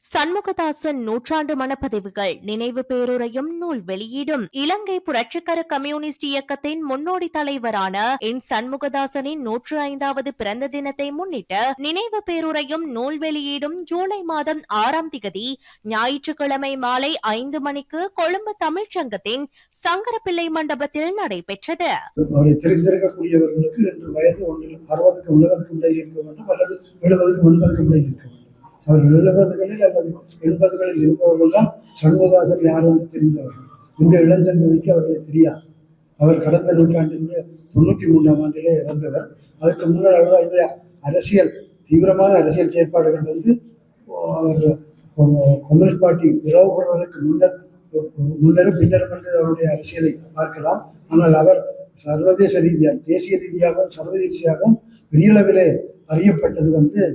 சண்முகதாசன் நூற்றாண்டு மனப்பதிவுகள் நினைவு பேருரையும் நூல் வெளியீடும். இலங்கை புரட்சிகர கம்யூனிஸ்ட் இயக்கத்தின் முன்னோடி தலைவரான என் சண்முகதாசனின் 105வது பிறந்த தினத்தை முன்னிட்டு நினைவு பேருரையும் நூல் வெளியீடும் ஜூலை மாதம் 6ஆம் திகதி ஞாயிற்றுக்கிழமை மாலை 5 மணிக்கு கொழும்பு தமிழ்ச்சங்கத்தின் சங்கரப்பிள்ளை மண்டபத்தில் நடைபெற்றது. அவரை தெரிந்திருக்கக்கூடியவர்களுக்கு இன்று வயது 60க்கு 70க்கு இடையில் இருக்க வேண்டும் அல்லது 70க்கு 80க்கு இடையில் இருக்க வேண்டும். அவர்கள் 70களில் அல்லது 80களில் இருப்பவர்கள் தான் சண்முகதாசன் யார் என்று தெரிந்தவர்கள். இந்த இளஞ்சந்ததிக்கு அவர்களை தெரியாது. அவர் கடந்த நூற்றாண்டில் 93ஆம் ஆண்டிலே இறந்தவர். அதற்கு முன்னர் அவர்களுடைய அரசியல் தீவிரமான அரசியல் செயற்பாடுகள் அவர் கம்யூனிஸ்ட் பார்ட்டி பிளவுபடுவதற்கு முன்னரும் பின்னரும் என்று அவருடைய அரசியலை பார்க்கலாம். ஆனால் அவர் சர்வதேச ரீதியாக தேசிய ரீதியாகவும் சர்வதேச ரீதியாகவும் பெரிய அளவிலே அறியப்பட்டது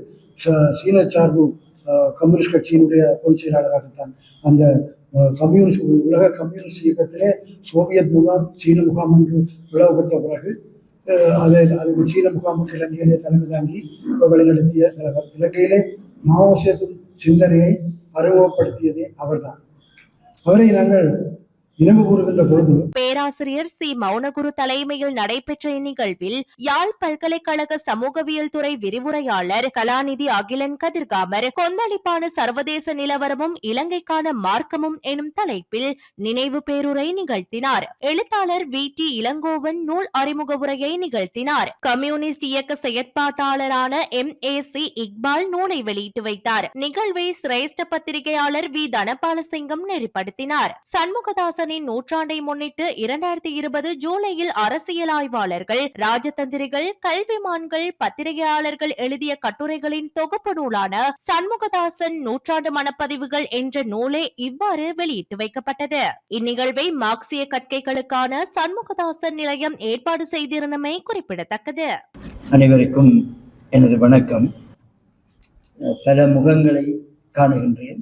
சீன சார்பு கம்யூனிஸ்ட் கட்சியினுடைய பொதுச் செயலாளராகத்தான். அந்த உலக கம்யூனிஸ்ட் இயக்கத்திலே சோவியத் முகாம் சீன முகாம் என்று பிளவுபட்ட பிறகு அது சீன முகாமுக்கு இலங்கையிலே தலைமை தாங்கி வழிநடத்திய தலைவர். இலங்கையிலே மாவோசே சிந்தனையை அறிமுகப்படுத்தியதே அவர்தான். அவரை நாங்கள் நினைவு கூறுகின்ற பொழுது பேராசிரியர் சி மௌனகுரு தலைமையில் நடைபெற்ற இந்நிகழ்வில் யாழ் பல்கலைக்கழக சமூகவியல் துறை விரிவுரையாளர் கலாநிதி அகிலன் கதிர்காமர் கொந்தளிப்பான சர்வதேச நிலவரமும் இலங்கைக்கான மார்க்கமும் எனும் தலைப்பில் நினைவு பேருரை நிகழ்த்தினார். எழுத்தாளர் வி டி இளங்கோவன் நூல் அறிமுக உரையை நிகழ்த்தினார். கம்யூனிஸ்ட் இயக்க செயற்பாட்டாளரான MAC இக்பால் நூலை வெளியிட்டு வைத்தார். நிகழ்வை சிரேஷ்ட பத்திரிகையாளர் வி தனபாலசிங்கம் நெறிப்படுத்தினார். சண்முகதாசன் நூற்றாண்டை முன்னிட்டு 2020 ஜூலையில் அரசியல் ஆய்வாளர்கள், ராஜதந்திரிகள், கல்விமான்கள், பத்திரிகையாளர்கள் எழுதிய கட்டுரைகளின் தொகுப்பு நூலான சண்முகதாசன் நூற்றாண்டு மனப்பதிவுகள் என்ற நூலே இவ்வாறு வெளியிட்டு வைக்கப்பட்டது. இந்நிகழ்வை மார்க்சிய கற்கைகளுக்கான சண்முகதாசன் நிலையம் ஏற்பாடு செய்திருந்தமை குறிப்பிடத்தக்கது. அனைவருக்கும் எனது வணக்கம். பல முகங்களை காணுகின்றேன்.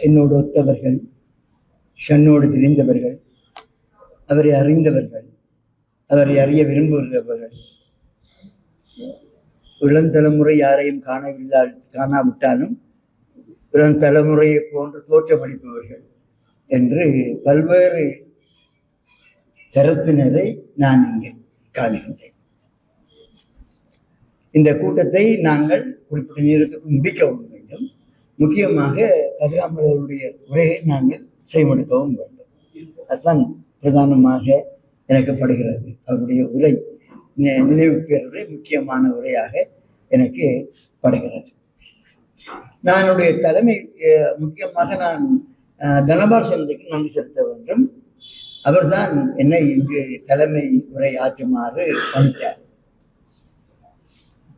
என்னோடு ஒத்தவர்கள், ஷன்னோடு தெரிந்தவர்கள், அவரை அறிந்தவர்கள், அவரை அறிய விரும்புகிறவர்கள், இளந்தலைமுறை யாரையும் காணாவிட்டாலும் இளம் தலைமுறையை போன்று தோற்றமளிப்பவர்கள் என்று பல்வேறு தரத்தினரை நான் இங்கே காணுகின்றேன். இந்த கூட்டத்தை நாங்கள் குறிப்பிட்ட நேரத்துக்கு முடிக்கவும் வேண்டும். முக்கியமாக கதிராமலருடைய உரையை நாங்கள் செய்வெடுக்கவும் வேண்டும். அதுதான் பிரதானமாக எனக்கு படுகிறது. அவருடைய உரை நினைவு பேருரை முக்கியமான உரையாக எனக்கு படுகிறது. என்னுடைய தலைமை முக்கியமாக நான் தனபால் சந்தைக்கு நன்றி செலுத்த வேண்டும். அவர்தான் என்னை இங்கு தலைமை உரை ஆற்றுமாறு பணித்தார்.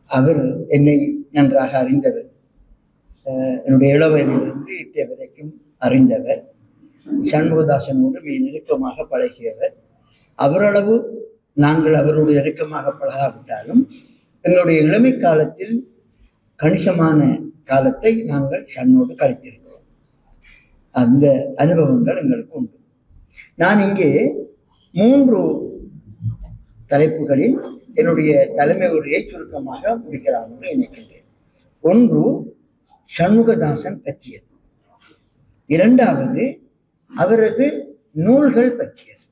அவர் என்னை நன்றாக அறிந்தவர். என்னுடைய இளவயதிலிருந்து இட்ட வரைக்கும் அறிந்தவர். சண்முகதாசனோடு மிக நெருக்கமாக பழகியவர். அவரளவு நாங்கள் அவரோடு நெருக்கமாக பழகாவிட்டாலும் எங்களுடைய இளமை காலத்தில் கணிசமான காலத்தை நாங்கள் ஷன்னோடு கழித்திருக்கிறோம். அந்த அனுபவங்கள் எங்களுக்கு உண்டு. நான் இங்கே 3 தலைப்புகளில் என்னுடைய தலைமை உரையை சுருக்கமாக முடிக்கலாம் என்று நினைக்கின்றேன். ஒன்று சண்முகதாசன் பற்றியது. 2வது அவரது நூல்கள் பற்றியது.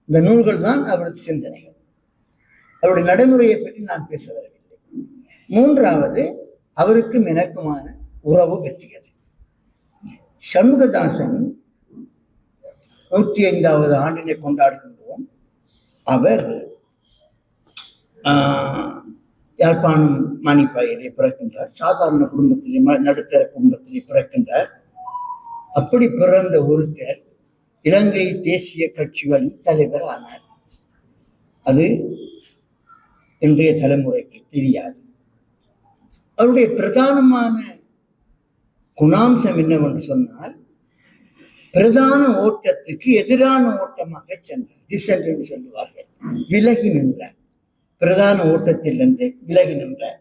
இந்த நூல்கள் தான் அவரது சிந்தனைகள். அவருடைய நடைமுறையை பற்றி நான் பேச வரவில்லை. 3வது அவருக்கும் எனக்குமான உறவு பற்றியது. சண்முகதாசன் 105வது ஆண்டினை கொண்டாடுகின்றோம். அவர் யாழ்ப்பாணம் மானிப்பாயிலே பிறக்கின்றார். சாதாரண குடும்பத்திலே, நடுத்தர குடும்பத்திலே பிறக்கின்றார். அப்படி பிறந்த ஒருத்தர் இலங்கை தேசிய கட்சிகளின் தலைவர் ஆனார். அது இன்றைய தலைமுறைக்கு தெரியாது. அவருடைய பிரதானமான குணாம்சம் என்னவென்று சொன்னால், பிரதான ஓட்டத்துக்கு எதிரான ஓட்டமாக சென்றார். டிசென்ட் என்று சொல்லுவார்கள். விலகி நின்றார். பிரதான ஓட்டத்தில் இருந்து விலகி நின்றார்.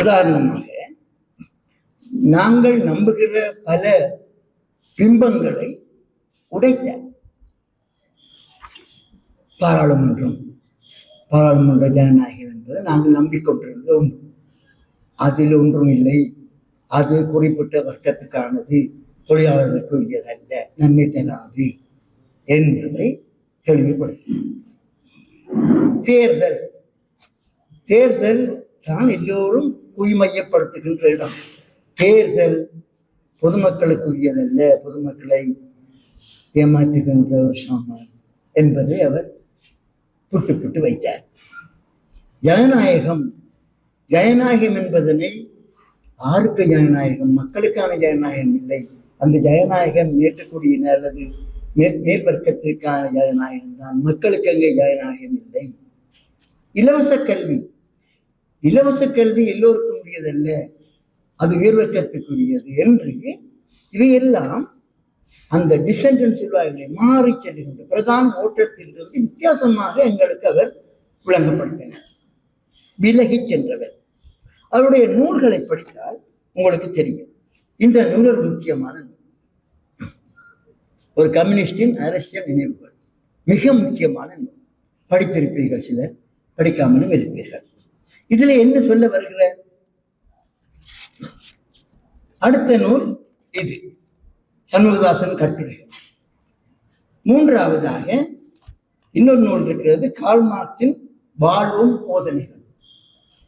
உதாரணமாக, நாங்கள் நம்புகிற பல பிம்பங்களை உடைத்தார். பாராளுமன்ற ஜனநாயகம் என்றதை நாங்கள் நம்பிக்கொண்டிருந்தது உண்டு. அதில் ஒன்றும் இல்லை. அது குறிப்பிட்ட வர்க்கத்துக்கானது, தொழிலாளர்களுக்கு உரியதல்ல, நன்மை தராது என்பதை தெளிவுபடுத்தினார். தேர்தல் தான் எல்லோரும் குய்மையப்படுத்துகின்ற இடம். தேர்தல் பொதுமக்களுக்கு உரியதல்ல, பொதுமக்களை ஏமாற்றுகின்ற ஒரு சாமான் என்பதை அவர் புட்டு வைத்தார். ஜனநாயகம் என்பதனை ஆருக்கு ஜனநாயகம்? மக்களுக்கான ஜனநாயகம் இல்லை. அந்த ஜனநாயகம் ஏற்றக்கூடிய அல்லது மேற்பர்க்கத்திற்கான ஜனநாயகம் தான். மக்களுக்கு அங்கே ஜனநாயகம் இல்லை. இலவச கல்வி எல்லோருக்கும் உரியதல்ல, அது உயர்வர்க்கத்துக்குரியது என்று இவையெல்லாம் அந்த டிசென்டன்ட் சொல்வார்களே, மாறி செல்கின்ற பிரதான ஓட்டத்திலிருந்து வித்தியாசமாக எங்களுக்கு அவர் விளங்கப்படுத்தினார். விலகி சென்றவர். அவருடைய நூல்களை படித்தால் உங்களுக்கு தெரியும். இந்த நூல் ஒரு முக்கியமான நூல். ஒரு கம்யூனிஸ்டின் அரசியல் நினைவுகள், மிக முக்கியமான நூல். படித்திருப்பீர்கள், சிலர் படிக்காமலும் இருப்பீர்கள். இதுல என்ன சொல்ல வருகிற அடுத்த நூல் இது, சண்முகதாசன் கட்டுரைகள். மூன்றாவதாக இன்னொரு நூல் இருக்கிறது, கார்ல் மார்க்சின் வாழ்வும் போதனைகள்.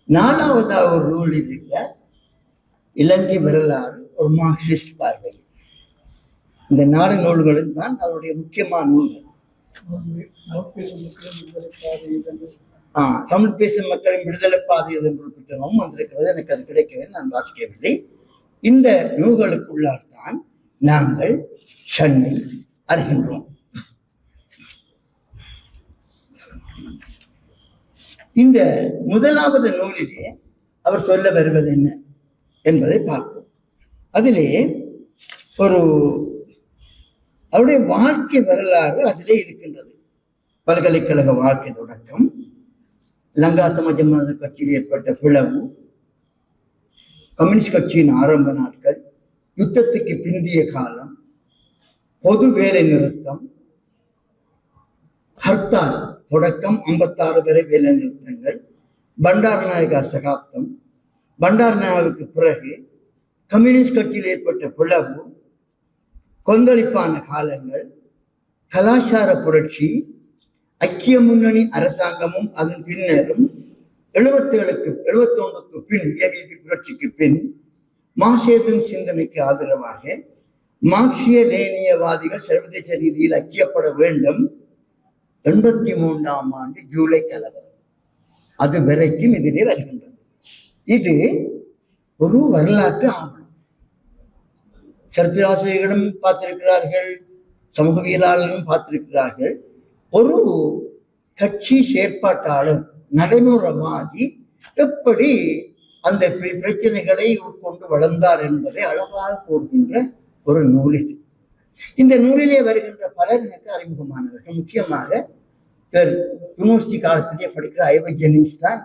நாலாவதாக ஒரு நூல் இருக்கிற இலங்கை வரலாறு, ஒரு மார்க்சிஸ்ட் பார்வை. இந்த 4 நூல்களும் தான் அவருடைய முக்கியமான நூல்கள். தமிழ் பேசும் மக்களின் விடுதலை பாதை என்ற புத்தகமும் வந்திருக்கிறது. எனக்கு அது கிடைக்கவே, நான் வாசிக்கவில்லை. இந்த நூல்களுக்குள்ளால் தான் நாங்கள் ஷன்னை அறிகின்றோம். இந்த முதலாவது நூலிலே அவர் சொல்ல வருவது என்ன என்பதை பார்ப்போம். அதிலே ஒரு அவருடைய வாழ்க்கை வரலாறு அதிலே இருக்கின்றது. பல்கலைக்கழக வாழ்க்கை தொடக்கம், லங்கா சமாஜ கட்சியில் ஏற்பட்ட பிளவு, கம்யூனிஸ்ட் கட்சியின் ஆரம்ப நாட்கள், யுத்தத்துக்கு பிந்திய காலம், பொது வேலை நிறுத்தம், ஹர்த்தால் தொடக்கம் 56 வரை வேலை நிறுத்தங்கள், பண்டாரநாயகா சகாப்தம், பண்டாரநாயகாவுக்கு பிறகு கம்யூனிஸ்ட் கட்சியில் ஏற்பட்ட பிளவு, கொந்தளிப்பான காலங்கள், கலாச்சார புரட்சி, ஐக்கிய முன்னணி அரசாங்கமும் அதன் பின்னரும் 71க்கு பின் ஏபிபி புரட்சிக்கு பின் மாசேதுங் சிந்தனைக்கு ஆதரவாக மார்க்சிய லேனியவாதிகள் சர்வதேச ரீதியில் ஐக்கியப்பட வேண்டும். 83ஆம் ஆண்டு ஜூலை கலவரம், அது வரைக்கும் இதிலே வருகின்றது. இது ஒரு வரலாற்று ஆவணம். சரித்திராசிரியர்களும் பார்த்திருக்கிறார்கள், சமூகவியலாளர்களும் பார்த்திருக்கிறார்கள். ஒரு கட்சி செயற்பாட்டாளர், நடைமுறைவாதி எப்படி அந்த பிரச்சனைகளை உட்கொண்டு வளர்ந்தார் என்பதை அழகாக கூறுகின்ற ஒரு நூல் இது. இந்த நூலிலே வருகின்ற பலர் எனக்கு அறிமுகமானவர்கள். முக்கியமாக இவர் யூனிவர்சிட்டி காலத்திலே படிக்கிற ஐவர் ஜெனிங்ஸ் தான்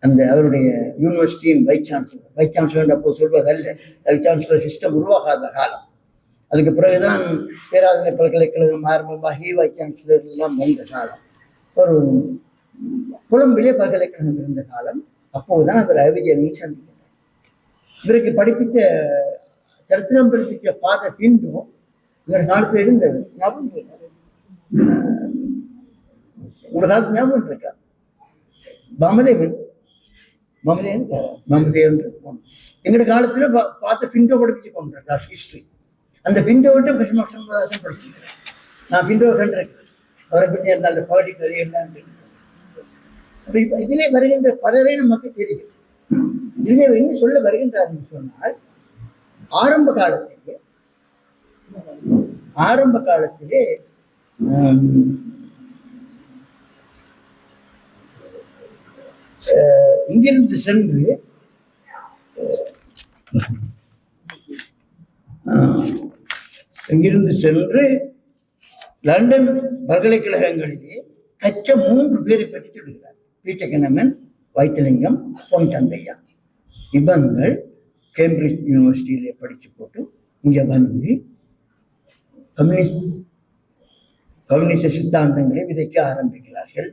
அந்த அவருடைய யூனிவர்சிட்டியின் வைஸ் சான்சலர் அப்போ சொல்வதல்ல, வைஸ் சான்சலர் சிஸ்டம் உருவாகாத காலம். அதுக்கு பிறகுதான் பேராதனை பல்கலைக்கழகம் ஆரம்பமாகி வைஸ் சான்சலர் எல்லாம் வந்த காலம். ஒரு கொழும்பிலே பல்கலைக்கழகம் இருந்த காலம். அப்போதுதான் அவர் ஐவர் ஜெனிங்ஸ் சந்திக்கிறார். இவருக்கு படிப்பித்த சரித்திரம் படிப்பித்த ஃபாதர் பிண்டோ இவர் காலத்தில் இருந்தது. ஞாபகம் இருக்கா? ஒரு காலத்து ஞாபகம் இருக்கா? பமதேவன் எங்களோட காலத்துல பார்த்த பிண்டோ படிப்பிச்சு கொண்டிருக்கா ஹிஸ்டரி. அந்த பிண்டோ விட்டு கிருஷ்ணதாசன் படிச்சிருக்கிறேன். நான் பிண்டோவை கண்டிருக்கிறேன். அவரை பற்றி அந்த பாடி கதை எல்லாம். இதிலே வருகின்ற பலரே நமக்கு தெரியும். இதிலே என்ன சொல்ல வருகின்றார் சொன்னால், ஆரம்ப காலத்திலே இங்கிருந்து சென்று லண்டன் பல்கலைக்கழகங்களிலே கற்ற 3 பேரை பற்றி சொல்கிறார். பீட்டர் கெனமன், வைத்திலிங்கம், பொன் தந்தையா. இவங்கள் கேம்பிரிட்ஜ் யூனிவர்சிட்டியிலே படித்து போட்டு இங்கே வந்து கம்யூனிச சித்தாந்தங்களை விதைக்க ஆரம்பிக்கிறார்கள்.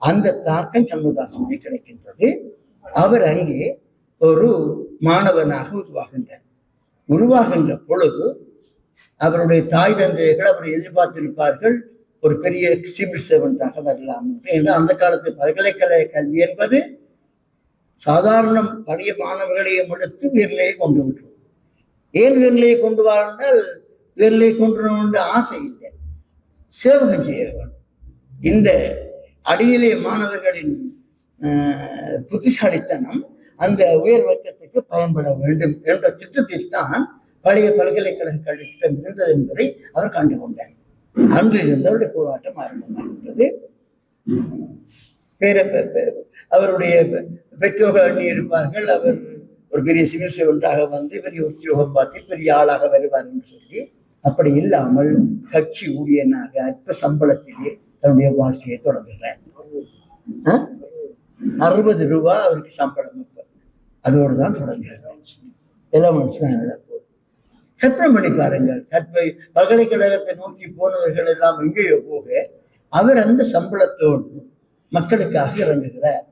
அந்த தாக்கம் சண்முகதாசனுக்கு கிடைக்கின்றது. அவர் அங்கே ஒரு மாணவனாக உருவாகின்ற பொழுது அவருடைய தாய் தந்தையர்கள் அவரை எதிர்பார்த்திருப்பார்கள் ஒரு பெரிய சிவில் சர்வெண்டாக வரலாம் என்று. அந்த காலத்தில் பல்கலைக்கழக கல்வி என்பது சாதாரண பழைய மாணவர்களையும் எடுத்து உயர்நிலையை கொண்டு விட்டுரும். ஏன் உயர்நிலையை கொண்டு வரால் உயர்நிலையை கொண்டு வர ஆசை இல்லை, சேவகம் செய்ய வேண்டும். இந்த அடியிலே மாணவர்களின் புத்திசாலித்தனம் அந்த உயர் வர்க்கத்துக்கு பயன்பட வேண்டும் என்ற திட்டத்தில் தான் பழைய பல்கலைக்கழக கல்வி திட்டம் இருந்தது என்பதை அவர் கண்டு கொண்டார். அன்றிலிருந்து அவருடைய போராட்டம் ஆரம்பமாகின்றது. அவருடைய பெற்றோர்கள் எண்ணி இருப்பார்கள், அவர் ஒரு பெரிய சிவில் சேவண்டாக வந்து பெரிய உத்தியோகம் பார்த்து பெரிய ஆளாக வருவார் என்று சொல்லி. அப்படி இல்லாமல் கட்சி ஊழியனாக அற்ப சம்பளத்திலே தன்னுடைய வாழ்க்கையை தொடங்குகிறார். 60 ரூபாய் அவருக்கு சம்பளம். அதோடு தான் தொடங்குகிறார். எலமெண்ட்ஸ் தான் போது. கற்பனை பண்ணி பாருங்கள், பல்கலைக்கழகத்தை நோக்கி போனவர்கள் எல்லாம் எங்கேயோ போக அவர் அந்த சம்பளத்தோடு மக்களுக்காக இறங்குகிறார்.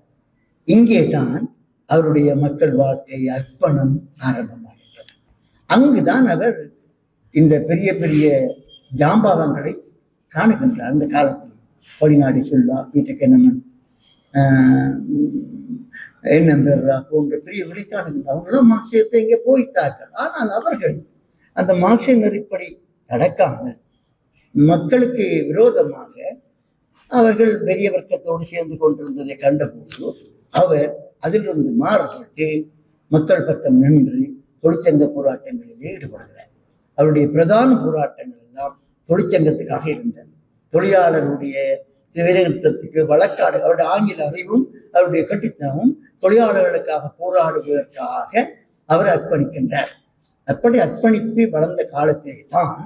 இங்கே தான் அவருடைய மக்கள் வாழ்க்கை அர்ப்பணம் ஆரம்பமாகின்றது. அங்குதான் அவர் இந்த பெரிய பெரிய ஜாம்பாவங்களை காணுகின்றார். அந்த காலத்தில் கொடிநாடி செல்வா, பீட்டர் கென்னமன், என்எம்பெர்ரா போன்ற பெரிய காணுகின்றார். அவங்களும் மார்க்சியத்தை இங்கே போய்த்தார்கள். ஆனால் அவர்கள் அந்த மார்க்சிய நெறிப்படி நடக்காமல் மக்களுக்கு விரோதமாக அவர்கள் பெரிய வர்க்கத்தோடு சேர்ந்து கொண்டிருந்ததை கண்டபோது அவர் அதிலிருந்து மாறுபட்டு மக்கள் பக்கம் நின்று தொழிற்சங்க போராட்டங்களில் ஈடுபடுகிறார். அவருடைய பிரதான போராட்டங்கள் எல்லாம் தொழிற்சங்கத்துக்காக இருந்தது. தொழிலாளருடைய வேலைநிறுத்தத்துக்கு வழக்காடு, அவருடைய ஆங்கில அறிவும் அவருடைய கட்டித்தனமும் தொழிலாளர்களுக்காக போராடுவதற்காக அவர் அர்ப்பணிக்கின்றார். அப்படி அர்ப்பணித்து வளர்ந்த காலத்திலே தான்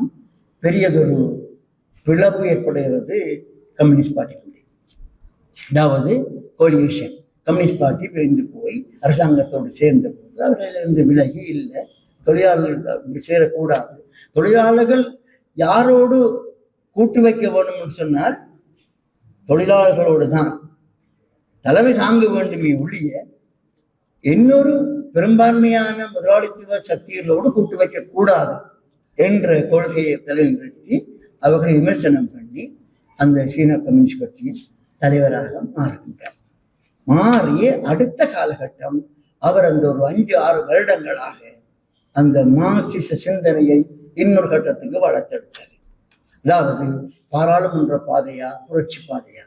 பெரியதொரு பிளவு ஏற்படுகிறது கம்யூனிஸ்ட் பார்ட்டிக்குள்ளே. அதாவது கோலியேஷன். கம்யூனிஸ்ட் பார்ட்டி பிரிந்து போய் அரசாங்கத்தோடு சேர்ந்த போது அவர்களிலிருந்து விலகி இல்லை, தொழிலாளர்கள் சேரக்கூடாது, தொழிலாளர்கள் யாரோடு கூட்டு வைக்க வேணும்னு சொன்னால் தொழிலாளர்களோடு தான் தலைமை தாங்க வேண்டுமே ஒழிய இன்னொரு பெரும்பான்மையான முதலாளித்துவ சக்திகளோடு கூட்டு வைக்கக்கூடாது என்ற கொள்கையை தலைநிறுத்தி அவர்களை விமர்சனம் பண்ணி அந்த சீன கம்யூனிஸ்ட் கட்சியின் தலைவராக மாறுகின்றார். மாறிய அடுத்த காலகட்டம் அவர் அந்த ஒரு 5-6 வருடங்களாக அந்த மார்க்சிச சிந்தனையை இன்னொரு கட்டத்துக்கு வளர்த்தெடுத்தது. அதாவது பாராளுமன்ற பாதையா புரட்சி பாதையா?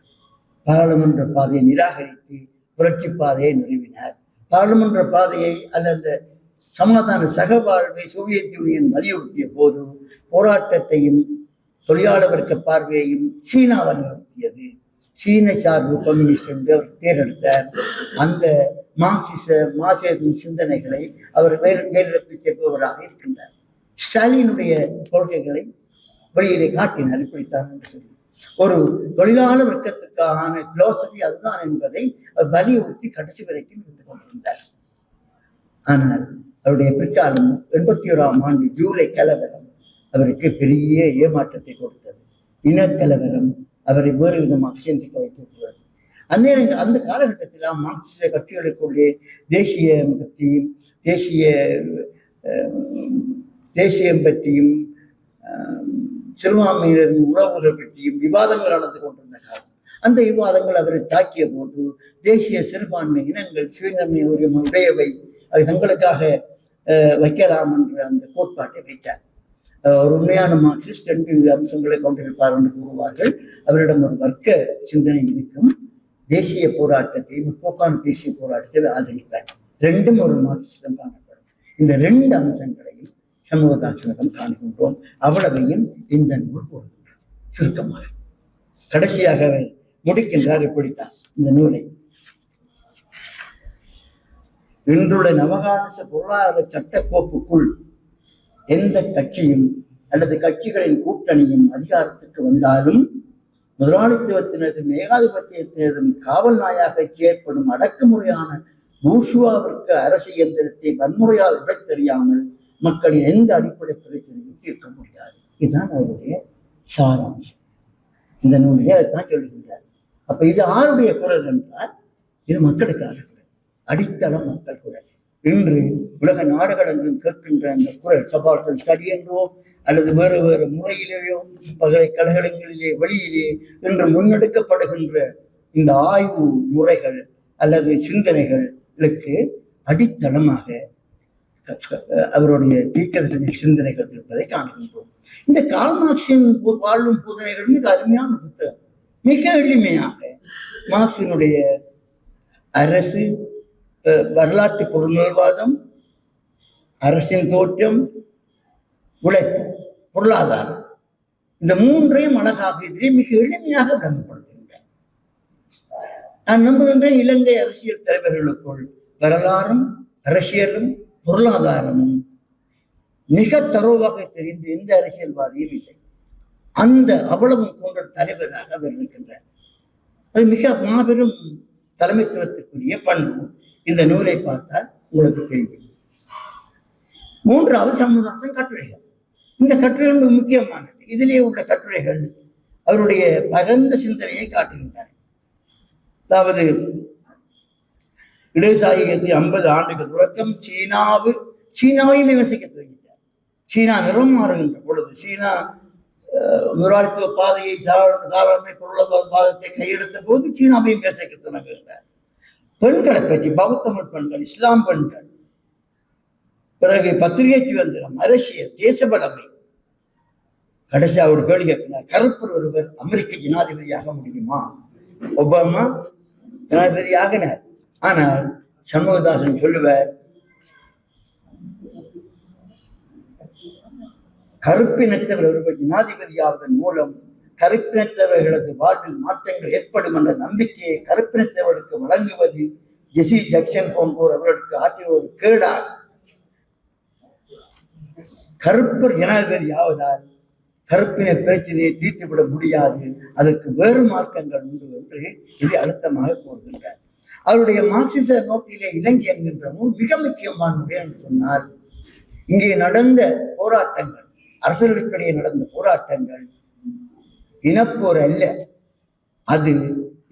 பாராளுமன்ற பாதையை நிராகரித்து புரட்சி பாதையை நிறுவினார். பாராளுமன்ற பாதையை அல்லது சமாதான சகவாழ்வை சோவியத் யூனியன் வலியுறுத்திய போது போராட்டத்தையும் தொழிலாளர் வர்க்க பார்வையையும் சீனா வலியுறுத்தியது. சீன சார்பு கம்யூனிஸ்ட் என்று அவர் பேரெடுத்தார். அந்த மார்க்சிச சிந்தனைகளை அவர் மேலெடுத்து செல்பவராக இருக்கின்றார். ஸ்டாலினுடைய கொள்கைகளை வெளியிலே காட்டினார். இப்படித்தான் என்று சொல்லி ஒரு தொழிலாளர் வர்க்கத்துக்கான பிலோசபி அதுதான் என்பதை அவர் வலியுறுத்தி கடைசி வரைக்கும் இருந்து கொண்டிருந்தார். ஆனால் அவருடைய பிற்காலம் 81ஆம் ஆண்டு ஜூலை கலவரம் அவருக்கு பெரிய ஏமாற்றத்தை கொடுத்தது. இனக்கலவரம் அவரை வேறு விதமாக சிந்திக்க வைத்திருக்கிறது. அந்த காலகட்டத்தில் மார்க்சிச கட்சிகளுக்குள்ளே தேசியம் பற்றியும் தேசியம் பற்றியும் சிறுபான்மையினரின் உறவுகள் பற்றியும் விவாதங்கள் நடந்து கொண்டிருந்த காலம். அந்த விவாதங்கள் அவரை தாக்கிய போது தேசிய சிறுபான்மை இனங்கள் சுயநன்மை உடையவை, அவை தங்களுக்காக வைக்கலாம் என்ற அந்த கோட்பாட்டை வைத்தார். ஒரு உண்மையான மார்க்சிஸ்ட் 2 அம்சங்களை கொண்டிருப்பார் என்று கூறுவார்கள். அவரிடம் ஒரு வர்க்க சிந்தனை இருக்கும், தேசிய போராட்டத்தை, முற்போக்கான தேசிய போராட்டத்தை ஆதரிப்பார். ரெண்டும் ஒரு மார்க்சிஸ்டம் காணப்படும். இந்த 2 அம்சங்களையும் சண்முகதாசனிடம் காணுகின்றோம். அவ்வளவையும் இந்த நூல் கூறுகின்றது. சுருக்கமாக கடைசியாக முடிக்கின்றார். இப்படித்தான் இந்த நூலை இன்றுள்ள நவகாலச பொருளாதார சட்டக்கோப்புக்குள் எந்த கட்சியும் அல்லது கட்சிகளின் கூட்டணியும் அதிகாரத்துக்கு வந்தாலும் முதலாளித்துவத்தினதும் ஏகாதிபத்தியத்தினதும் காவல் நாயாக செயற்படும் அடக்குமுறையான பூர்ஷுவாவிற்கு அரசு இயந்திரத்தை வன்முறையால் விடத் தெரியாமல் மக்களின் எந்த அடிப்படை பிரச்சனையும் தீர்க்க முடியாது. இதுதான் அவருடைய சாராம்சம். இந்த நூலிலே அதைத்தான் சொல்லுகின்றார். அப்ப இது யாருடைய குரல் என்றால் இது மக்களுக்கான குரல், அடித்தள மக்கள் குரல். இன்று உலக நாடுகள் என்றும் கேட்கின்ற அந்த குரல் சபால்டன் ஸ்டடி என்றோ அல்லது வேறு வேறு முறையிலேயோ பல்கலைக்கழகங்களிலே வெளியிலே இன்று முன்னெடுக்கப்படுகின்ற இந்த ஆய்வு முறைகள் அல்லது சிந்தனைகளுக்கு அடித்தளமாக அவருடைய தீர்க்கதரிசி சிந்தனைகள் இருப்பதை காண்கின்றோம். இந்த கார்ல் மார்க்சின் வாழும் போதனைகள் மிக அருமையான புத்தகம். மிக எளிமையாக மார்க்சினுடைய அரசு, வரலாற்று பொருளாதாரம், அரசின் தோற்றம், உழைப்பு, பொருளாதாரம், இந்த மூன்றையும் அழகாக இதிலே மிக எளிமையாக விளங்கப்படுத்துகின்றன. நான் நம்புகின்றேன் இலங்கை அரசியல் தலைவர்களுக்குள் வரலாறும் அரசியலும் பொருளாதாரமும் மிக தரோவாக தெரிந்து எந்த அரசியல்வாதியும் இல்லை. அந்த அவ்வளவும் போன்ற தலைவராக அவர் இருக்கின்றார். அது மிக மாபெரும் தலைமைத்துவத்துக்குரிய பண்பு. இந்த நூலை பார்த்தால் உங்களுக்கு தெரியும். மூன்றாவது சண்முகதாசன் கட்டுரைகள். இந்த கட்டுரைகள் மிக முக்கியமானது. இதிலே உள்ள கட்டுரைகள் அவருடைய பரந்த சிந்தனையை காட்டுகின்றன. அதாவது இடதுசாரிகத்தை 50 ஆண்டுகள் தொடக்கம் சீனாவையும் விமர்சிக்க துவங்கிட்டார். சீனா நிறம் மாறுகின்ற பொழுது, சீனா முதலாளித்துவ பாதையை தாராளமை பொருளாதாரத்தை கையெடுத்த போது சீனாவையும் விமர்சிக்க தொடங்குகின்றார். பெண்களை பற்றி பௌத்தமிழ் பெண்கள், இஸ்லாம் பெண்கள், பிறகு பத்திரிகை சுதந்திரம், அரசியல், தேசபலமை. கடைசியா ஒரு கேள்வி கேட்கிறார், கருப்பர் ஒருவர் அமெரிக்க ஜனாதிபதியாக முடியுமா? ஒபாமா ஜனாதிபதி ஆகினார். ஆனால் சண்முகதாசன் சொல்லுவார், கருப்பினத்தவர் ஒருவர் ஜனாதிபதியாவதன் மூலம் கருப்பினத்தவர்களது வாழ்வில் மாற்றங்கள் ஏற்படும் என்ற நம்பிக்கையை கருப்பினத்தவர்களுக்கு வழங்குவது ஜெசி ஜக்சன் போன்றோர் அவர்களுக்கு ஆற்றிய ஒரு கேடாகும். கருப்பர் ஜனாதிபதி ஆவதால் கருப்பின பிரச்சனையை தீர்த்துவிட முடியாது, அதற்கு வேறு மார்க்கங்கள் உண்டு என்று இதை அழுத்தமாக கூறுகின்றார். அவருடைய மார்க்சிச நோக்கிலே இலங்கை என்கின்ற நூல் மிக முக்கியமானது என்று சொன்னால், இங்கே நடந்த போராட்டங்கள், அரசர்களுக்கிடையே நடந்த போராட்டங்கள் இனப்போர் அல்ல, அது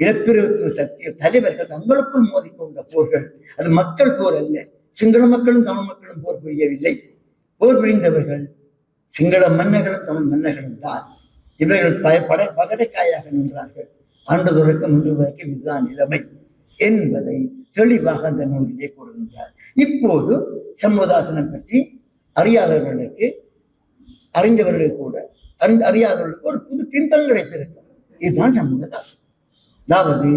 இனப்பிரபுத்துவ சக்தி தலைவர்கள் தங்களுக்குள் மோதிக்கொண்ட போர்கள். அது மக்கள் போர் அல்ல. சிங்கள மக்களும் தமிழ் மக்களும் போர் புரியவில்லை. போர் புரிந்தவர்கள் சிங்கள மன்னர்களும் தமிழ் மன்னர்களும் தான். இவர்கள் பகடைக்காயாக நின்றார்கள். ஆண்டு தொடக்கம் இன்று வரைக்கும் இதுதான் நிலைமை என்பதை தெளிவாக அந்த நூலிலே கூறுகின்றார். இப்போது சண்முகதாசனை பற்றி அறியாதவர்களுக்கு, அறிந்தவர்களுக்கு கூட அறியாதவர்களுக்கு ஒரு புது பின்பம் கிடைத்திருக்கும். இதுதான் சண்முகதாசன். அதாவது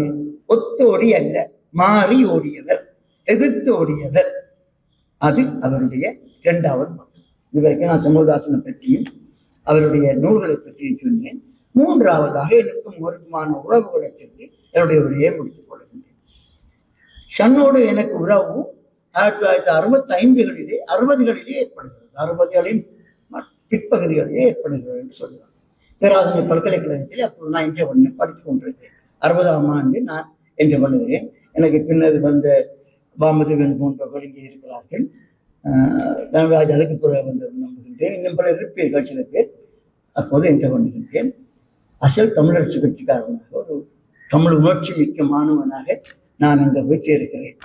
ஒத்தோடி அல்ல, மாறி ஓடியவர், எதிர்த்து ஓடியவர். அது அவருடைய 2வது பக்கம். இதுவரைக்கும் நான் சண்முகதாசனை பற்றியும் அவருடைய நூல்களை பற்றியும் சொன்னேன். 3வதாக எனக்கும் ஒருக்குமான உறவுகளை சொல்லி என்னுடைய உரையை முடித்துக் கொள்கின்றேன். சன்னோடு எனக்கு உறவு 1965களிலே 60களிலே ஏற்படுகிறது. 60களின் பிற்பகுதிகளிலே ஏற்படுகிறது என்று சொல்லுவாங்க. பேராதனை பல்கலைக்கழகத்திலே அப்போது நான் என்ட்ரி பண்ண படித்துக் கொண்டிருக்கிறேன். 60ஆம் ஆண்டு நான் என்ட்ரி பண்ணுகிறேன். எனக்கு பின்னது வந்த பாமதேவன் போன்றவர்கள் இங்கே இருக்கிறார்கள். தனராஜ் அதுக்கு பிறகு வந்து நம்புகின்றேன். இன்னும் பல இருப்பீர்கள் சில பேர். அப்போது என்ட்ரி பண்ணுகின்றேன். அசல் தமிழரசு கட்சிக்காரனாக, ஒரு தமிழ் உணர்ச்சி மிக்க மாணவனாக நான் அங்கே போய் சேர்க்கிறேன்.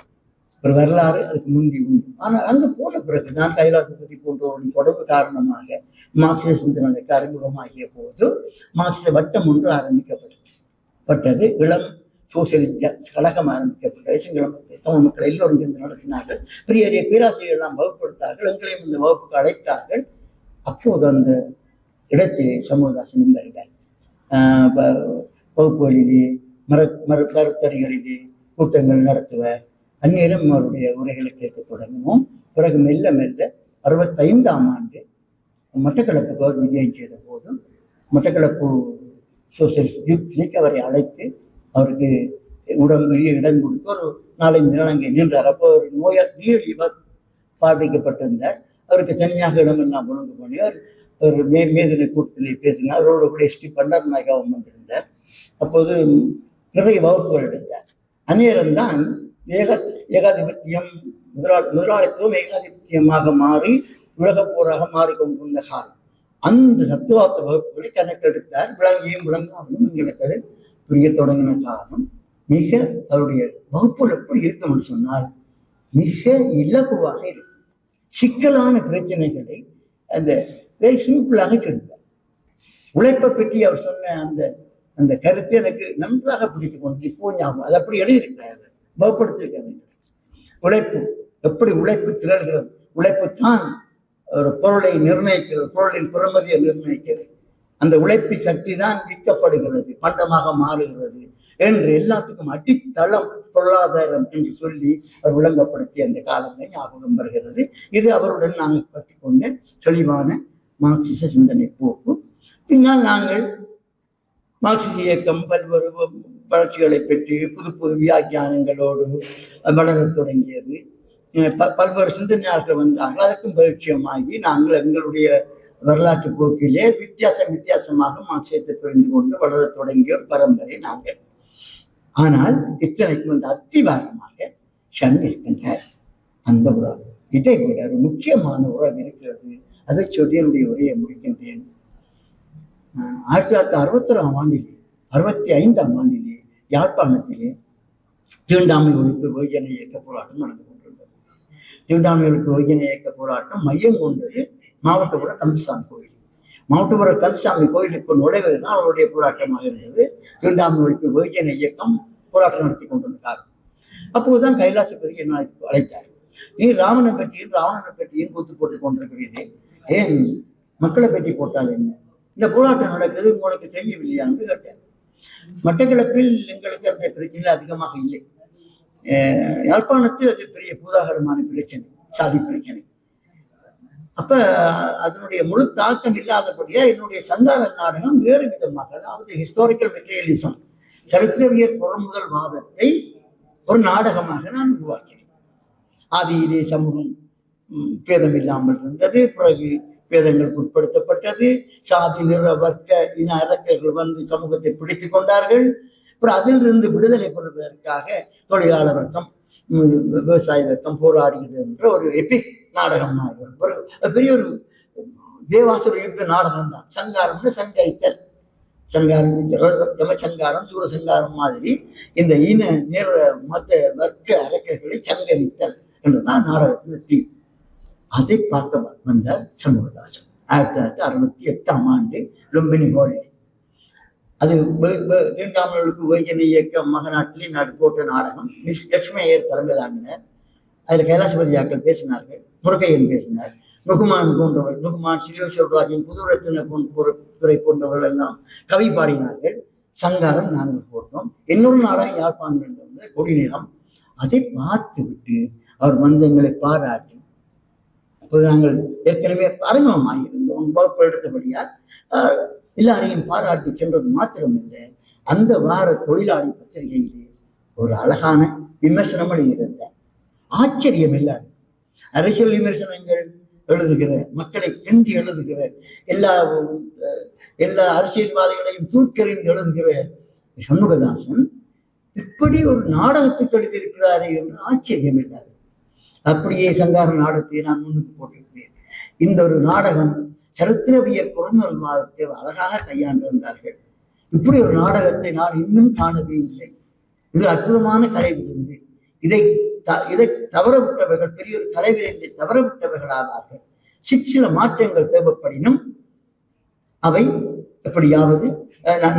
ஒரு வரலாறு அதுக்கு முந்தி உண்டு. ஆனால் அங்கு போன பிறகு நான் கைலாசபதி போன்றவரின் தொடர்பு காரணமாக மார்க்சிய சிந்தனைக்கு அறிமுகமாகிய போது மார்க்சிய வட்டம் ஒன்று ஆரம்பிக்கப்பட்டது. இளம் சோசியலிஸ்ட் கழகம் ஆரம்பிக்கப்பட்டது. சிங்கள மக்கள், தமிழ் மக்கள் எல்லோரும் சேர்ந்து நடத்தினார்கள். பெரிய பெரிய பேராசிரியர்கள் எல்லாம் வகுப்படுத்தார்கள். எங்களையும் இந்த வகுப்புக்கு அழைத்தார்கள். அப்போது அந்த இடத்திலே சண்முகதாசன் வருகிறார். வகுப்புகளிலே மருத்தடிகளிலே கூட்டங்கள் நடத்துவார். அந்நேரம் அவருடைய உரைகளை கேட்க தொடங்கினோம். பிறகு மெல்ல மெல்ல 65ஆம் ஆண்டு மட்டக்களப்புக்கு அவர் விஜயம் செய்த போது மட்டக்களப்பு சோசியலிஸ்ட் யூத் லீக் அவரை அழைத்து அவருக்கு இடம் கொடுத்து ஒரு 4-5 நாள் அங்கே நின்றார். அப்போ ஒரு நீரிழிவால் பாதிக்கப்பட்டிருந்தார். அவருக்கு தனியாக இடமெல்லாம் ஒழுங்கு பண்ணி ஒரு மேதின கூட்டத்திலே பேசினார். அவரோட கூட எஸ்டி பண்டாரநாயகாவும் வந்திருந்தார். அப்போது நிறைய வகுப்புகள் எடுத்தார். அந்நேரம்தான் ஏகாதிபத்தியம், முதலாளித்துவம் ஏகாதிபத்தியமாக மாறி உலகப் போராக மாறிக்கொண்டிருந்த காலம். அந்த தத்துவார்த்த வகுப்புகளை கணக்கெடுத்தார். விளங்கியும் விளங்காமலும் எங்களுக்கு புரிய தொடங்கின காரணம் மிக அவருடைய வகுப்புகள் எப்படி இருக்கும்னு சொன்னால் மிக இலகுவாக இருக்கும். சிக்கலான பிரச்சனைகளை அந்த வெரி சிம்பிளாக சொல்லுவார். உழைப்பை பற்றி அவர் சொன்ன அந்த அந்த கருத்து எனக்கு நன்றாக பிடித்து கொண்டு இப்போ ஞாபகம். அது அப்படி எழுதியிருக்கிறார், வகுப்படுத்திருக்க உழைப்பு எப்படி உழைப்பு திரள்கிறது, உழைப்பு தான் ஒரு பொருளை நிர்ணயிக்கிறது, பொருளின் பெறுமதியை நிர்ணயிக்கிறது, அந்த உழைப்பு சக்தி தான் விற்கப்படுகிறது, பண்டமாக மாறுகிறது என்று எல்லாத்துக்கும் அடித்தளம் பொருளாதாரம் என்று சொல்லி அவர் விளங்கப்படுத்திய அந்த காலங்கள் ஞாபகம் வருகிறது. இது அவருடன் நாங்கள் கற்றுக்கொண்ட தெளிவான மார்க்சிச சிந்தனை போக்கு. பின்னால் நாங்கள் மார்க்சிச இயக்கம் பல்வேறு வளர்ச்சிகளை பெற்று புது புது வியாக்கியானங்களோடு வளரத் தொடங்கியது. பல்வேறு சிந்தனையாளர்கள் வந்தார்கள். அதற்கும் பரிச்சயமாகி நாங்கள் எங்களுடைய வரலாற்று போக்கிலே வித்தியாசமாக மார்க்சியத்தை புரிந்து கொண்டு வளரத் தொடங்கிய ஒரு பரம்பரை நாங்கள். ஆனால் இத்தனைக்கு வந்து அத்திவாரமாக ஷன் இருக்கின்றார். அந்த உறவு இதை விட ஒரு முக்கியமான உறவு இருக்கிறது. அதை சொல்லி என்னுடைய உரையை முடிக்கின்றேன். 1961ஆம் ஆண்டிலே 65ஆம் ஆண்டிலே யாழ்ப்பாணத்திலே தீண்டாமை ஒழிப்பு வெகுஜன இயக்க போராட்டம் நடந்து கொண்டிருந்தது. தீண்டாமை ஒழிப்பு வெகுஜன இயக்க போராட்டம் மையம் கொண்டது மாவட்டபுர கந்தசாமி கோயில். மாவட்டபுர கந்தசாமி கோயிலுக்கு நுழைவது தான் அவருடைய போராட்டமாக இருந்தது. தீண்டாமை ஒழிப்பு வெகுஜன இயக்கம் போராட்டம் நடத்தி கொண்டிருந்தார். அப்போதுதான் கைலாசபதி என்ன அழைத்தார். நீ ராவணனை பற்றியும் கூத்து போட்டுக் கொண்டிருக்கிறீரே, ஏன் மக்களை பற்றி போட்டால் என்ன, இந்த போராட்டம் நடக்கிறது உங்களுக்கு தெரியவில்லையா என்று கேட்டார். மட்டக்களப்பில் எங்களுக்கு அந்த பிரச்சனை அதிகமாக இல்லை. யாழ்ப்பாணத்தில் அது பெரிய பூதாகரமான பிரச்சனை, சாதி பிரச்சனை. அப்ப அதனுடைய முழு தாக்கம் இல்லாதபடியா என்னுடைய சந்தார நாடகம் வேறு விதமாக, அதாவது ஹிஸ்டாரிக்கல் மெட்டீரியலிசம், சரித்திரவியல் பொருள்முதல் வாதத்தை ஒரு நாடகமாக நான் உருவாக்கினேன். ஆதியிலே சமூகம் பேதம் இல்லாமல் இருந்தது, பிறகு பேதங்களுக்கு உட்படுத்தப்பட்டது, சாதி நிற வர்க்க இன அரக்கர்கள் வந்து சமூகத்தை பிடித்து கொண்டார்கள். அப்புறம் அதிலிருந்து விடுதலை பெறுவதற்காக தொழிலாளர் வர்க்கம், விவசாய வர்க்கம் போராடியது என்ற ஒரு எபிக் நாடகம், பெரிய ஒரு தேவாசுர யுத்த நாடகம் தான். சங்காரம்னு சங்கரித்தல், சங்காரம் யமசங்காரம் சூரசங்காரம் மாதிரி இந்த இன நிற மத வர்க்க அரக்கர்களை சங்கரித்தல் என்றுதான் நாடகத்தின் தீம். அதை பார்க்க வந்தார் சண்முகதாசன் 1968ஆம் ஆண்டு லும்பினி ஹோலிடே. அது தீண்டாமலுக்கு வெகுஜன இயக்க மகநாட்டிலே போட்ட நாடகம். மிஸ் லட்சுமி ஐயர் தலைமையிலான அதில் கைலாசபதியாக்கள் பேசினார்கள், முருகையன் பேசினார், நுகுமான் சிலோசராஜன் புதுரத்தின துறை போன்றவர்கள் எல்லாம் கவி பாடினார்கள். சங்காரம் நாங்கள் போட்டோம். இன்னொரு நாடகம் யாழ்ப்பாணம் வந்து கொடிநிலம். அதை பார்த்து விட்டு அவர் வந்து எங்களை பாராட்டி, அப்போது நாங்கள் ஏற்கனவே அறிமுகமாகியிருந்தோம், வகுப்பு எடுத்தபடியால் எல்லாரையும் பாராட்டி சென்றது மாத்திரமில்லை, அந்த வார தொழிலாளி பத்திரிகையிலே ஒரு அழகான விமர்சனம் எழுதியிருந்தார். ஆச்சரியம் இல்லாது அரசியல் விமர்சனங்கள் எழுதுகிற, மக்களை கிண்டி எழுதுகிற, எல்லா அரசியல்வாதிகளையும் தூக்கறிந்து எழுதுகிற சண்முகதாசன் இப்படி ஒரு நாடகத்துக்கு எழுதியிருக்கிறாரே என்று ஆச்சரியம் இல்லாது. அப்படியே சங்கார நாடகத்தை நான் முன்னுக்கு போட்டிருக்கிறேன். இந்த ஒரு நாடகம் சரித்திரவியல் பொருள்வாதத்தை அழகாக கையாண்டிருந்தார்கள். இப்படி ஒரு நாடகத்தை நான் இன்னும் காணவே இல்லை. இது அற்புதமான கலை விருந்து. இதை தவறவிட்டவர்கள் பெரிய ஒரு கலைவிருந்தை தவறவிட்டவர்களானார்கள். சில மாற்றங்கள் தேவைப்படினும் அவை எப்படியாவது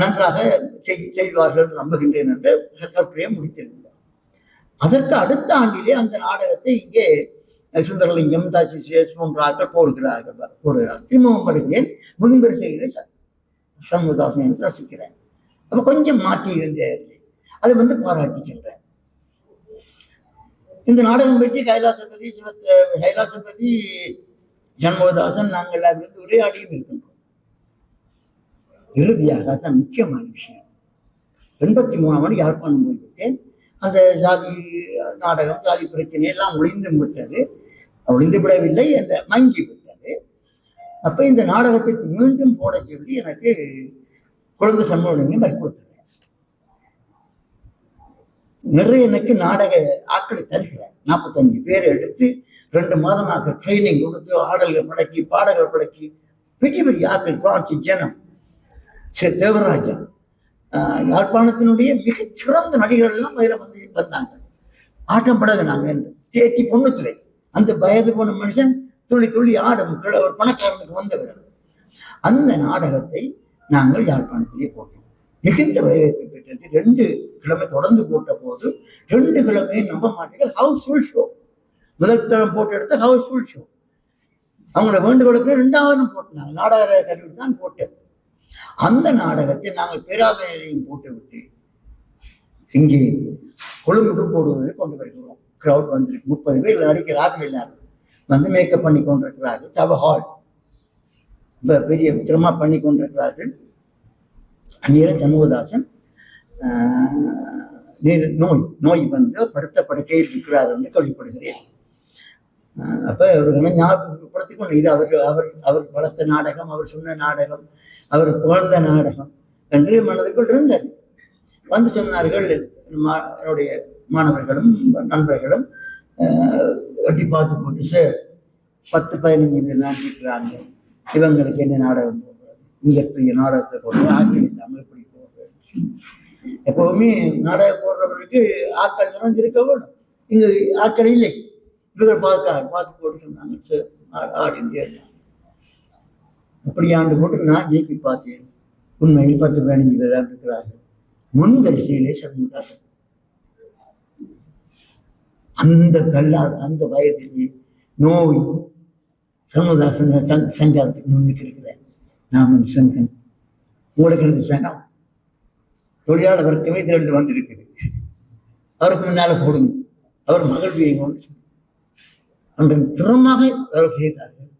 நன்றாக செய்வார்கள் என்று நம்புகின்றேன் என்று கட்டுரையை முடித்திருந்தார். அதற்கு அடுத்த ஆண்டிலே அந்த நாடகத்தை இங்கே சுந்தரலிங்கம், தாசி போன்றார்கள் போடுகிறார்கள். திரும்பவும் வருகிறேன், முன்வரிசைகளை சண்முகதாசன் என்று ரசிக்கிறேன். அப்ப கொஞ்சம் மாற்றி இருந்தேன், அதை வந்து பாராட்டி சென்றேன். இந்த நாடகம் பற்றி கைலாசபதி சண்முகதாசன் நாங்கள் எல்லாரும் உரையாடியும் இருக்கின்றோம். இறுதியாக தான் முக்கியமான விஷயம், 83ஆம் ஆண்டு யாழ்ப்பாணம் போய்விட்டேன். அந்த ஜாதி நாடகம், ஜாதி பிரச்சனை எல்லாம் ஒளிந்து விடவில்லை, அந்த மங்கி விட்டது. அப்ப இந்த நாடகத்தை மீண்டும் போட சொல்லி எனக்கு குழந்தை சண்முகலிங்கம் வற்புறுத்தினார். நிறைய எனக்கு நாடக ஆட்களை தருகிறார். 45 பேர் எடுத்து 2 மாதமாக ட்ரைனிங் கொடுத்து ஆடல்கள் பழக்கி, பாடல்கள் பழக்கி, பெரிய பெரிய ஆட்கள், பிரான்சி ஜனம், தேவராஜா, யாழ்ப்பாணத்தினுடைய மிகச்சிறந்த நடிகர்கள் எல்லாம் அதில் வந்தாங்க. ஆட்டம் பழகினாங்க என்று தேட்டி பொண்ணுத்துறை அந்த வயது போன மனுஷன் துள்ளி துள்ளி ஆடும் ஒரு பணக்காரனுக்கு வந்தவர். அந்த நாடகத்தை நாங்கள் யாழ்ப்பாணத்திலே போட்டோம். மிகுந்த வரவேற்பை பெற்றது. 2 கிழமை தொடர்ந்து போட்ட போது 2 கிழமையும் நம்ப மாட்டீர்கள், ஹவுஸ்ஃபுல் ஷோ. முதல் தரம் போட்டு எடுத்த ஹவுஸ்ஃபுல் ஷோ. அவங்களோட வேண்டுகோளுக்கு 2வது போட்டாங்க. நாடக கல்வி தான் போட்டது. அந்த நாடகத்தை நாங்கள் பேராதனையிலையும் போட்டு விட்டு இங்கே கொழும்புக்கு போடுவதை கொண்டு வருகிறோம். கிரௌட் வந்துருக்கு. 30 பேர் நடிக்கிறார்கள். எல்லாரும் வந்து மேக்கப் பண்ணி கொண்டிருக்கிறார்கள். டவர் ஹால் பெரிய வித்திரமா பண்ணி கொண்டிருக்கிறார்கள். அந்நேரம் சண்முகதாசன் நோய் வந்து படுத்த படுக்கையில் இருக்கிறார் என்று கேள்விப்படுகிறேன். அப்ப அவர்களை ஞாபகப்படுத்திக் கொண்டு இது அவர் வளர்த்த நாடகம், அவர் சொன்ன நாடகம், அவர் புகழ்ந்த நாடகம் என்று மனதுக்குள் இருந்தது. வந்து சொன்னார்கள், என்னுடைய மாணவர்களும் நண்பர்களும் எட்டி பார்த்து போட்டு, சார் 10-15 பேர் நாட்டிக்கிறாங்க, இவங்களுக்கு என்ன நாடகம் போடுறது, இங்க பெரிய நாடகத்தை போடுறது, ஆட்கள் இல்லாமல் எப்படி போடுறது. எப்பவுமே நாடகம் போடுறவர்களுக்கு ஆட்கள் நிறைஞ்சிருக்க வேணும். இங்கு ஆட்கள் இல்லை. இவர்கள் பார்த்து போட்டு சொன்னாங்க, சார் ஆடிங்க. அப்படி ஆண்டு போட்டு நான் நீக்கி பார்த்தேன். உண்மையில் 10-15 பேர் தான் இருக்கிறார்கள். முன்வரிசையிலே சண்முகதாசன். அந்த வயதிலே நோய் சண்முகதாசன் சஞ்சாரத்துக்கு முன்னுக்கு இருக்கிறார். நான் சொன்னேன், உங்களுக்கு இருந்த சங்கம் தொழிலாளர் வர்க்கமே 2 வந்திருக்குது, அவருக்கு முன்னால போடுங்க, அவர் மகிழ்வியை கொண்டு அன்று திறமாக அவர் செய்தார்கள்.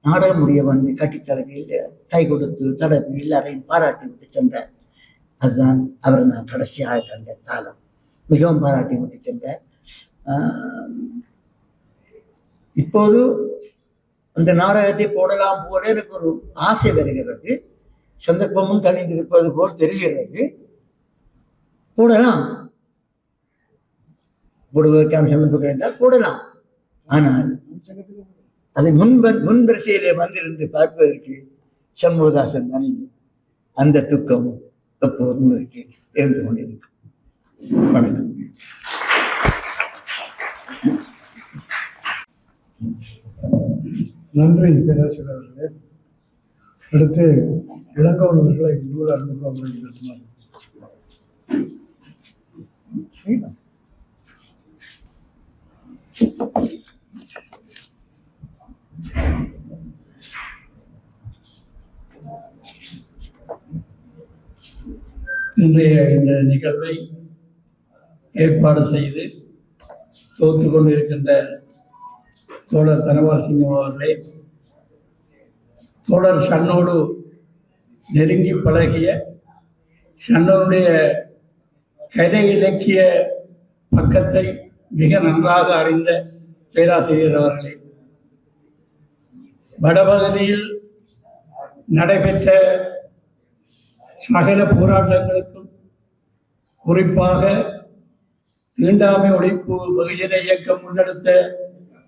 நாடக முடிய வந்து கட்டித்தடவையில் கை கொடுத்து தடவி எல்லாரையும் பாராட்டி விட்டு சென்றார். அதுதான் அவரை நான் கடைசியாக கண்ட காலம். மிகவும் பாராட்டி விட்டு சென்றார். இப்போது அந்த நாடகத்தை போடலாம் போல எனக்கு ஒரு ஆசை வருகிறது. சந்தர்ப்பமும் கணிந்திருப்பது போல் தெரிகிறது. போடலாம், போடுவதற்கான சந்தர்ப்பம் கிடைத்தால் போடலாம். ஆனால் அதை முன்வரிசையிலே வந்திருந்து பார்ப்பதற்கு சண்முகதாசன் மனைவி அந்த துக்கம் எப்போதும் இருந்து கொண்டிருக்கும். வணக்கம். நன்றி பேராசிரியர் அவர்களே. அடுத்து இளங்கோவனவர்களை நூல் அறிமுகம் நடத்தினார். இன்றைய இந்த நிகழ்வை ஏற்பாடு செய்து தோத்து கொண்டிருக்கின்ற தோழர் தனபால் சிங்கம் அவர்களே, தோழர் ஷண்ணோடு நெருங்கி பழகிய ஷண்ணனுடைய கதை இலக்கிய பக்கத்தை மிக நன்றாக அறிந்த பேராசிரியர் அவர்களே, வடபகுதியில் நடைபெற்ற சகல போராட்டங்களுக்கும், குறிப்பாக தீண்டாமை ஒழிப்பு வெகுஜன இயக்கம் முன்னெடுத்த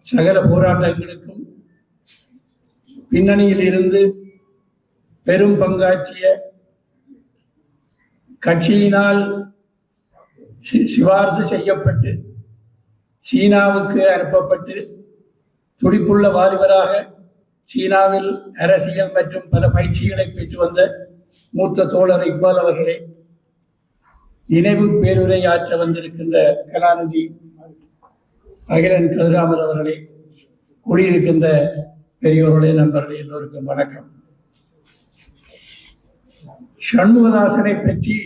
சகல போராட்டங்களுக்கும் பின்னணியில் இருந்து பெரும் பங்காற்றிய, கட்சியினால் சிபாரிசு செய்யப்பட்டு சீனாவுக்கு அனுப்பப்பட்டு துடிப்புள்ள வாலிபராக சீனாவில் அரசியல் மற்றும் பல பயிற்சிகளை பெற்று வந்த மூத்த தோழர் இக்பால் அவர்களே, நினைவு பேருரையாற்ற வந்திருக்கின்ற கலாநிதி அகிலன் கதிராமர் அவர்களே, கூடியிருக்கின்ற பெரியோர்களே, நண்பர்களே, எல்லோருக்கும் வணக்கம். சண்முகதாசனை பற்றி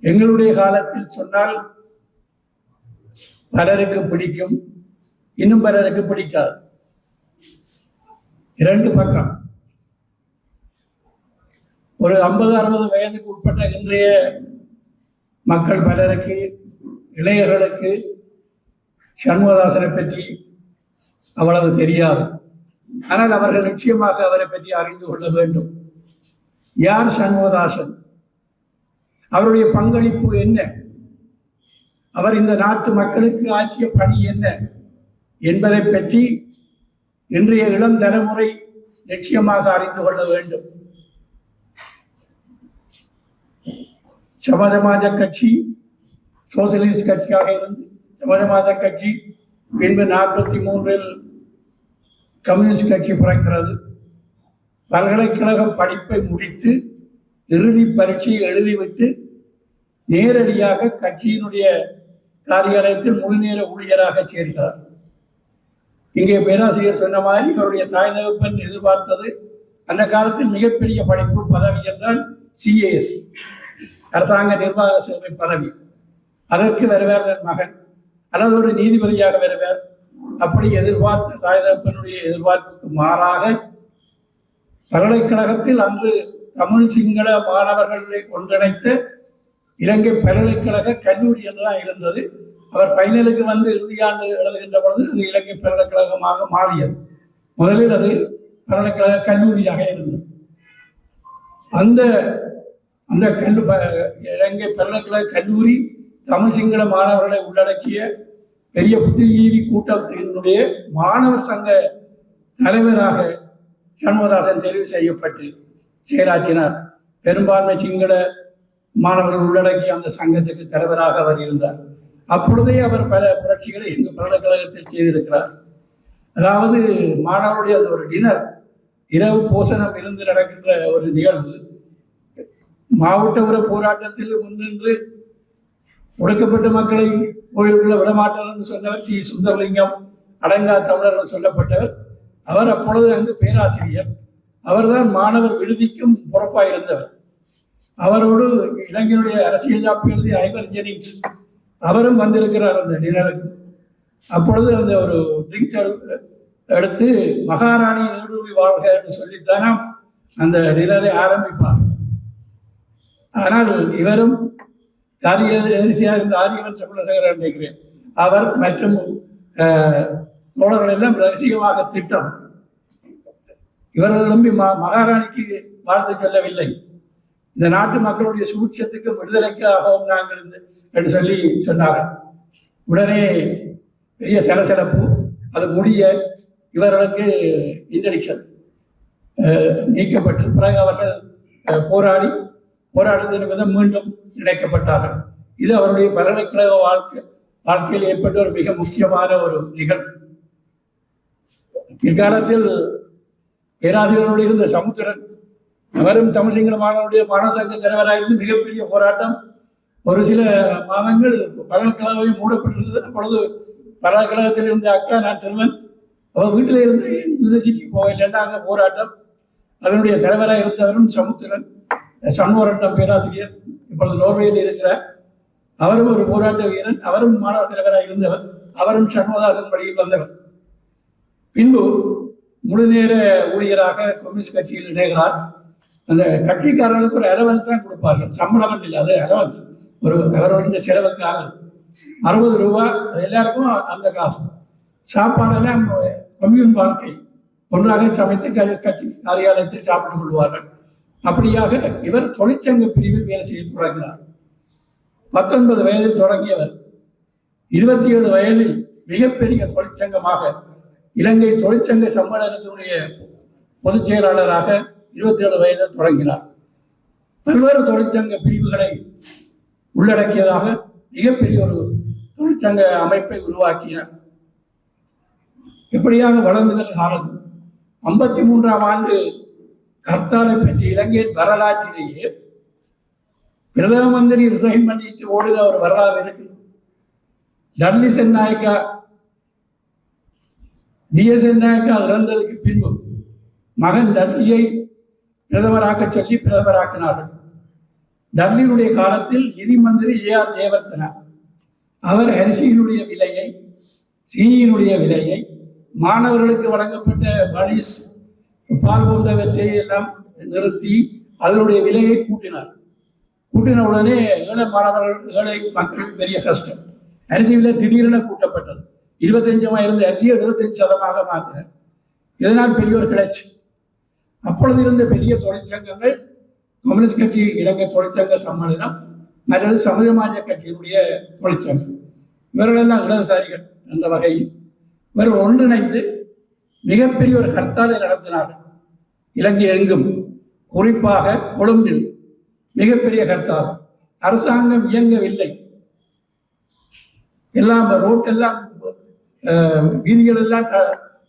எங்களுடைய காலத்தில் சொன்னால் பலருக்கு பிடிக்கும், இன்னும் பலருக்கு பிடிக்காது. 2 பக்கம். ஒரு 50-60 வயதுக்கு உட்பட்ட இன்றைய மக்கள் பலருக்கு, இளைஞர்களுக்கு சண்முகதாசனை பற்றி அவ்வளவு தெரியாது. ஆனால் அவர்கள் நிச்சயமாக அவரை பற்றி அறிந்து கொள்ள வேண்டும். யார் சண்முகதாசன்? அவருடைய பங்களிப்பு என்ன? அவர் இந்த நாட்டு மக்களுக்கு ஆற்றிய பணி என்ன என்பதை பற்றி இன்றைய இளம் தலைமுறை நிச்சயமாக அறிந்து கொள்ள வேண்டும். சமாஜவாத கட்சி சோசியலிஸ்ட் கட்சியாக இருந்து சமாஜவாத கட்சி பின்பு 43 கம்யூனிஸ்ட் கட்சி பிறக்கிறது. பல்கலைக்கழக படிப்பை முடித்து இறுதி பரீட்சையை எழுதிவிட்டு நேரடியாக கட்சியினுடைய காரியாலயத்தில் முழுநேர ஊழியராக சேர்கிறார். இங்கே பேராசிரியர் சொன்ன மாதிரி அவருடைய தாய் தகப்பன் எதிர்பார்த்தது அந்த காலத்தில் மிகப்பெரிய படிப்பு பதவி என்றால் CAS, அரசாங்க நிர்வாக சேவை பதவி. அதற்கு வருவார் தன் மகன் அல்லது ஒரு நீதிபதியாக வருவார். அப்படி எதிர்பார்த்த தாய் தகப்பனுடைய எதிர்பார்ப்புக்கு மாறாக பல்கலைக்கழகத்தில் அன்று தமிழ் சிங்கள மாணவர்களை ஒன்றிணைத்த இலங்கை பல்கலைக்கழக கல்லூரி என்றுதான் இருந்தது. அவர் ஃபைனலுக்கு வந்து இறுதியாண்டு எழுதுகின்ற பொழுது அது இலங்கை பல்கலைக்கழகமாக மாறியது. முதலில் அது பல்கலைக்கழக கல்லூரியாக இருந்தது. அந்த அந்த இலங்கை பல்கலைக்கழக கல்லூரி தமிழ் சிங்கள மாணவர்களை உள்ளடக்கிய பெரிய புத்திஜீவி கூட்டத்தினுடைய மாணவர் சங்க தலைவராக சண்முகதாசன் தெரிவு செய்யப்பட்டு செயலாற்றினார். பெரும்பான்மை சிங்கள மாணவர்கள் உள்ளடக்கிய அந்த சங்கத்துக்கு தலைவராக அவர் இருந்தார். அப்பொழுதே அவர் பல புரட்சிகளை எங்கள் பல்கலைக்கழகத்தில் செய்திருக்கிறார். அதாவது மாணவருடைய அந்த ஒரு டினர், இரவு போசனம் இருந்து நடக்கின்ற ஒரு நிகழ்வு, மாவட்ட உர போராட்டத்தில் முன்னின்று ஒடுக்கப்பட்ட மக்களை கோயிலுக்குள்ள விடமாட்டார் என்று சொன்னவர் சி சுந்தரலிங்கம், அடங்கா தமிழர் என்று சொல்லப்பட்டவர். அவர் அப்பொழுது அங்கு பேராசிரியர். அவர்தான் மாணவர் விடுதிக்கும் பொறுப்பாக இருந்தவர். அவரோடு இளைஞனுடைய அரசியல் ஜாப்பு எழுதிய ஐவர் ஜெனிங்ஸ் அவரும் வந்திருக்கிறார் அந்த டினருக்கு. அப்பொழுது அந்த ஒரு ட்ரிங்க்ஸ் எடுத்து மகாராணி நீடூழி வாழ்க என்று சொல்லித்தானே அந்த டினரை ஆரம்பிப்பார். ஆனால் இவரும் காரியதரிசியாக இருந்த ஆரியவன் சகுலசேகரன் நினைக்கிறேன், அவர் மற்றும் தோழர்கள் எல்லாம் ரகசியமாக திட்டம். இவர்கள் நம்பி மகாராணிக்கு வாழ்த்து சொல்லவில்லை, இந்த நாட்டு மக்களுடைய சூட்சத்துக்கும் விடுதலைக்காகவும் நாங்கள் என்று சொல்லி சொன்னார்கள். உடனே பெரிய சலசலப்பு. அது முடிய இவர்களுக்கு இன்டெடிக்ஷன் நீக்கப்பட்டு பிறகு அவர்கள் போராட்டத்தின் விதம் மீண்டும் இணைக்கப்பட்டார்கள். இது அவருடைய பல்கலைக்கழக வாழ்க்கையில் ஏற்பட்ட ஒரு மிக முக்கியமான ஒரு நிகழ்வு. பிற்காலத்தில் பேராசிரியரோடு இருந்த சமுத்திரன், அவரும் தமிழ் சிங்கள மாணவருடைய மாணவசங்க தலைவராயிருந்து மிகப்பெரிய போராட்டம். ஒரு சில மாதங்கள் பல்கலைக்கழகமே மூடப்பட்டிருந்தது. அப்பொழுது பல்கலைக்கழகத்தில் இருந்த அக்கா நான் செல்வன், அவர் வீட்டில் இருந்து யூனிவர்சிட்டிக்கு போகலைன்னா அங்கே போராட்டம். அதனுடைய தலைவராக இருந்தவரும் சமுத்திரன், சண்முகரட்னம் பேராசிரியர், இப்பொழுது நோர்வேயில் இருக்கிறார். அவரும் ஒரு போராட்ட வீரன், அவரும் மாணவ தலைவராக இருந்தவர். அவரும் சண்முகதாசன் பள்ளியில் வந்தவர். பின்பு முழுநேர ஊழியராக கம்யூனிஸ்ட் கட்சியில் இணைகிறார். அந்த கட்சிக்காரர்களுக்கு ஒரு அலவன்ஸ் தான் கொடுப்பார்கள், சம்பளம் இல்லை, அது அலவன்ஸ். ஒரு அவர்களுடைய செலவுக்கான 60 ரூபா, அது எல்லாருக்கும் அந்த காசு. சாப்பாடெல்லாம் கம்யூன் வாழ்க்கை, ஒன்றாக சமைத்து கட்சி காரியாலயத்தில் சாப்பிட்டுக் கொள்வார்கள். அப்படியாக இவர் தொழிற்சங்க பிரிவில் வேலை செய்ய தொடங்கினார். 19 வயதில் தொடங்கியவர் 27 வயதில் மிகப்பெரிய தொழிற்சங்கமாக இலங்கை தொழிற்சங்க சம்மேளனத்தினுடைய பொதுச் செயலாளராக 27 வயதில் தொடங்கினார். பல்வேறு தொழிற்சங்க பிரிவுகளை உள்ளடக்கியதாக மிகப்பெரிய ஒரு தொழிற்சங்க அமைப்பை உருவாக்கினார். இப்படியாக வளர்ந்து வரும் காலம் 53ஆம் ஆண்டு கர்த்தாலை பற்றி இலங்கையின் வரலாற்றிலேயே பிரதம மந்திரி ரிசைன் பண்ணிட்டு ஓடுகிற ஒரு வரலாறு இருக்கு. டட்லி சென்னாயக்கா, டிஎஸ் சென்னாயக்கா இறந்ததுக்கு பின்பு மகன் டட்லியை பிரதமராக்க சொல்லி பிரதமராக்கினார்கள். டட்லியினுடைய காலத்தில் நிதி மந்திரி ஏஆர் ஜெயவர்தனா அவர் அரிசியினுடைய விலையை, சீனியினுடைய விலையை, மாணவர்களுக்கு வழங்கப்பட்ட பனிஸ், பால் போன்றவற்றை எல்லாம் நிறுத்தி அதனுடைய விலையை கூட்டினார். கூட்டின உடனே ஏழை மாணவர்கள், ஏழை மக்கள் பெரிய கஷ்டம். அரிசி விலை திடீரென கூட்டப்பட்டது. 25 இருந்த அரிசியை 25% மாற்றினார். இதனால் பெரிய ஒரு கிளர்ச்சி. அப்பொழுது இருந்த பெரிய தொழிற்சங்கங்கள் கம்யூனிஸ்ட் கட்சி, இலங்கை தொழிற்சங்க சம்மேளனம், மற்றது சமூகமாஜ கட்சியினுடைய தொழிற்சங்கம், இவர்களெல்லாம் இடதுசாரிகள் என்ற வகையில் இவர்கள் ஒன்றிணைந்து மிகப்பெரிய ஒரு ஹர்த்தாலை நடத்தினார்கள். இலங்கை எங்கும், குறிப்பாக கொழும்பில் மிகப்பெரிய ஹர்த்தால். அரசாங்கம் இயங்கவில்லை. எல்லாம் ரோட்டெல்லாம் வீதிகள் எல்லாம்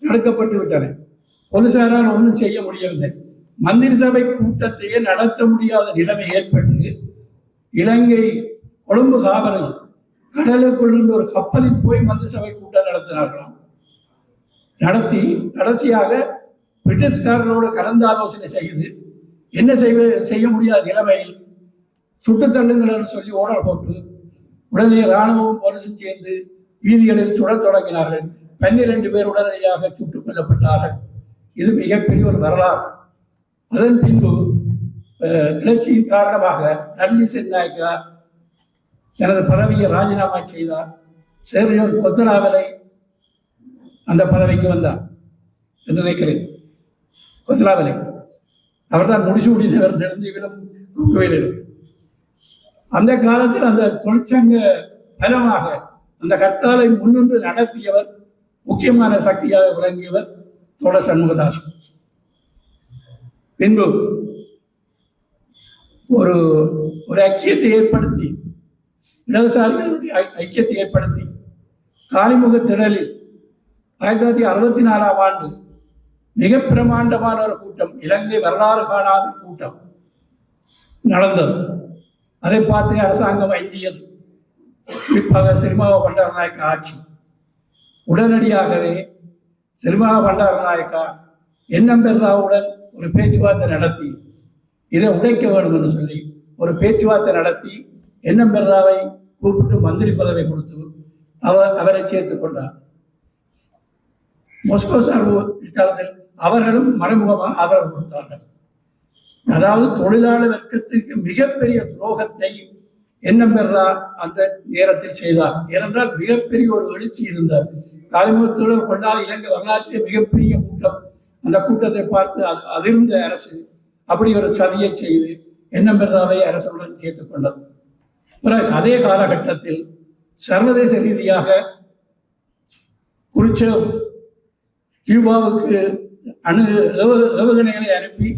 தடுக்கப்பட்டு விட்டன. போலீசாரால் ஒன்றும் செய்ய முடியவில்லை. மந்திரி சபை கூட்டத்தையே நடத்த முடியாத நிலைமை ஏற்பட்டு இலங்கை கொழும்பு காவலில் கடலுக்குள் ஒரு கப்பலில் போய் மந்திரி சபை கூட்டம் நடத்தினார்களாம். நடத்தி கடைசியாக பிரிட்டிஷ்காரர்களோடு கலந்து ஆலோசனை செய்து என்ன செய்ய முடியாத நிலைமையில் சுட்டு தள்ளுங்கள் சொல்லி ஓடல் போட்டு உடனே இராணுவமும் போலீசும் சேர்ந்து வீதிகளில் சுடத் தொடங்கினார்கள். 12 பேர் உடனடியாக சுட்டுக் கொல்லப்பட்டார்கள். இது மிகப்பெரிய ஒரு வரலாறு. அதன் பின்பு கிளர்ச்சியின் காரணமாக நளினி சென்னாயக்கா தனது பதவியை ராஜினாமா செய்தார். சேரியோன் கொத்தலாவலை அந்த பதவிக்கு வந்தார் என்று நினைக்கிறேன். கொத்தலாவலை அவர்தான் முடிசூடினவர் நெடுந்தீவிலும் குக்குவேலிலும். அந்த காலத்தில் அந்த தொழிற்சங்க பலமாக அந்த கர்த்தாலை முன்னின்று நடத்தியவர், முக்கியமான சக்தியாக விளங்கியவர் தோழ சண்முகதாசன். பின்பு ஒரு ஒரு ஐக்கியத்தை ஏற்படுத்தி, இடதுசாரிகளுடைய ஐக்கியத்தை ஏற்படுத்தி காலிமுக திடலில் 1964ஆம் ஆண்டு மிக பிரமாண்டமான ஒரு கூட்டம், இலங்கை வரலாறு காணாத கூட்டம் நடந்தது. அதை பார்த்து அரசாங்கம் அஞ்சியது. குறிப்பாக சிறிமாவோ பண்டாரநாயக்க ஆட்சி உடனடியாகவே சிறிமாவோ பண்டாரநாயக்கா என்எம் ராவுடன் ஒரு பேச்சுவார்த்தை நடத்தி இதை உடைக்க வேண்டும் என்று சொல்லி ஒரு பேச்சுவார்த்தை நடத்தி என்எம் ராவை கூப்பிட்டு மந்திரி பதவி கொடுத்து அவரை சேர்த்துக் கொண்டார். மொஸ்கோ சார்பு காலத்தில் அவர்களும் மறைமுகமாக ஆதரவு கொடுத்தார்கள். அதாவது தொழிலாளர் வர்க்கத்திற்கு மிகப்பெரிய துரோகத்தை என்எம் அந்த நேரத்தில் செய்தார். ஏனென்றால் மிகப்பெரிய ஒரு எழுச்சி இருந்தார். காலிமுகத்துடன் கொண்டாத இலங்கை வரலாற்றிலே மிகப்பெரிய கூட்டம். அந்த கூட்டத்தை பார்த்து அதிர்ந்த அரசு அப்படி ஒரு சதியை செய்து என்எம் அரசுடன் சேர்த்துக் கொண்டது. பிறகு அதே காலகட்டத்தில் சர்வதேச ரீதியாக குருச்சேவ் கியூபாவுக்கு ஏவுகணைகளை அனுப்பி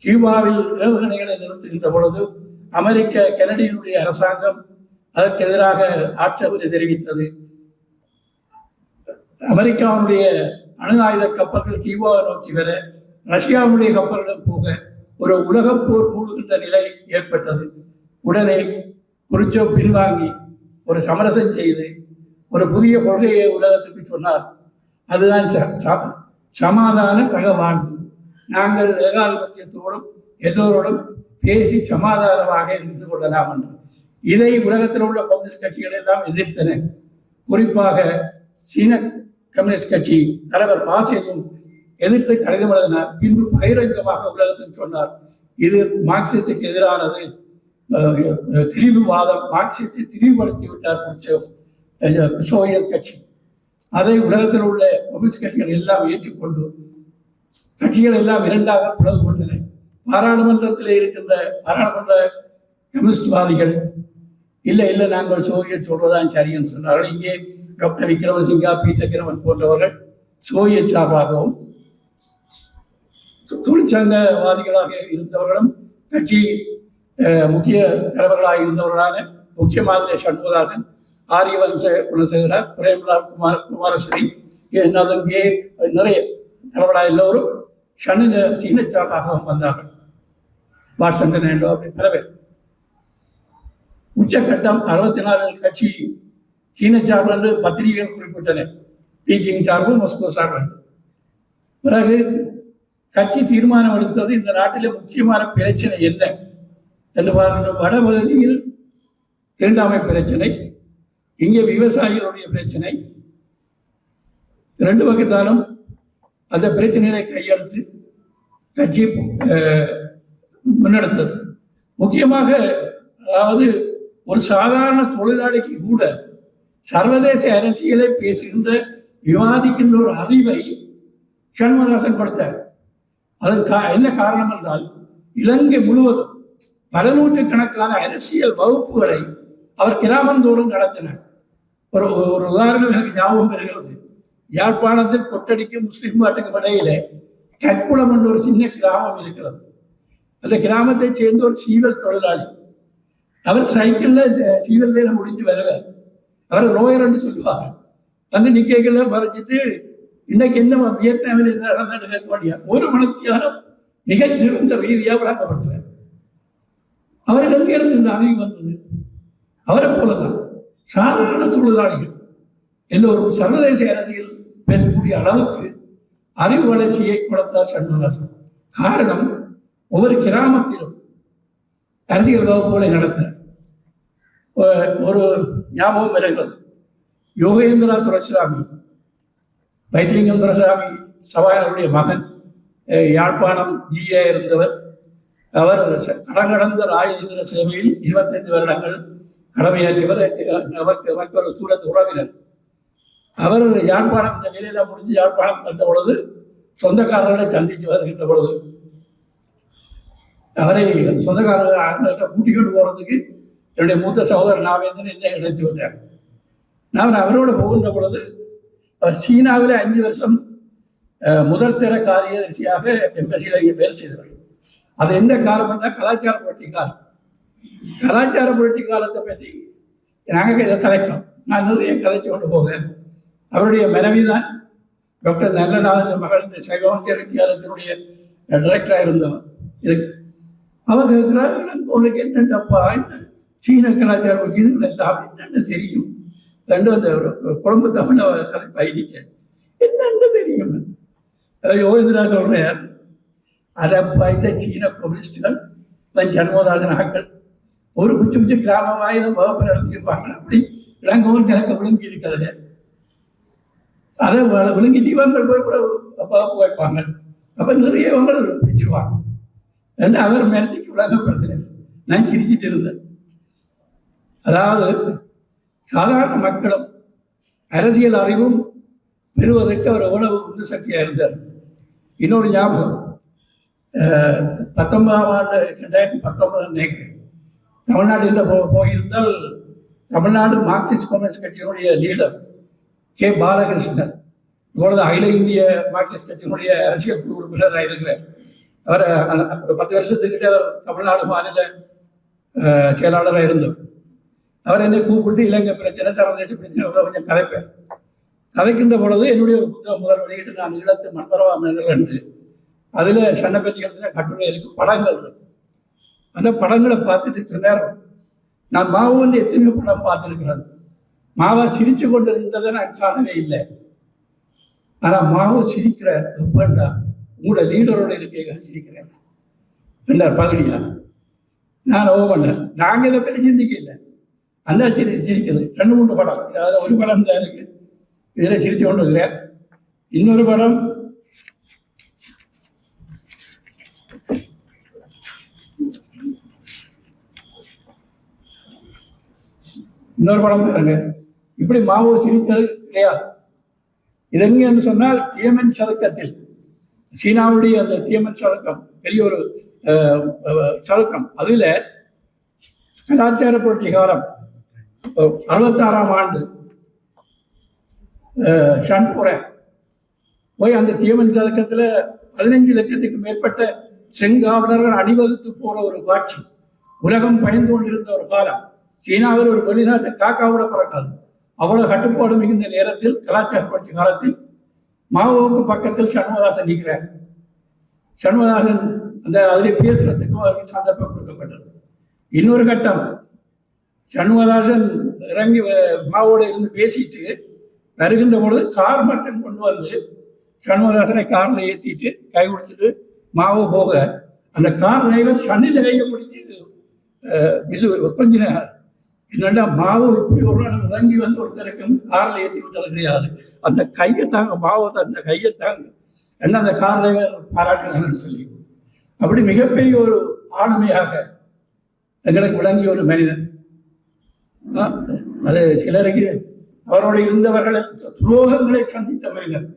கியூபாவில் ஏவுகணைகளை நிறுத்துகின்ற பொழுது அமெரிக்க கனடியனுடைய அரசாங்கம் அதற்கு எதிராக ஆட்சேபனை தெரிவித்தது. அமெரிக்காவுடைய அணு ஆயுத கப்பல்கள் கியூபாவை நோக்கி வர ரஷ்யாவுடைய கப்பல்களிடம் போக ஒரு உலகப் போர் மூடுகின்ற நிலை ஏற்பட்டது. உடனே குருச்சேவ் பின்வாங்கி ஒரு சமரசம் செய்து ஒரு புதிய கொள்கையை உலகத்துக்கு சொன்னார். அதுதான் சமாதான சகவாழ்வு. நாங்கள் ஏகாதிபத்தியத்தோடும் எல்லோரோடும் பேசி சமாதானமாக இருந்து கொள்ளலாம் என்று. இதை உலகத்தில் உள்ள கம்யூனிஸ்ட் கட்சிகள் எல்லாம் எதிர்த்தன. குறிப்பாக சீன கம்யூனிஸ்ட் கட்சி தலைவர் மாசேதும் எதிர்த்து கடிதம் எழுதினார். பின்பு பகிரங்கமாக உலகத்தில் சொன்னார், இது மார்க்சியத்துக்கு எதிரானது, திரிவுவாதம், மார்க்சியத்தை திரிவுபடுத்தி விட்டார் சோவியத் கட்சி. அதை உலகத்தில் உள்ள கம்யூனிஸ்ட் கட்சிகள் எல்லாம் ஏற்றுக்கொண்டு கட்சிகள் எல்லாம் இரண்டாக பிளவுபட்டன. பாராளுமன்றத்தில் இருக்கின்ற பாராளுமன்ற கம்யூனிஸ்ட்வாதிகள் இல்லை இல்லை நாங்கள் சோவியத் சொல்றதான் சரின்னு சொன்னார்கள். இங்கே டாக்டர் விக்ரமசிங்கா, பீட்டர் கிரமன் போன்றவர்கள் சோவியத் சார்பாகவும் தொழிற்சங்கவாதிகளாக இருந்தவர்களும் கட்சி முக்கிய தலைவர்களாக இருந்தவர்களான முக்கிய மாதிரி சண்முகதாசன், ஆரியவன்ச குணசேகரர், பிரேம்லால் குமாரஸ்ரீ, என்னதங்கே நிறைய தலைவர்களாக எல்லோரும் சீன சார்பாகவும் வந்தார்கள். வாட்சந்திரன் என்றோ அப்படி பல பேர். உச்சக்கட்டம் 64 கட்சி சீன சார்பு என்று பத்திரிகைகள் குறிப்பிட்டன. பீஜிங் சார்பு, மாஸ்கோ சார்பு. பிறகு கட்சி தீர்மானம் எடுத்தது, இந்த நாட்டிலே முக்கியமான பிரச்சனை என்ன என்று பார்க்கின்ற வடபகுதியில் தீண்டாமை பிரச்சனை, இங்கே விவசாயிகளுடைய பிரச்சனை. 2 பக்கத்தாலும் அந்த பிரச்சனைகளை கையெழுத்து கட்சி முன்னெடுத்தது. முக்கியமாக அதாவது ஒரு சாதாரண தொழிலாளிக்கு கூட சர்வதேச அரசியலை பேசுகின்ற விவாதிக்கின்ற ஒரு அறிவை சண்முகதாசன் கொடுத்தார். அதற்கு என்ன காரணம் என்றால், இலங்கை முழுவதும் பல நூற்றுக்கணக்கான அரசியல் வகுப்புகளை அவர் கிராமந்தோறும் நடத்தினார். ஒரு உதாரணம் எனக்கு ஞாபகம் பெறுகிறது. யாழ்ப்பாணத்தில் கொட்டடிக்கும் முஸ்லிம் நாட்டுக்கும் இடையில கற்குளம் என்ற ஒரு சின்ன கிராமம் இருக்கிறது. அந்த கிராமத்தை சேர்ந்த ஒரு சீவல் தொழிலாளி அவர் சைக்கிள்ல சீவல் வேலை முடிஞ்சு வருவார். அவரை லோயர்ன்னு சொல்லுவாங்க. வந்து நிக்கைகளை மறைச்சிட்டு இன்னைக்கு என்ன வியட்நாமில் என்ன நடந்தது கேட்க முடியாது. ஒரு மனத்தியானம் மிகச்சிறந்த ரீதியாக விளக்கப்படுத்துவார். அவருக்கு அங்கிருந்து இந்த அறிவு வந்தது. அவரை போலதான் சாதாரண தொழிலாளிகள் எல்லோரும் சர்வதேச அரசியல் பேசக்கூடிய அளவுக்கு அறிவு வளர்ச்சியை கொடுத்தார் சண்முகதாசன். காரணம், ஒவ்வொரு கிராமத்திலும் அரசியல் வகுப்புகளை நடத்தினார். ஒரு ஞாபகம் வருகிறது. யோகேந்திரா துரைசாமி, வைத்திலிங்கம் துரைசாமி சபாயனுடைய மகன், யாழ்ப்பாணம் ஜிஏ இருந்தவர். அவர் கடந்த ராஜேந்திர சேவையில் 25 வருடங்கள் கடமையாற்றியவர். நமக்கு ஒரு தூரத்து உறவினர். அவர் யாழ்ப்பாணம் இந்த வேலையில முடிஞ்சு யாழ்ப்பாணம் வந்த பொழுது சொந்தக்காரர்களை சந்தித்து வருகின்ற பொழுது அவரை சொந்தக்காரர்களை கூட்டிக் கொண்டு போறதுக்கு என்னுடைய மூத்த சகோதரர் நாவேந்தன் என்னை இணைத்து விட்டார். நான் அவரோடு போகின்ற பொழுது அவர் சீனாவில் 5 வருஷம் முதல் தர காரியதர்சியாக எம்பசியில் வேலை செய்தவர். அது எந்த காலம் என்றால் கலாச்சார புரட்சி காலம். கலாச்சார புரட்சி காலத்தை பற்றி நாங்கள் கலைத்தோம். நான் நிறைய கதைச்சு கொண்டு போகிறேன். அவருடைய மனைவிதான் டாக்டர் நல்லநாதன் மகள், இந்த சைவந்திய வித்தியாலயத்தினுடைய டைரக்டராக இருந்தவர். இதுக்கு அவங்க கேட்கிறார், உங்களுக்கு என்னென்னப்பா இந்த சீன கலாச்சார இதுகள் எல்லாம் என்னென்ன தெரியும்? ரெண்டு அந்த ஒரு குழம்பு தமிழ் கலை பயணிக்க என்னென்ன தெரியும்? யோகேந்திரா சொல்றேன், அதப்பா இந்த சீன கம்யூனிஸ்டுகள் சண்முகதாசனாக்கள் ஒரு குச்சி குச்சி கிராமமாக வகுப்பு நடத்தியிருப்பாங்க. அப்படி இளங்கோவன் எனக்கு விளங்கி இருக்கிறது. அதை விளங்கி தீபங்கள் போய் கூட வகுப்பு வைப்பாங்க. அப்ப நிறைய பிடிச்சிருவாங்க என்று அவர் மனசுக்கு விளங்கப்படுத்தினார். நான் சிரிச்சிட்டு இருந்தேன். அதாவது சாதாரண மக்களும் அரசியல் அறிவும் பெறுவதற்கு அவர் எவ்வளவு உந்து சக்தியாக இருந்தார். இன்னொரு ஞாபகம், 19ஆம் ஆண்டு 2019 நினைக்கிறேன், தமிழ்நாட்டில் போயிருந்தால் தமிழ்நாடு மார்க்சிஸ்ட் கம்யூனிஸ்ட் கட்சியினுடைய லீடர் கே பாலகிருஷ்ணன் இப்பொழுது அகில இந்திய மார்க்சிஸ்ட் கட்சியினுடைய அரசியல் குழு உறுப்பினராக இருக்கிறார். அவர் ஒரு 10 வருஷத்துக்கிட்ட அவர் தமிழ்நாடு மாநில செயலாளராக இருந்தவர். அவர் என்னை கூப்பிட்டு இலங்கை பிரச்சனை, சர்வதேச பிரச்சனை கொஞ்சம் கதைப்பேன். கதைக்கின்ற பொழுது என்னுடைய ஒரு புத்தகம் முதல் வெளியிட்டு நான் ஈழத்து மண்பரவா மனிதர்கள் என்று அதில் சண்டை பற்றி எழுதின கட்டுரை இருக்கு, படங்கள் இருக்கு. அந்த படங்களை பார்த்துட்டு சொன்னார், நான் மாவுன்னு எத்தனையோ படம் பார்த்துருக்கிறேன். மாவா சிரிச்சு கொண்டு இருந்ததை நான் காணவே இல்லை. ஆனால் மாவு சிரிக்கிறார் எப்பண்டா உங்களோட லீடரோட இருக்க சிரிக்கிறேன் என்றார் பகுதியா. நான் பண்ணேன், நாங்கள் இதை பற்றி சிந்திக்க இல்லை. அந்த சிரிக்குது. 2-3 படம், அதில் ஒரு படம் தான் இருக்கு, இதில் சிரிச்சு கொண்டு இருக்கிறேன். இன்னொரு படம் பாருங்க. இப்படி மாவோ சிரித்தது இல்லையா? இது எங்கன்னு சொன்னால் தியமன் சதுக்கத்தில், சீனாவுடைய அந்த தியமன் சதுக்கம் பெரிய ஒரு சதுக்கம். அதுல கலாச்சார புரட்சி காலம் 66ஆம் ஆண்டு ஷன்புரை போய் அந்த தியமன் சதுக்கத்துல 15 லட்சத்துக்கு மேற்பட்ட செங்காவலர்கள் அணிவகுத்து போற ஒரு காட்சி. உலகம் பயந்து கொண்டிருந்த ஒரு காலம். சீனாவில் ஒரு வெளிநாட்டு காக்காவோட பறக்காது. அவ்வளவு கட்டுப்பாடு மிகுந்த நேரத்தில் கலாச்சார புரட்சி காலத்தில் மாவோவுக்கு பக்கத்தில் சண்முகதாசன் நிற்கிறார். சண்முகதாசன் அந்த அதில் பேசுறதுக்கும் அவருக்கு சந்தர்ப்பம் கொடுக்கப்பட்டது. இன்னொரு கட்டம், சண்முகதாசன் இறங்கி மாவோடு இருந்து பேசிட்டு வருகின்ற பொழுது கார் மட்டும் கொண்டு வந்து சண்முகதாசனை காரில் ஏற்றிட்டு கை கொடுத்துட்டு மாவோ போக அந்த கார் டிரைவர் சன்னில் கையை பிடிச்சி கொஞ்ச நேரம் என்னென்னா மாவு இப்படி ஒரு நாள் இறங்கி வந்து ஒருத்தருக்கும் காரில் ஏற்றி விட்டது கிடையாது. அந்த கையை தாங்க, மாவை அந்த கையை தாங்க என்ன அந்த கார் டிரைவர் பாராட்டினாங்கன்னு சொல்லி. அப்படி மிகப்பெரிய ஒரு ஆளுமையாக எங்களுக்கு விளங்கிய ஒரு மனிதன். அது சிலருக்கு அவரோடு இருந்தவர்கள் துரோகங்களை சந்தித்த மனிதன்.